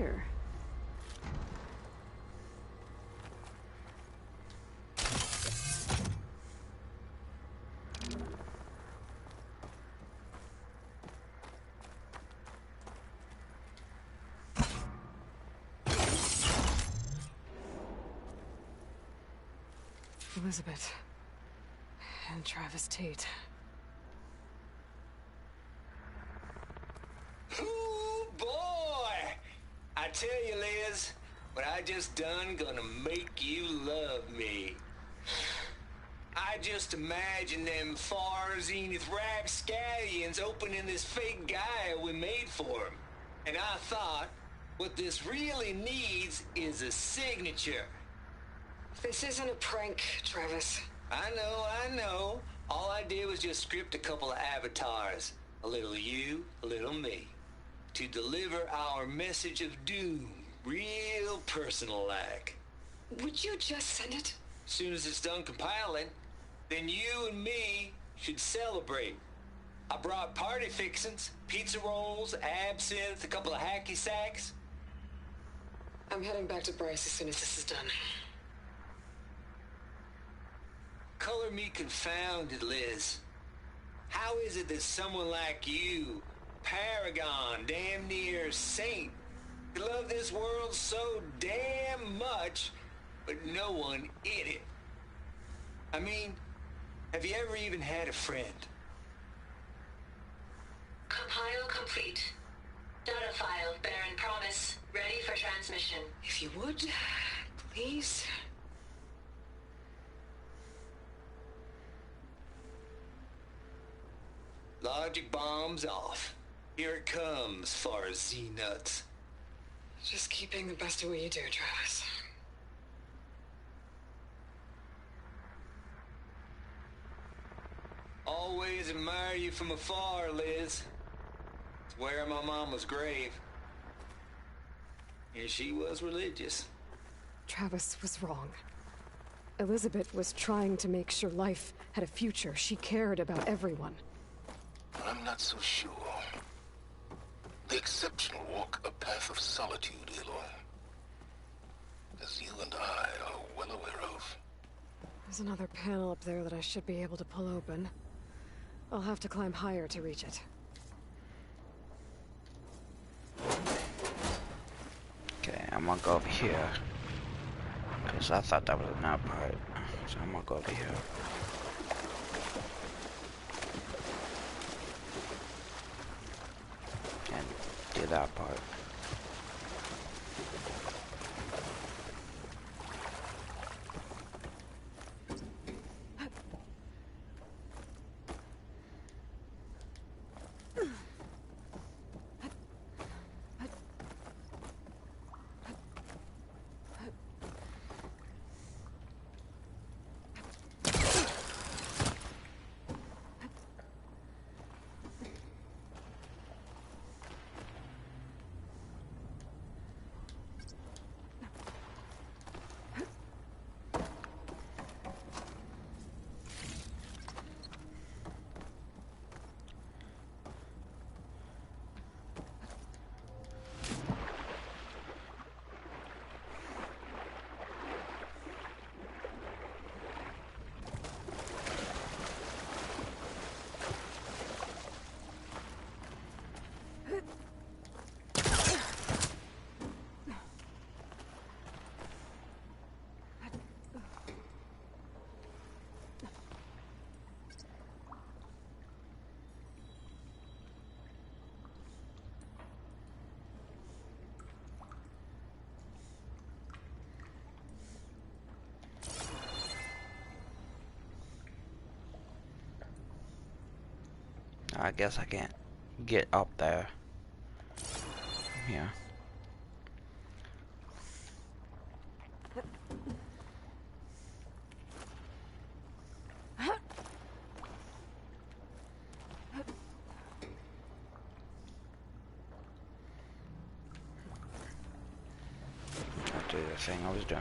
here. Elizabeth. And Travis Tate. Ooh, boy! I tell you, Liz, what I just done gonna make you love me. I just imagine them far zenith rapscallions opening this fake guy we made for him. And I thought, what this really needs is a signature. This isn't a prank, Travis. I know. All I did was just script a couple of avatars. A little you, a little me. To deliver our message of doom, real personal-like. Would you just send it? As soon as it's done compiling, then you and me should celebrate. I brought party fixings, pizza rolls, absinthe, a couple of hacky sacks. I'm heading back to Bryce as soon as this is done. Color me confounded, Liz. How is it that someone like you, paragon, damn near saint, could love this world so damn much, but no one in it? I mean, have you ever even had a friend? Compile complete. Data file, Baron Promise, ready for transmission. If you would, please. Logic bombs off. Here it comes, far Z-nuts. Just keep being the best at what you do, Travis. Always admire you from afar, Liz. It's where my mama's grave. And she was religious. Travis was wrong. Elizabeth was trying to make sure life had a future. She cared about everyone. I'm not so sure. The exceptional walk a path of solitude, Aloy. As you and I are well aware of. There's another panel up there that I should be able to pull open. I'll have to climb higher to reach it. Okay, I'm gonna go over here. Because I thought that was another part. So I'm gonna go over here. And do that part. I guess I can't get up there. Yeah. I'll do the thing I was doing.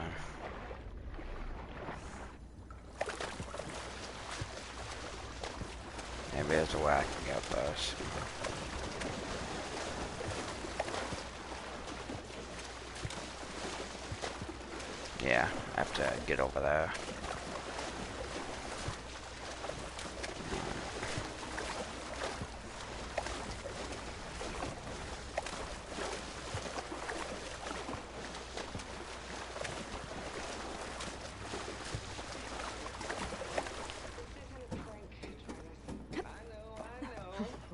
Maybe there's a way I can get first. Yeah, I have to get over there.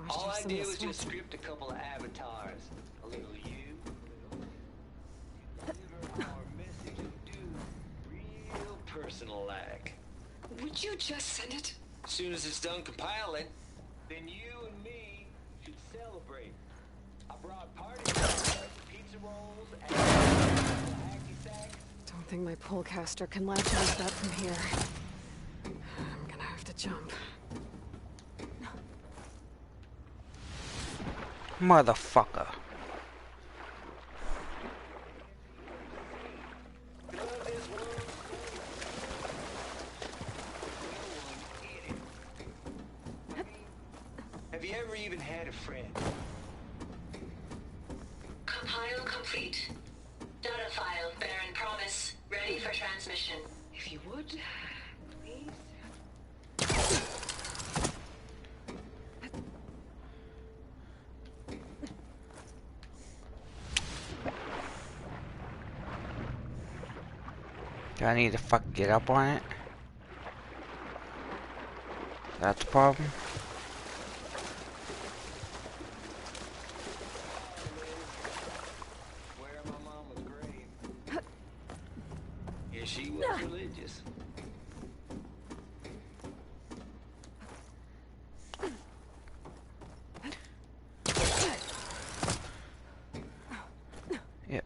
All I did was just script a couple of avatars. A little you, a little deliver our message of doom, real personal-like. Would you just send it? As soon as it's done compiling, then you and me should celebrate. I brought party pizza rolls, and hacky sack. Don't think my pullcaster can latch onto that from here. I'm gonna have to jump. Motherfucker. Have you ever even had a friend? Compile complete. Data file, Baron Promise, ready for transmission. If you would, please. Do I need to fucking get up on it? That's the problem? Where my mama's grave. Yeah, she was religious. Yep.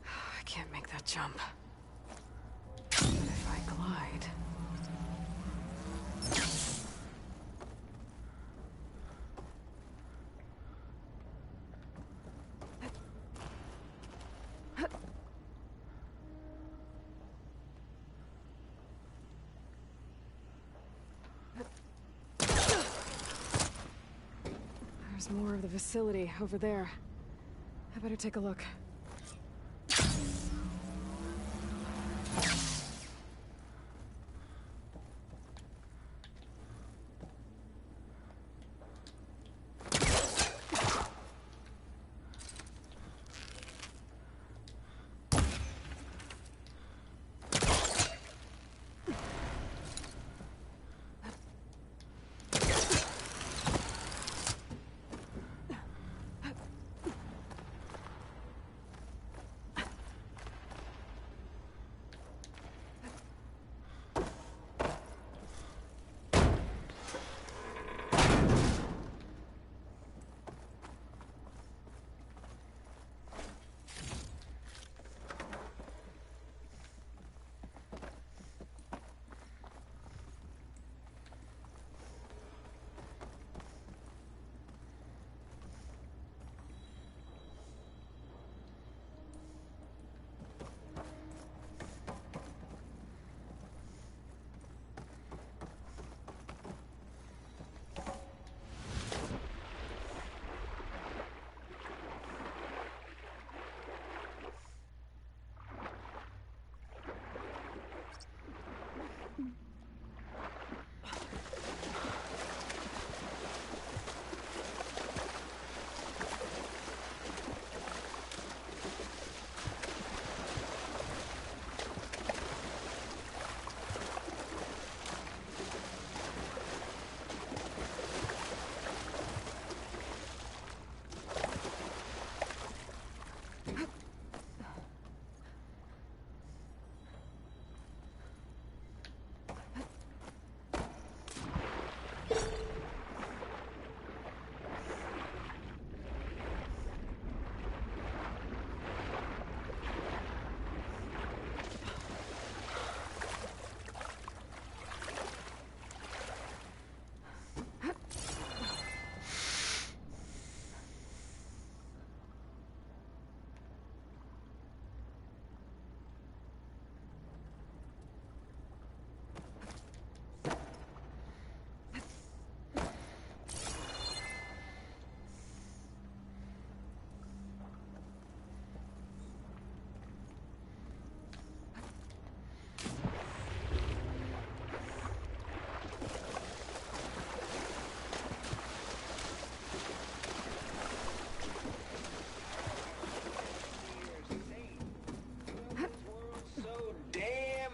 I can't make that jump. But if I glide... There's more of the facility over there. I better take a look.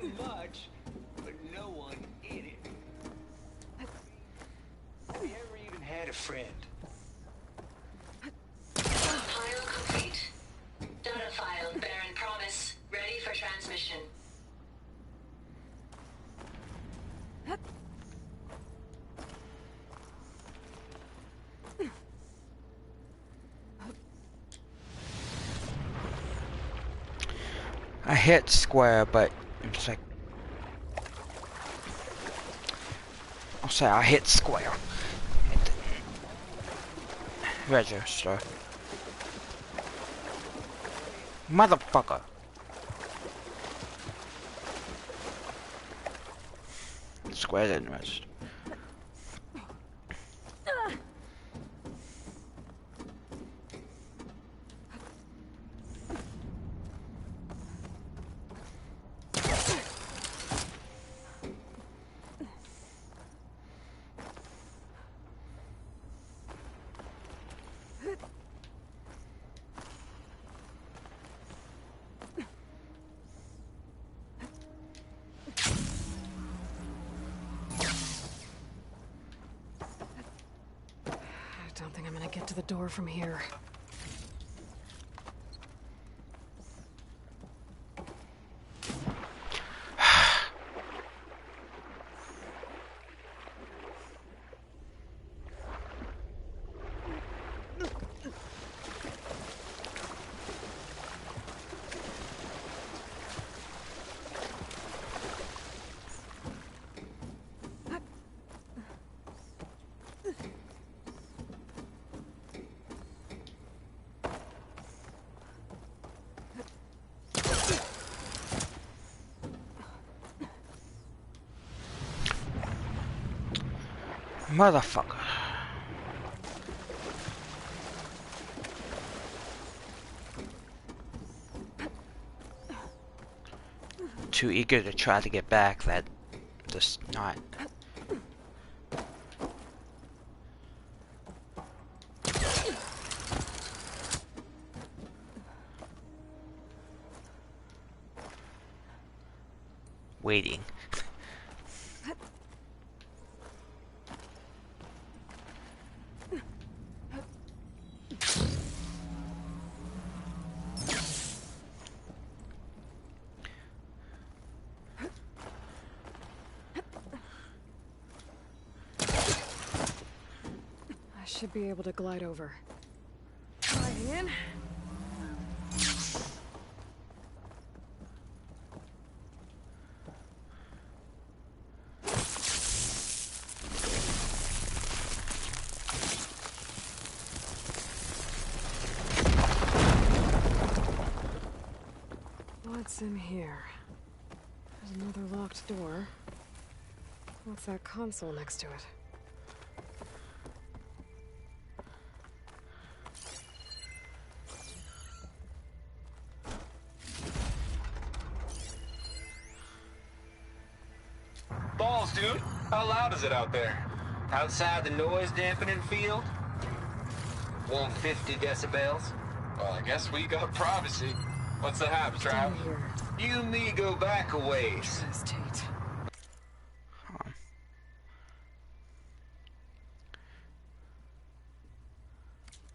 much, but no one in it. Have you ever even had a friend? File complete. Data file, Baron Promise, ready for transmission. I hit square, but it's like I'll say I hit square. Register. Motherfucker. Square didn't register. I don't think I'm gonna get to the door from here. Motherfucker. Too eager to try to get back that just not. Waiting. I should be able to glide over. Gliding in. What's in here? There's another locked door. What's that console next to it? Balls, dude. How loud is it out there? Outside the noise dampening field? 150 decibels? Well, I guess we got privacy. What's the hap, Trav? You and me go back a ways. Tate.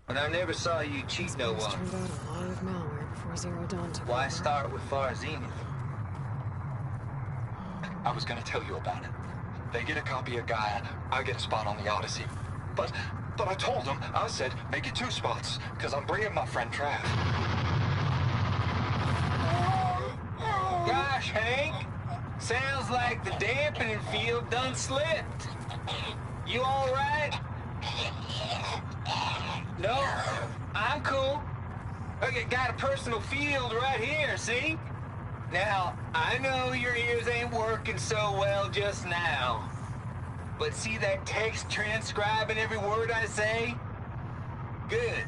But I never saw you cheat no one. Turned out a lot of malware before Zero Dawn took Why over. start with Far Zenith? I was gonna tell you about it. They get a copy of Gaia, I get a spot on the Odyssey. But I told them, I said, make it 2 spots, because I'm bringing my friend Trav. Gosh, Hank. Sounds like the dampening field done slipped. You all right? No, I'm cool. Okay, got a personal field right here, see? Now, I know your ears ain't working so well just now. But see that text transcribing every word I say? Good.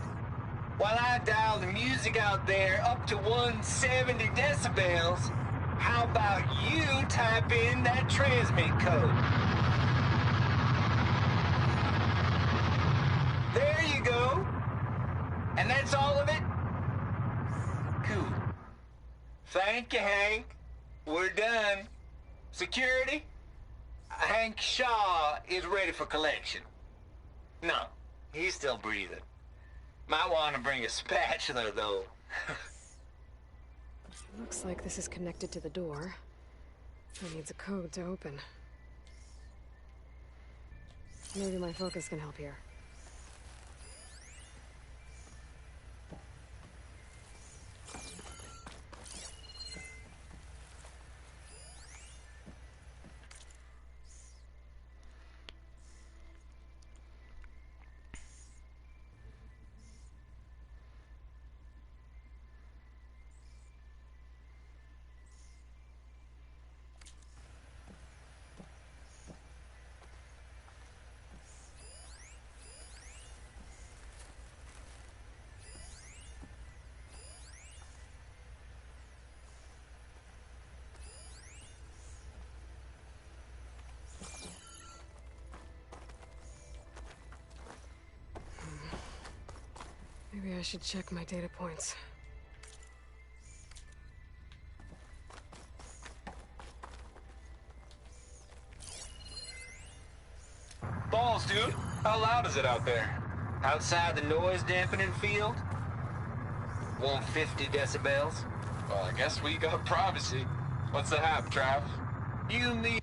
While I dial the music out there up to 170 decibels, how about you type in that transmit code? There you go. And that's all of it? Cool. Thank you, Hank. we're done. Security? Hank Shaw is ready for collection. No, he's still breathing. Might want to bring a spatula, though. Looks like this is connected to the door. It needs a code to open. Maybe my focus can help here. Maybe I should check my data points. Balls, dude. How loud is it out there? Outside the noise dampening field? 150 decibels? Well, I guess we got privacy. What's the hap, Trav? You need...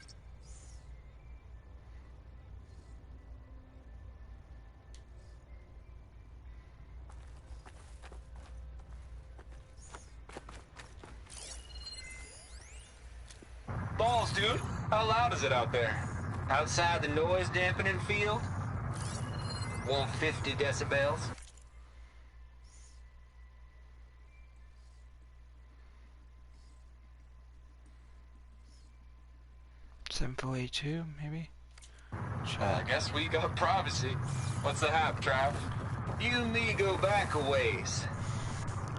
Balls, dude. How loud is it out there? Outside the noise dampening field? 150 decibels? $742, maybe? I guess we got privacy. What's the hap, Trav? You and me go back a ways.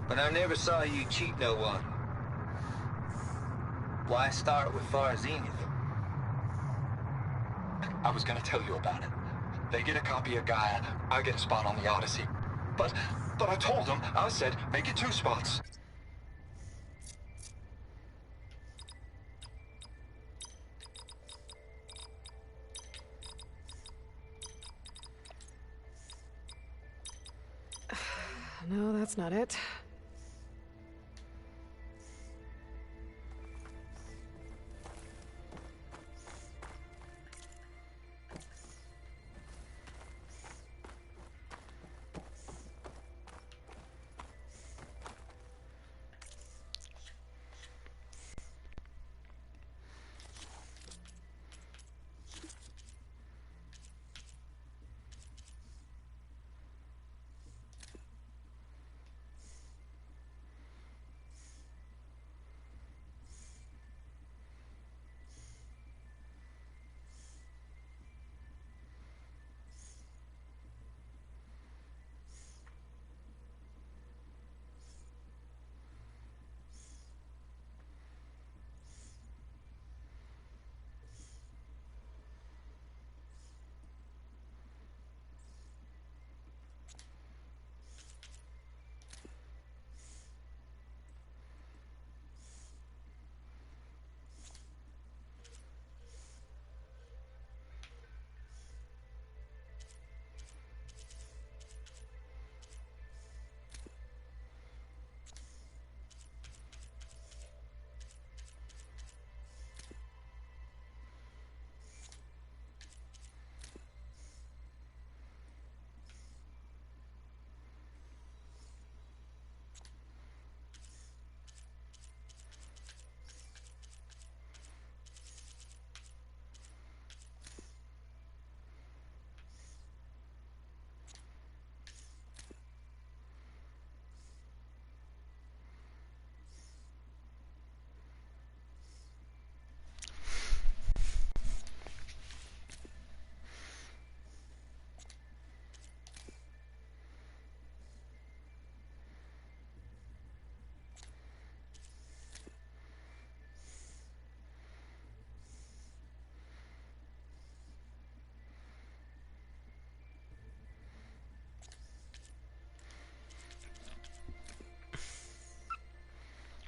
But I never saw you cheat no one. Why start with Far Zenith? I was gonna tell you about it. They get a copy of Gaia, I get a spot on the Odyssey. But I told them, I said, make it 2 spots. No, that's not it.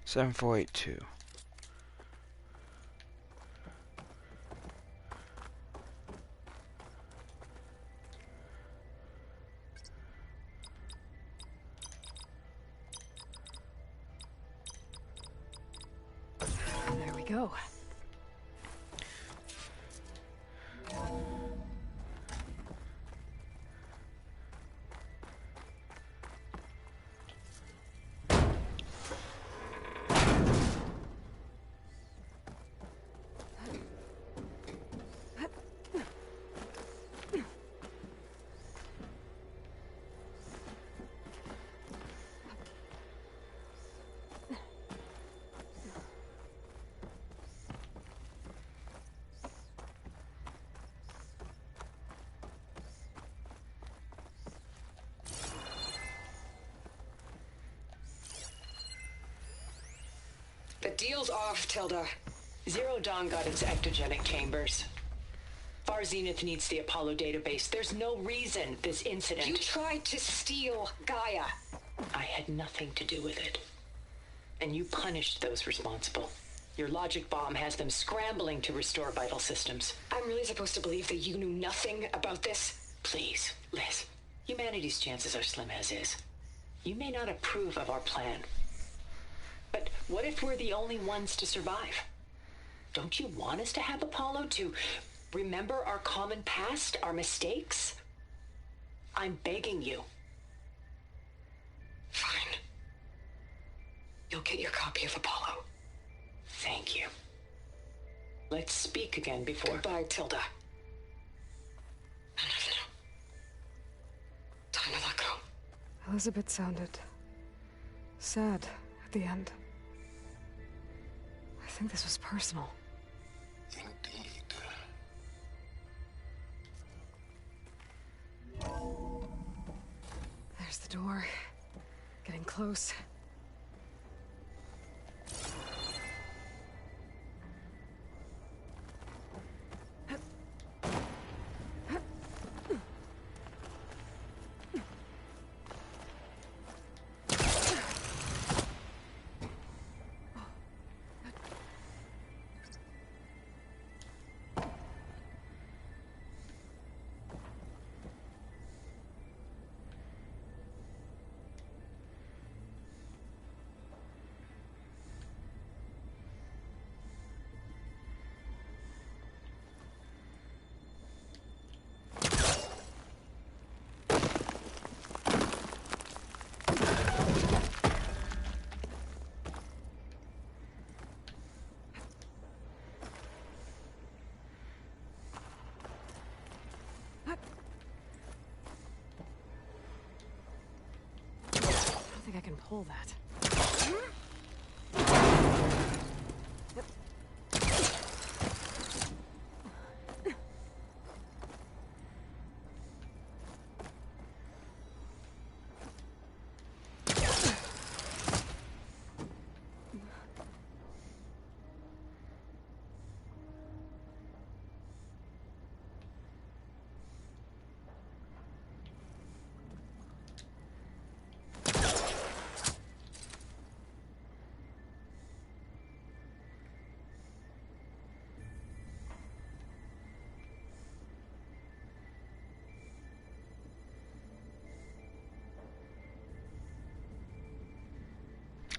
$7,482. go? The deal's off, Tilda. Zero Dawn got its ectogenic chambers. Far Zenith needs the Apollo database. There's no reason this incident... You tried to steal Gaia. I had nothing to do with it. And you punished those responsible. Your logic bomb has them scrambling to restore vital systems. I'm really supposed to believe that you knew nothing about this? Please, Liz. Humanity's chances are slim as is. You may not approve of our plan. But what if we're the only ones to survive? Don't you want us to have Apollo to remember our common past, our mistakes? I'm begging you. Fine. You'll get your copy of Apollo. Thank you. Let's speak again before... Goodbye, Tilda. Time to let go. Elizabeth sounded sad at the end. I think this was personal. Indeed. There's the door. Getting close. I think I can pull that.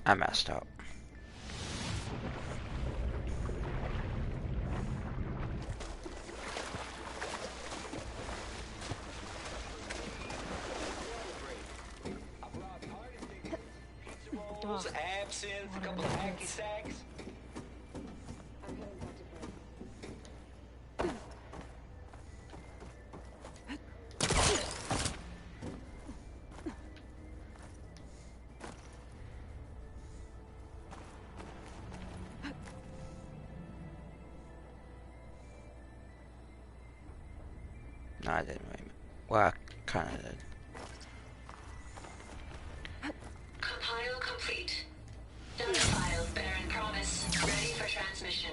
I messed up. Absinthe, a couple of hacky sacks. No, I didn't really. Well, I kind of did. Compile complete. Data file, Baron Promise, ready for transmission.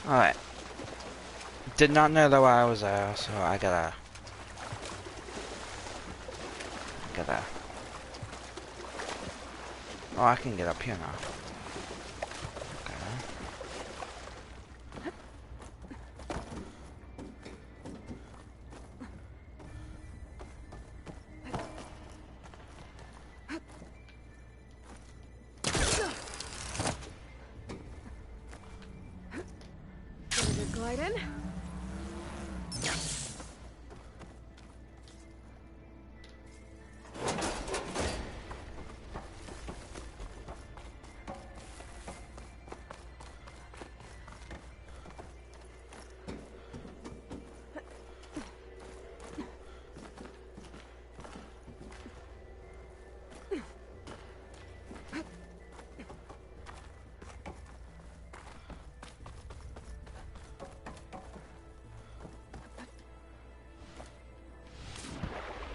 Alright. Did not know that I was there, so I gotta... Oh, I can get up here now. Glide in.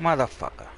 Motherfucker.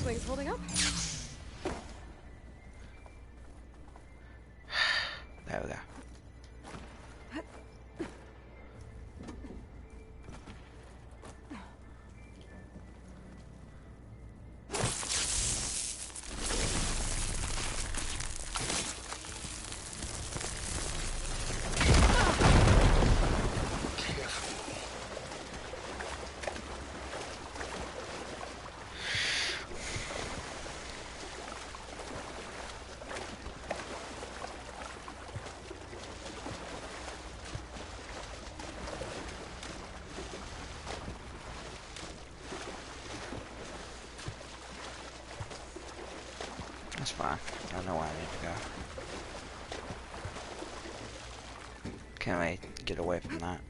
Thing's holding up. There we go. That's fine. I know where I need to go. Can't wait to get away from that.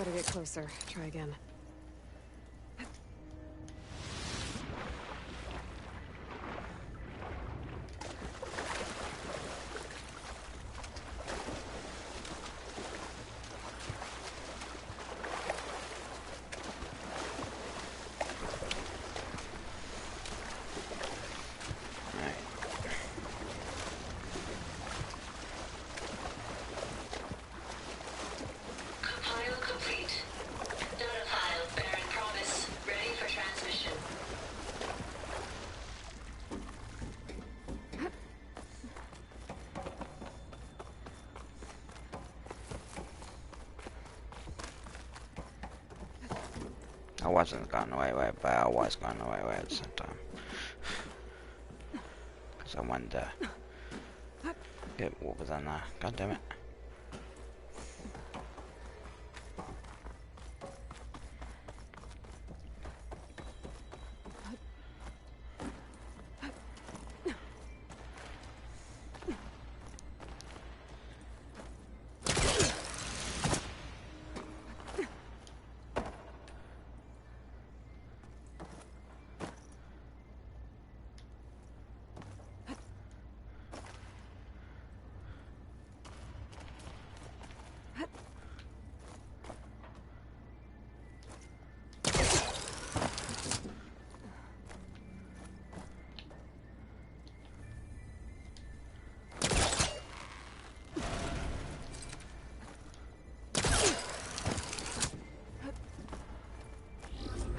Better get closer. Try again. Compile complete. Data file, Baron Promise, ready for transmission. I wasn't going away with it, but I was going away with it at the same time. Because I wanted to get what was on there. God damn it.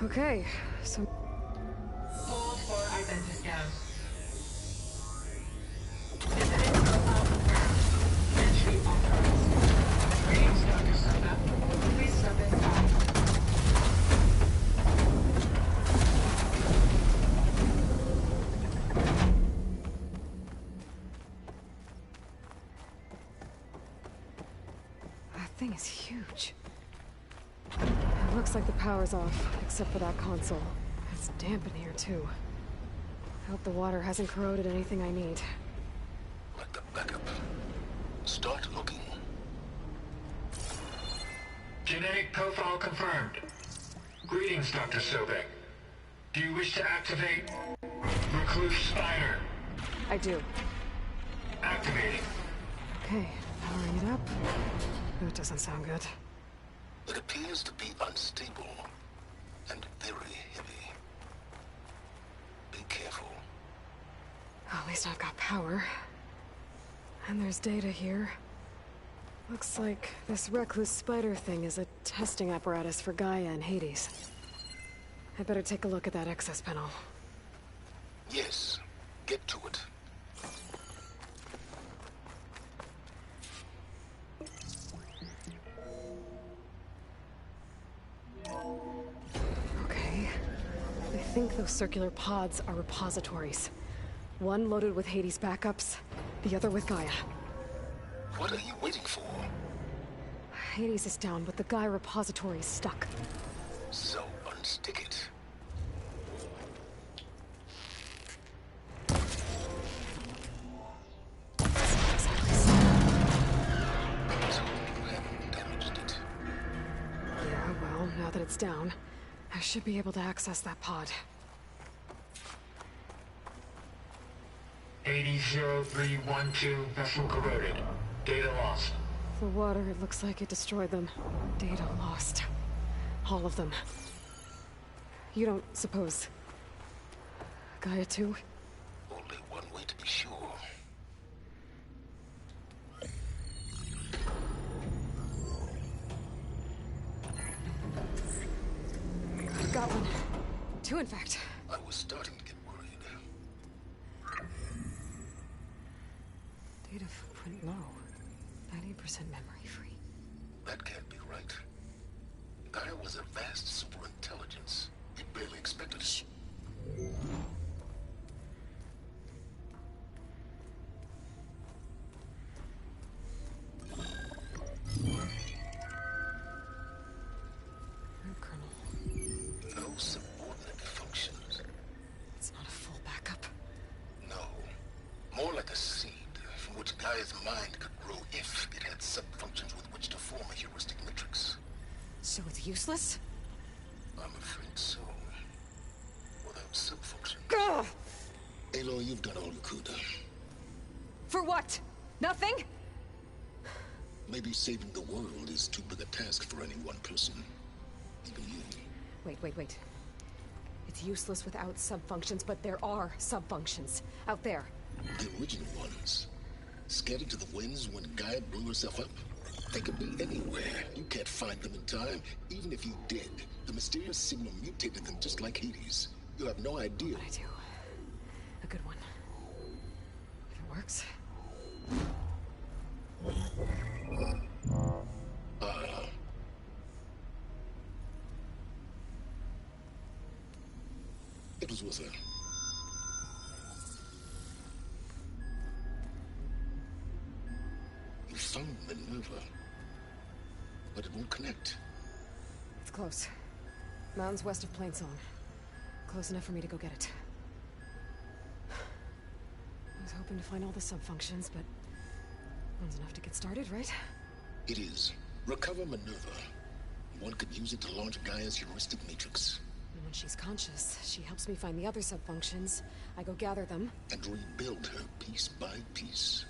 Okay, so... Hold for identification. Entry authorized. Greetings, Dr. Soda. Please step inside. That thing is huge. It looks like the power's off, except for that console. It's damp in here, too. I hope the water hasn't corroded anything I need. Like the backup. Start looking. Genetic profile confirmed. Greetings, Dr. Sobek. Do you wish to activate Recluse Spider? I do. Activating. Okay, powering it up. That doesn't sound good. It appears to be unstable and very heavy. Be careful. At least I've got power. And there's data here. Looks like this Recluse Spider thing is a testing apparatus for Gaia and Hades. I better take a look at that access panel. Yes, get to it. Okay. I think those circular pods are repositories. One loaded with Hades backups, the other with Gaia. What are you waiting for? Hades is down, but the Gaia repository is stuck. So unstick it. Yeah, well, now that it's down, I should be able to access that pod. 800312 vessel corroded. Data lost. The water, it looks like it destroyed them. Data lost. All of them. You don't suppose... Gaia too? Only one way to be sure. Got one. Two, in fact. I was starting to get worried. Data footprint low. 90% memory free. That can't be right. Gaia was a vast superintelligence. We barely expected it. Shh. No subordinate functions. It's not a full backup. No. More like a seed from which Gaia's mind could grow if it had sub-functions with which to form a heuristic matrix. So it's useless? I'm afraid so. Without sub-function. Gah! Aloy, you've done all you could. For what? Nothing? Maybe saving the world is too big a task for any one person. Even you. Wait. It's useless without sub-functions, but there are sub-functions out there. The original ones. Scattered to the winds when Gaia blew herself up. They could be anywhere. You can't find them in time. Even if you did, the mysterious signal mutated them just like Hades. You have no idea. But I do. A good one. If it works. It was with her. You found Minerva, but it won't connect. It's close. Mountains west of Plainsong. Close enough for me to go get it. I was hoping to find all the sub-functions, but one's enough to get started, right? It is. Recover Minerva. One could use it to launch Gaia's heuristic matrix. And when she's conscious, she helps me find the other sub-functions. I go gather them. And rebuild her piece by piece.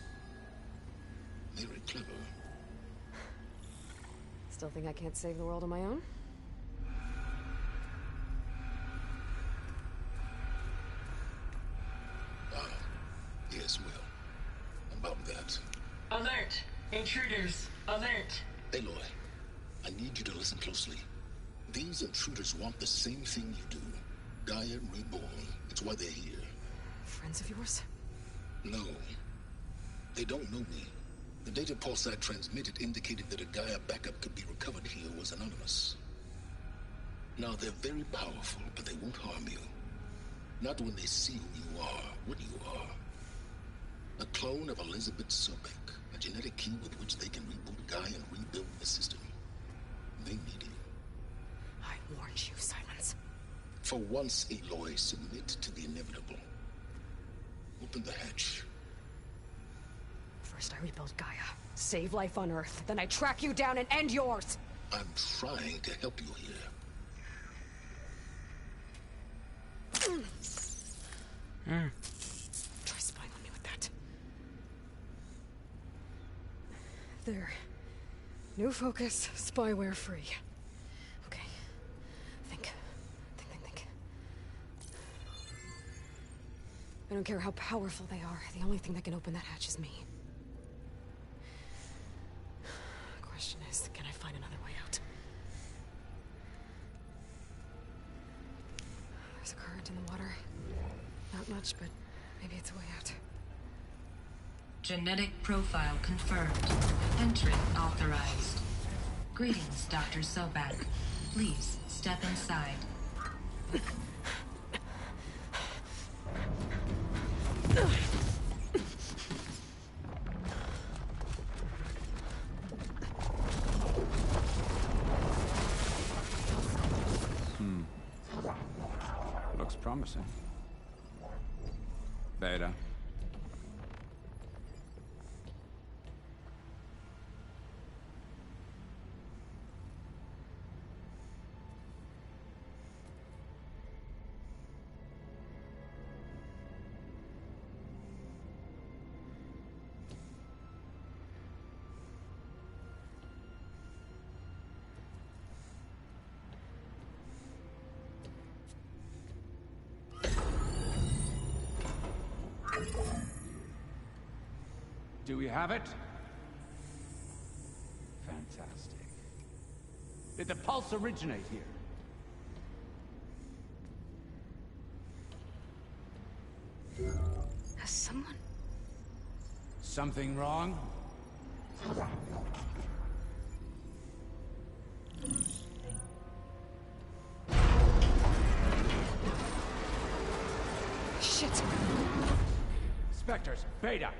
Very clever. Still think I can't save the world on my own? Yes, well. About that. Alert! Intruders! Alert! Aloy, I need you to listen closely. These intruders want the same thing you do. Gaia reborn. It's why they're here. Friends of yours? No. They don't know me. The data pulse I transmitted indicated that a Gaia backup could be recovered here was anonymous. Now, they're very powerful, but they won't harm you. Not when they see who you are, what you are. A clone of Elizabeth Sobek, a genetic key with which they can reboot Gaia and rebuild the system. They need you. I warned you, Silence. For once, Aloy, submit to the inevitable. Open the hatch. First I rebuild Gaia, save life on Earth, then I track you down and end yours! I'm trying to help you here. Try spying on me with that. There. New focus, spyware free. Okay. Think. I don't care how powerful they are. The only thing that can open that hatch is me. Question is, can I find another way out? There's a current in the water. Not much, but maybe it's a way out. Genetic profile confirmed. Entry authorized. Greetings, Dr. Sobak. Please step inside. Looks promising. Beta. Do we have it? Fantastic. Did the pulse originate here? Has someone... Something wrong? Shit! Spectres, Beta!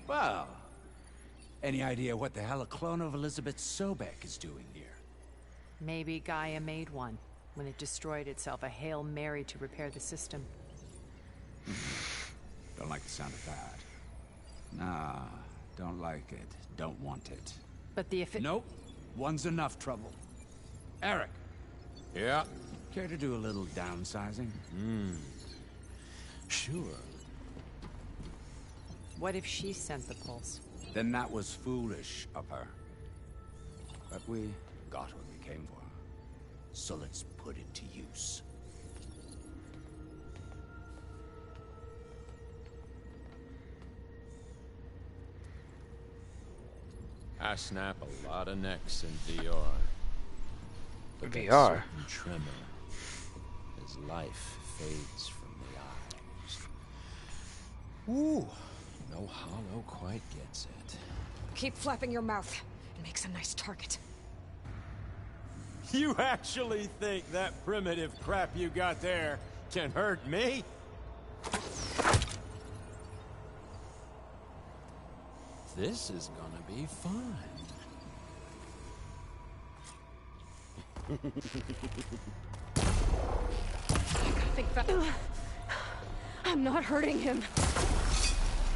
Well, any idea what the hell a clone of Elizabeth Sobek is doing here? Maybe Gaia made one when it destroyed itself, a Hail Mary to repair the system. Don't like the sound of that. Nah, don't like it. Don't want it. But the Nope. One's enough trouble. Eric. Yeah? Care to do a little downsizing? Sure. What if she sent the pulse? Then that was foolish of her. But we got what we came for. So let's put it to use. I snap a lot of necks in VR. But that VR? certain tremor as life fades from the eyes. Ooh, no hollow quite gets it. Keep flapping your mouth. It makes a nice target. You actually think that primitive crap you got there can hurt me? This is gonna be fun. I gotta think fast. I'm not hurting him.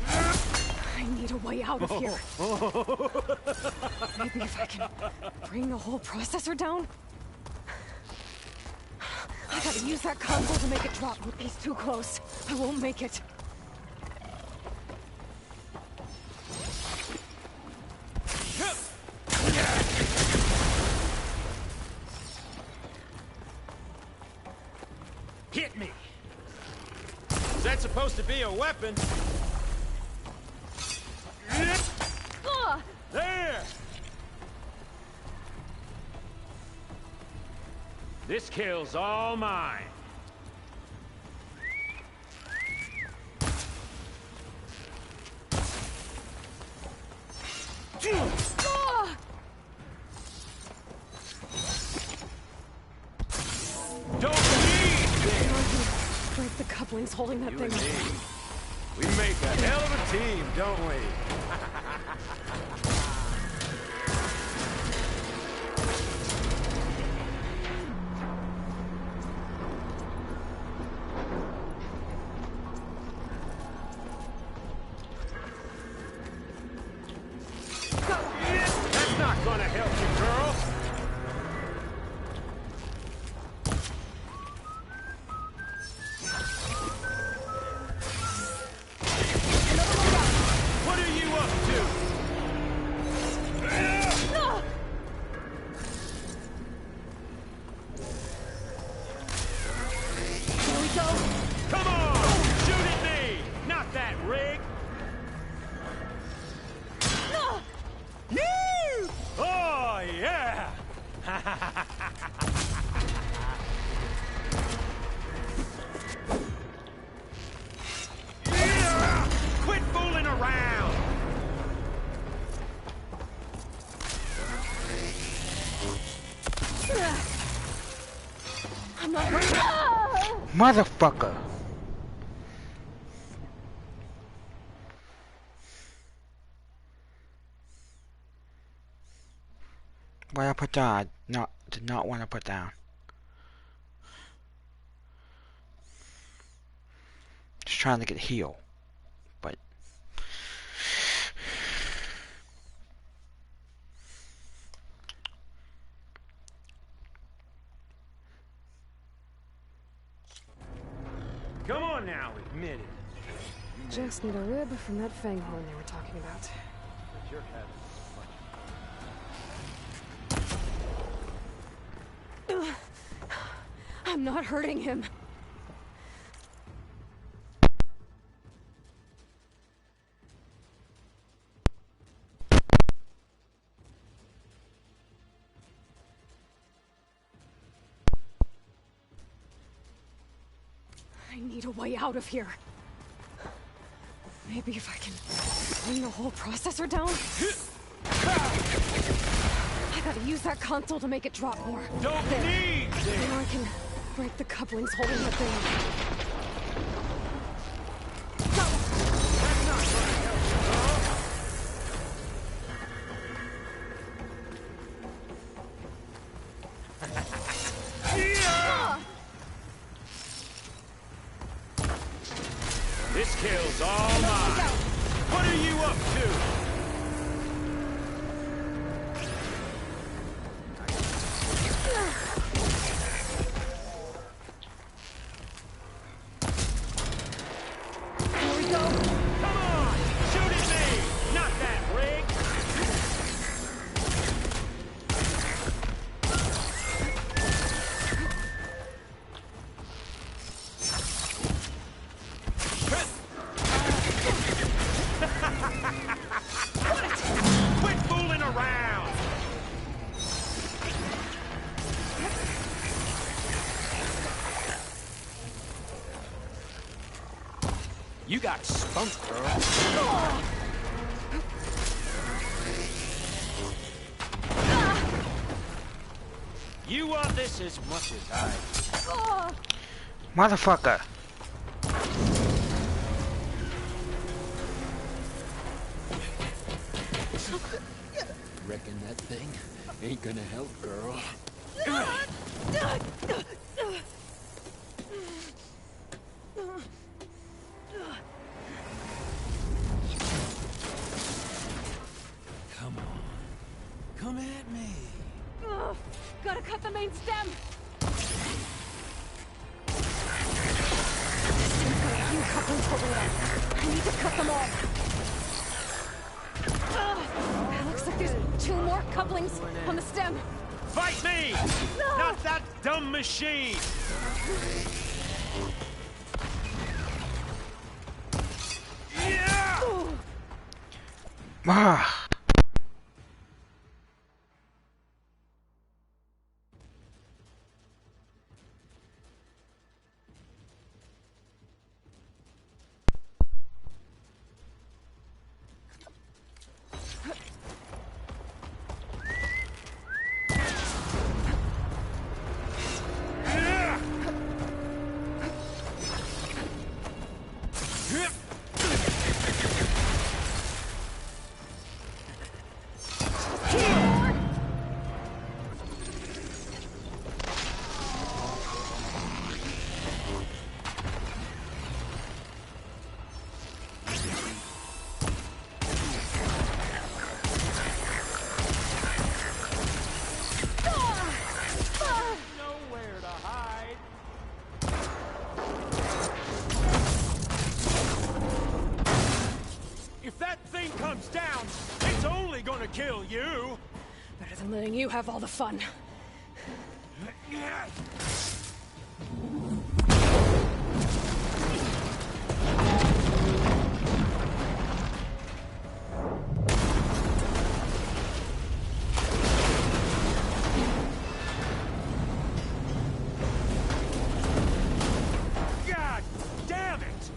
I need a way out of here. Maybe if I can bring the whole processor down? I gotta use that console to make it drop. He's too close. I won't make it. Hit me! Is that supposed to be a weapon? There! This kill's all mine. Don't need this! Break the couplings holding that You thing and me, up. we make a hell of a team, don't we? That's not gonna help you, girl. What are you up to? Here we go. Come on! Shoot at me! Not that rig! Oh, yeah! Quit fooling around! I'm not hurting. Motherfucker! What I put down, did not want to put down. Just trying to get heal, but Come on now, admit it. Just need a rib from that fang horn they were talking about. I'm not hurting him. I need a way out of here. Maybe if I can bring the whole processor down? I gotta use that console to make it drop more. Don't There. need this! Now I can break the couplings holding that thing up. kill's all mine. What are you up to? You got spunk, girl. You want this as much as I. Motherfucker. Reckon that thing ain't gonna help, girl. Come on. Come at me. Gotta cut the main stem. This thing's got a few couplings holding it up. I need to cut them all. Looks like there's 2 more couplings on the stem. Fight me! No! Not that dumb machine! Yeah! Ah. Down, it's only gonna kill you. Better than letting you have all the fun. God damn it!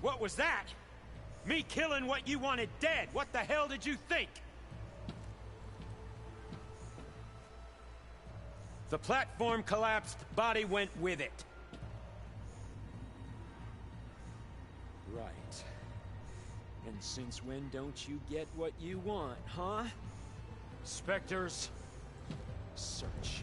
What was that? Me killing what you wanted dead. What the hell did you think? The platform collapsed, body went with it. Right. And since when don't you get what you want, huh? Spectres, search.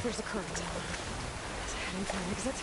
There's a current. It's heading for an exit.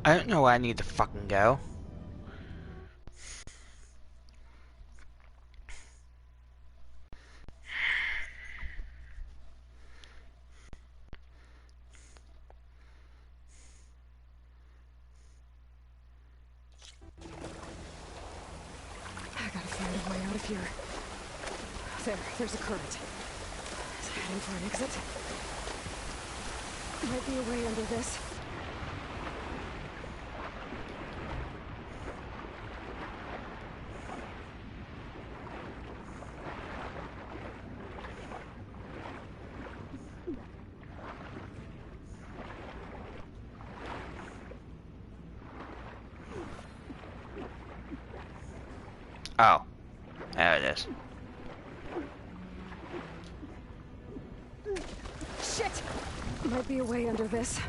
I don't know where I need to fucking go. I gotta find a way out of here. There's a current. Is it heading for an exit? Might be a way under this. Oh, there it is. Shit! Might be a way under this.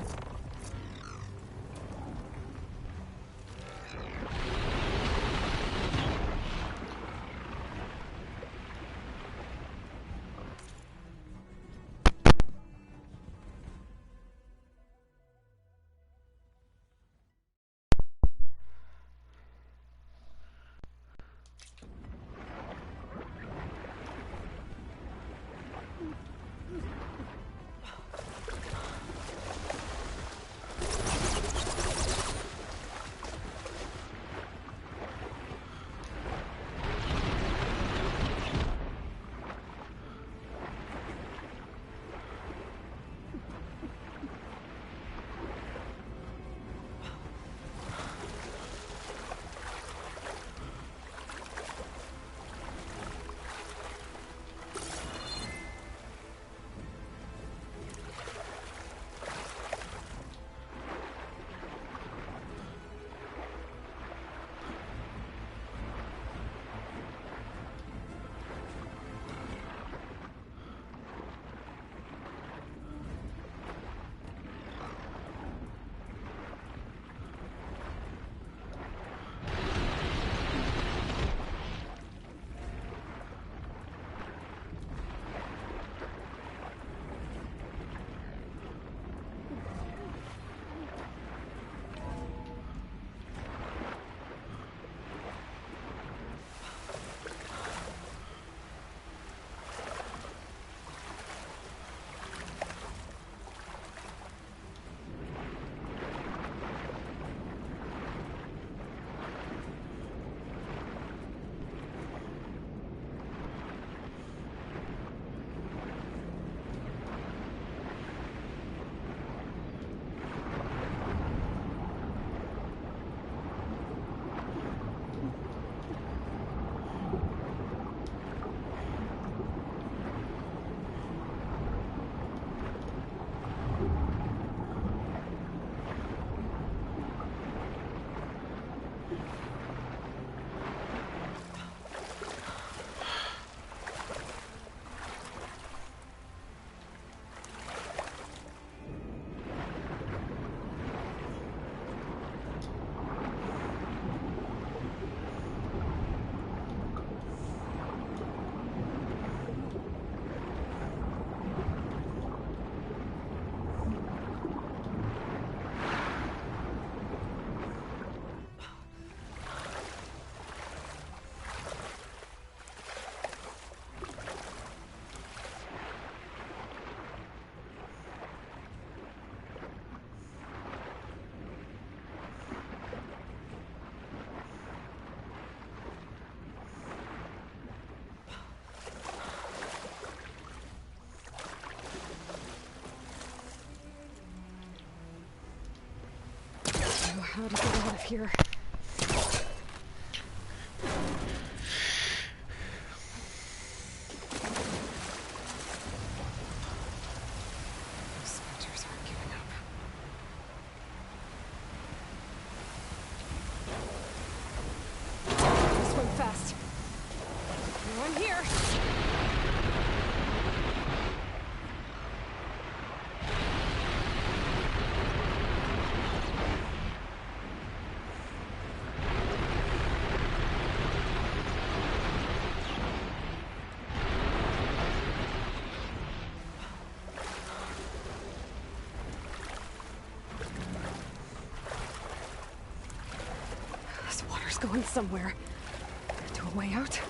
How to get out of here? Spectres aren't giving up. Swim fast. No one here. going somewhere. To a way out?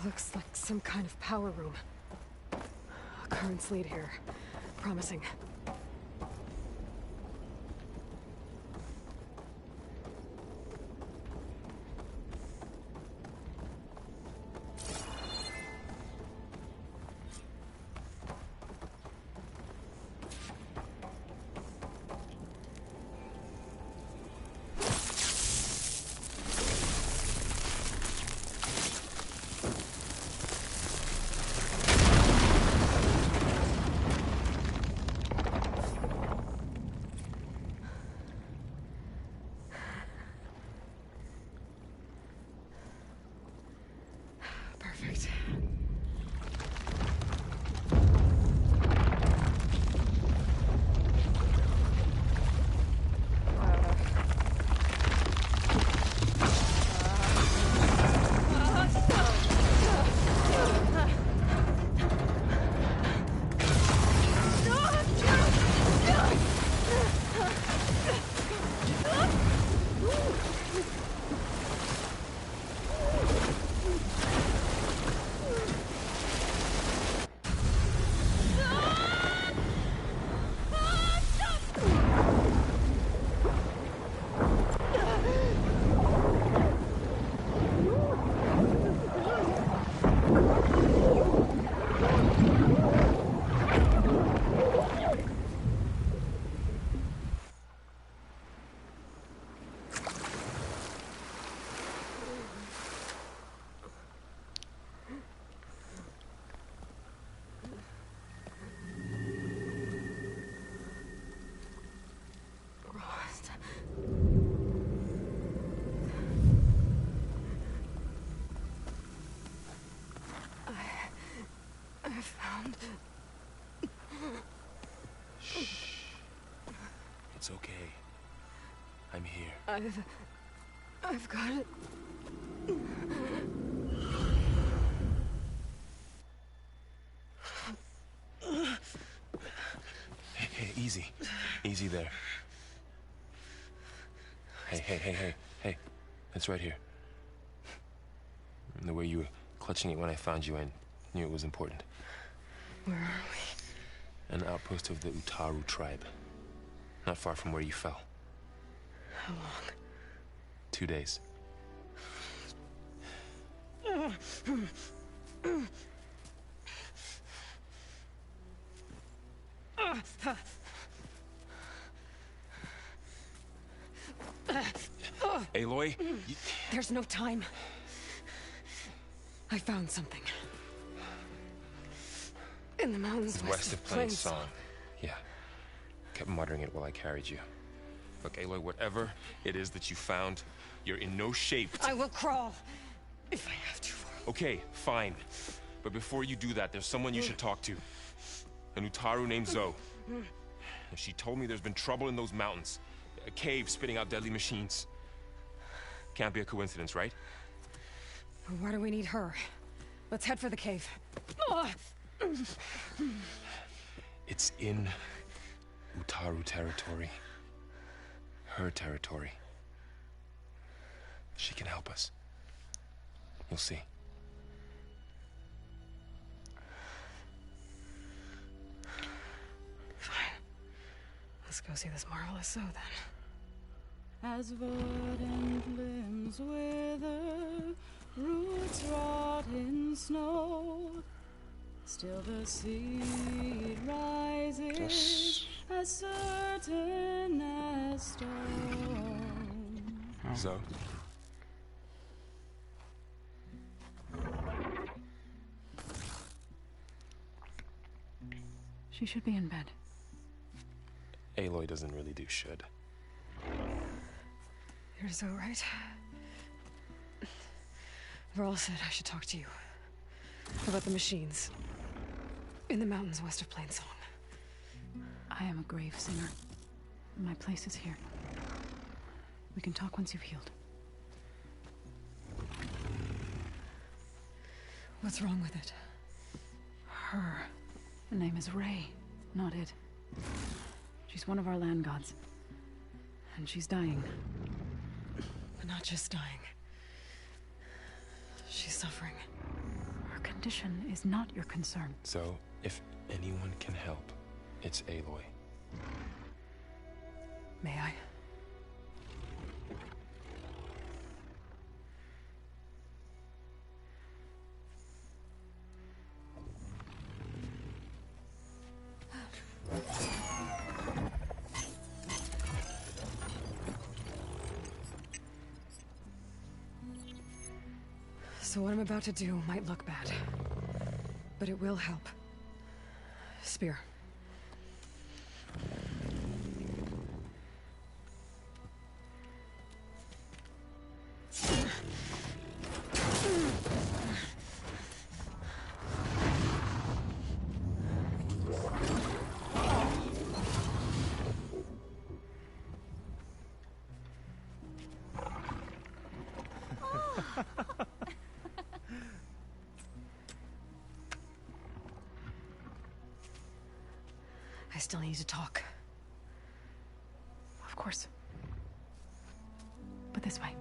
Looks like some kind of power room. Currents lead here. Promising. Perfect. I found... Shh. It's okay. I'm here. I've got it. Hey, easy. Easy there. Hey. It's right here. The way you were clutching it when I found you, I knew it was important. Where are we? An outpost of the Utaru tribe. Not far from where you fell. How long? 2 days. Aloy? There's no time. I found something. In the mountains West of Plainsong. Yeah. Kept muttering it while I carried you. Look, Aloy, whatever it is that you found, you're in no shape to... I will crawl. If I have to. Okay, fine. But before you do that, there's someone you should talk to. An Utaru named Zoe. She told me there's been trouble in those mountains. A cave spitting out deadly machines. Can't be a coincidence, right? Why do we need her? Let's head for the cave. It's in Utaru territory. Her territory. She can help us. You'll see. Fine. Let's go see this marvelous Zoe then. As verdant limbs wither, roots rot in snow, still the seed rises, as certain as stone. Zoe? She should be in bed. Aloy doesn't really do should. You're so right. Varl said I should talk to you about the machines in the mountains west of Plainsong. I am a grave singer. My place is here. We can talk once you've healed. What's wrong with it? Her. The name is Ray, not it. She's one of our land gods. And she's dying. But not just dying. She's suffering. Her condition is not your concern. So, if anyone can help, it's Aloy. May I? So what I'm about to do might look bad, but it will help. Spear. I still need to talk. Of course. But this way.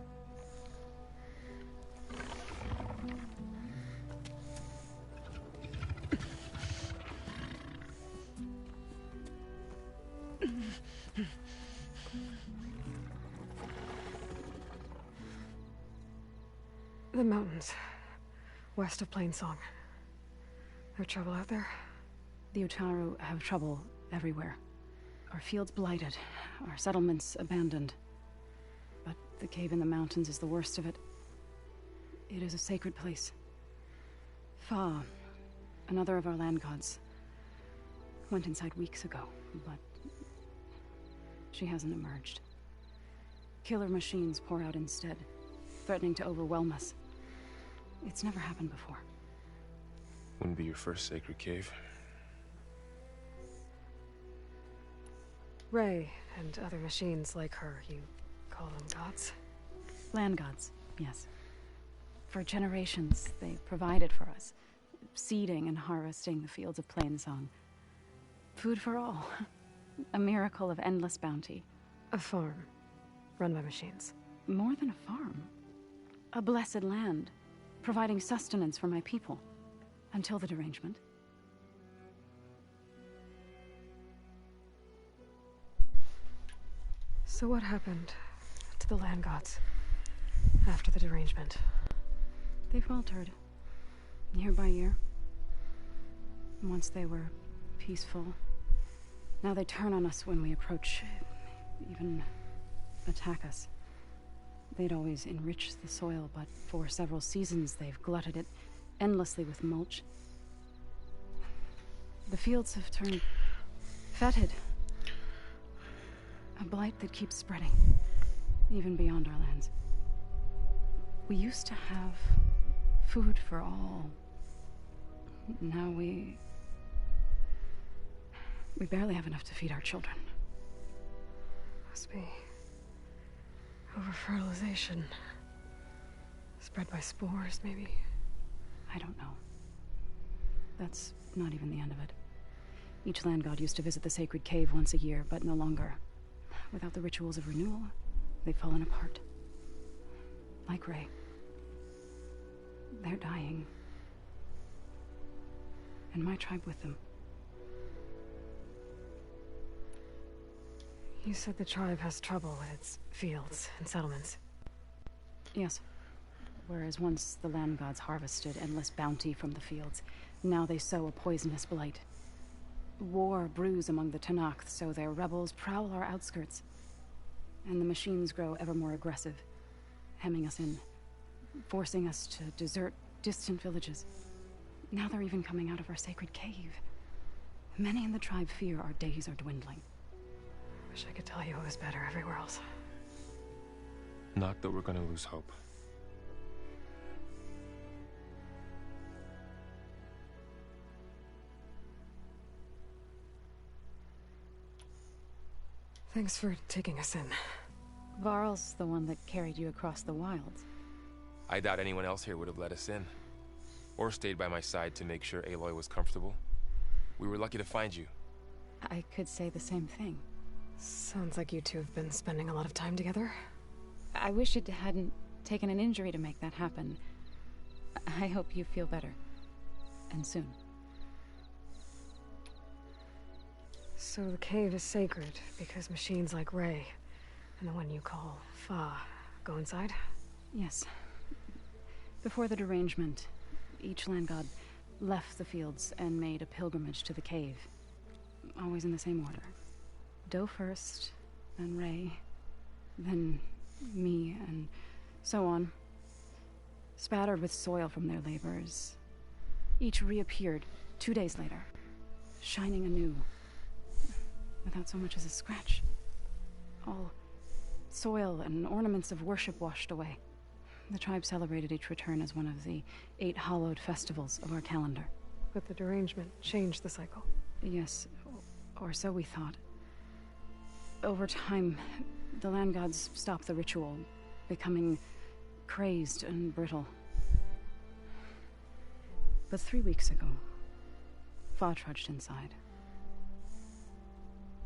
The mountains, west of Plainsong. There trouble out there? The Utaru have trouble everywhere. Our fields blighted, our settlements abandoned. But the cave in the mountains is the worst of it. It is a sacred place. Fa, another of our land gods, went inside weeks ago, but she hasn't emerged. Killer machines pour out instead, threatening to overwhelm us. It's never happened before. Wouldn't be your first sacred cave. Ray and other machines like her, you call them gods? Land gods, yes. For generations, they provided for us, seeding and harvesting the fields of Plainsong. Food for all. A miracle of endless bounty. A farm, run by machines. More than a farm. A blessed land, providing sustenance for my people. Until the derangement. So what happened to the land gods after the derangement? They faltered, year by year. Once they were peaceful. Now they turn on us when we approach, even attack us. They'd always enriched the soil, but for several seasons they've glutted it endlessly with mulch. The fields have turned fetid. A blight that keeps spreading, even beyond our lands. We used to have food for all. Now we barely have enough to feed our children. Must be over-fertilization. Spread by spores, maybe. I don't know. That's not even the end of it. Each land god used to visit the sacred cave once a year, but no longer. Without the rituals of renewal, they've fallen apart. like Ray. They're dying. And my tribe with them. You said the tribe has trouble with its fields and settlements. Yes. Whereas once the land gods harvested endless bounty from the fields, now they sow a poisonous blight. War brews among the Tenakth, so their rebels prowl our outskirts. And the machines grow ever more aggressive, hemming us in, forcing us to desert distant villages. Now they're even coming out of our sacred cave. Many in the tribe fear our days are dwindling. Wish I could tell you it was better everywhere else. Not that we're gonna lose hope. Thanks for taking us in. Varl's the one that carried you across the wilds. I doubt anyone else here would have let us in. Or stayed by my side to make sure Aloy was comfortable. We were lucky to find you. I could say the same thing. Sounds like you two have been spending a lot of time together. I wish it hadn't taken an injury to make that happen. I hope you feel better. And soon. So the cave is sacred because machines like Ray and the one you call Fa go inside? Yes. Before the derangement, each land god left the fields and made a pilgrimage to the cave. Always in the same order. Doe first, then Ray, then me, and so on. Spattered with soil from their labors. Each reappeared 2 days later, shining anew, without so much as a scratch. All soil and ornaments of worship washed away. The tribe celebrated each return as one of the 8 hallowed festivals of our calendar. But the derangement changed the cycle. Yes, or so we thought. Over time, the land gods stopped the ritual, becoming crazed and brittle. But 3 weeks ago, Fa trudged inside.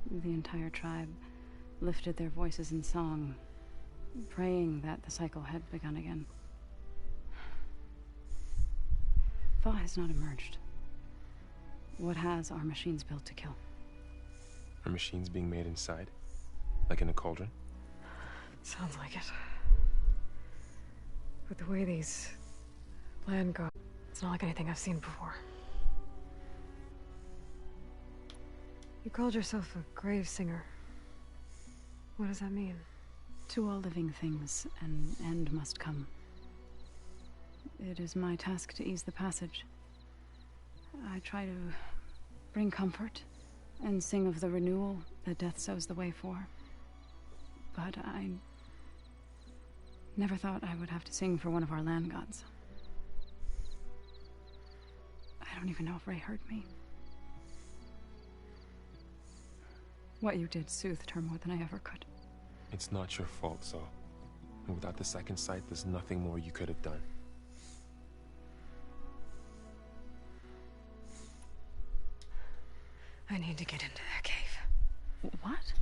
The entire tribe lifted their voices in song, praying that the cycle had begun again. Fa has not emerged. What has are machines built to kill. Are machines being made inside? Like in a cauldron? Sounds like it. But the way these land go, it's not like anything I've seen before. You called yourself a grave singer. What does that mean? To all living things, an end must come. It is my task to ease the passage. I try to bring comfort and sing of the renewal that death sows the way for. But I never thought I would have to sing for one of our land gods. I don't even know if Ray heard me. What you did soothed her more than I ever could. It's not your fault, Zo. And without the second sight, there's nothing more you could have done. I need to get into that cave. What?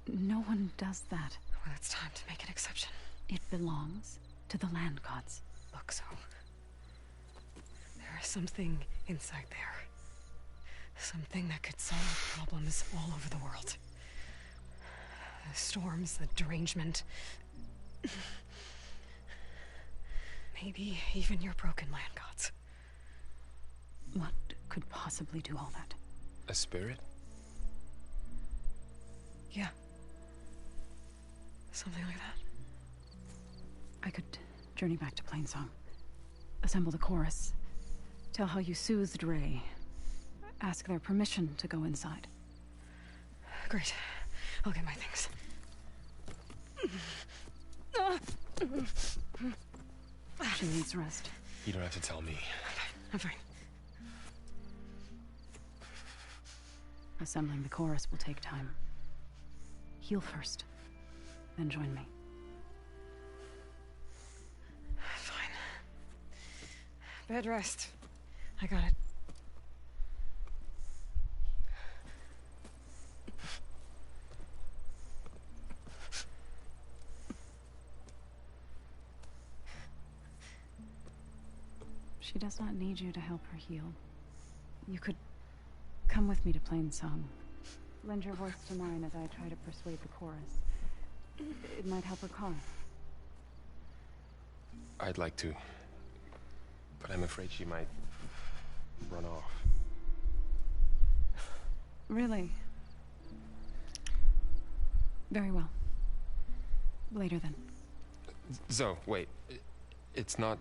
No one does that. Well, it's time to make an exception. It belongs to the land gods. Look, Zo. There is something inside there. Something that could solve problems all over the world. The storms, the derangement. Maybe even your broken land gods. What could possibly do all that? A spirit? Yeah. Something like that. I could journey back to Plainsong. Assemble the chorus. Tell how you soothed Ray. Ask their permission to go inside. Great. I'll get my things. She needs rest. You don't have to tell me. I'm fine. Assembling the chorus will take time. Heal first, then join me. Fine. Bed rest. I got it. She does not need you to help her heal. You could come with me to Plainsong. Lend your voice to mine as I try to persuade the chorus. It might help her cause. I'd like to, but I'm afraid she might run off. Really? Very well. Later then. Zoe, wait. It's not,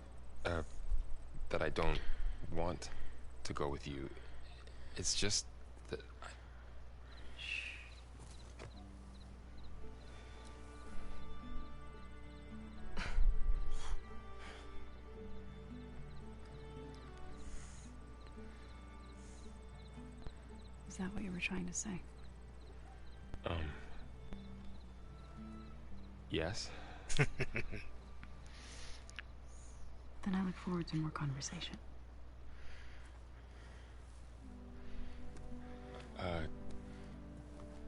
that I don't want to go with you. It's just that Is that what you were trying to say? Yes. Then I look forward to more conversation.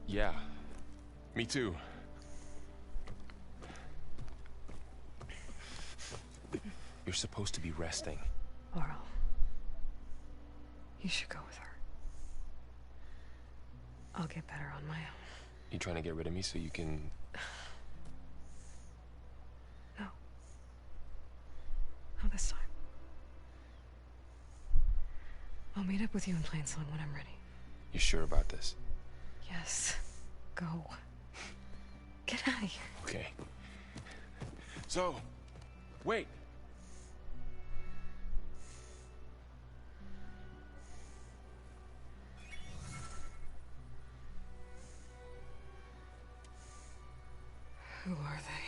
Yeah. Me too. You're supposed to be resting. Laurel, you should go with her. I'll get better on my own. You trying to get rid of me so you can... No. Not this time. I'll meet up with you in Plainsong when I'm ready. You sure about this? Yes. Go. Get out of here. Okay. So, wait. Who are they?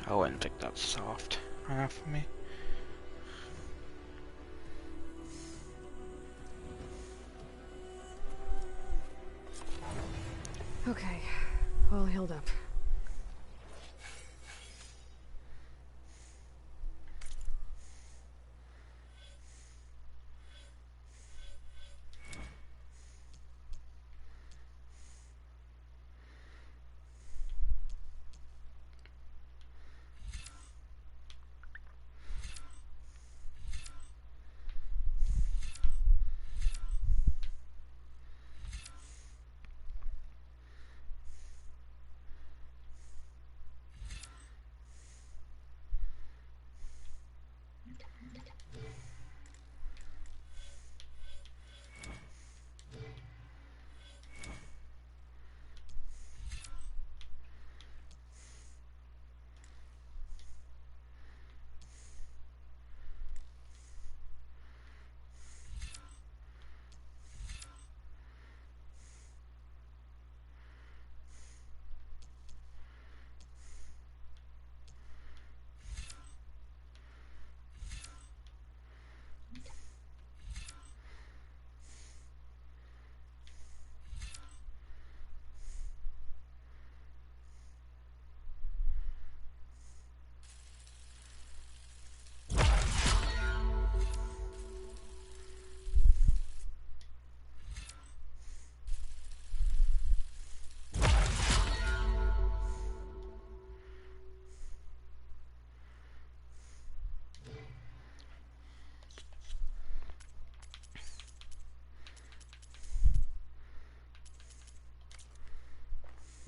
I wouldn't think that's soft enough for me. Okay, all healed up.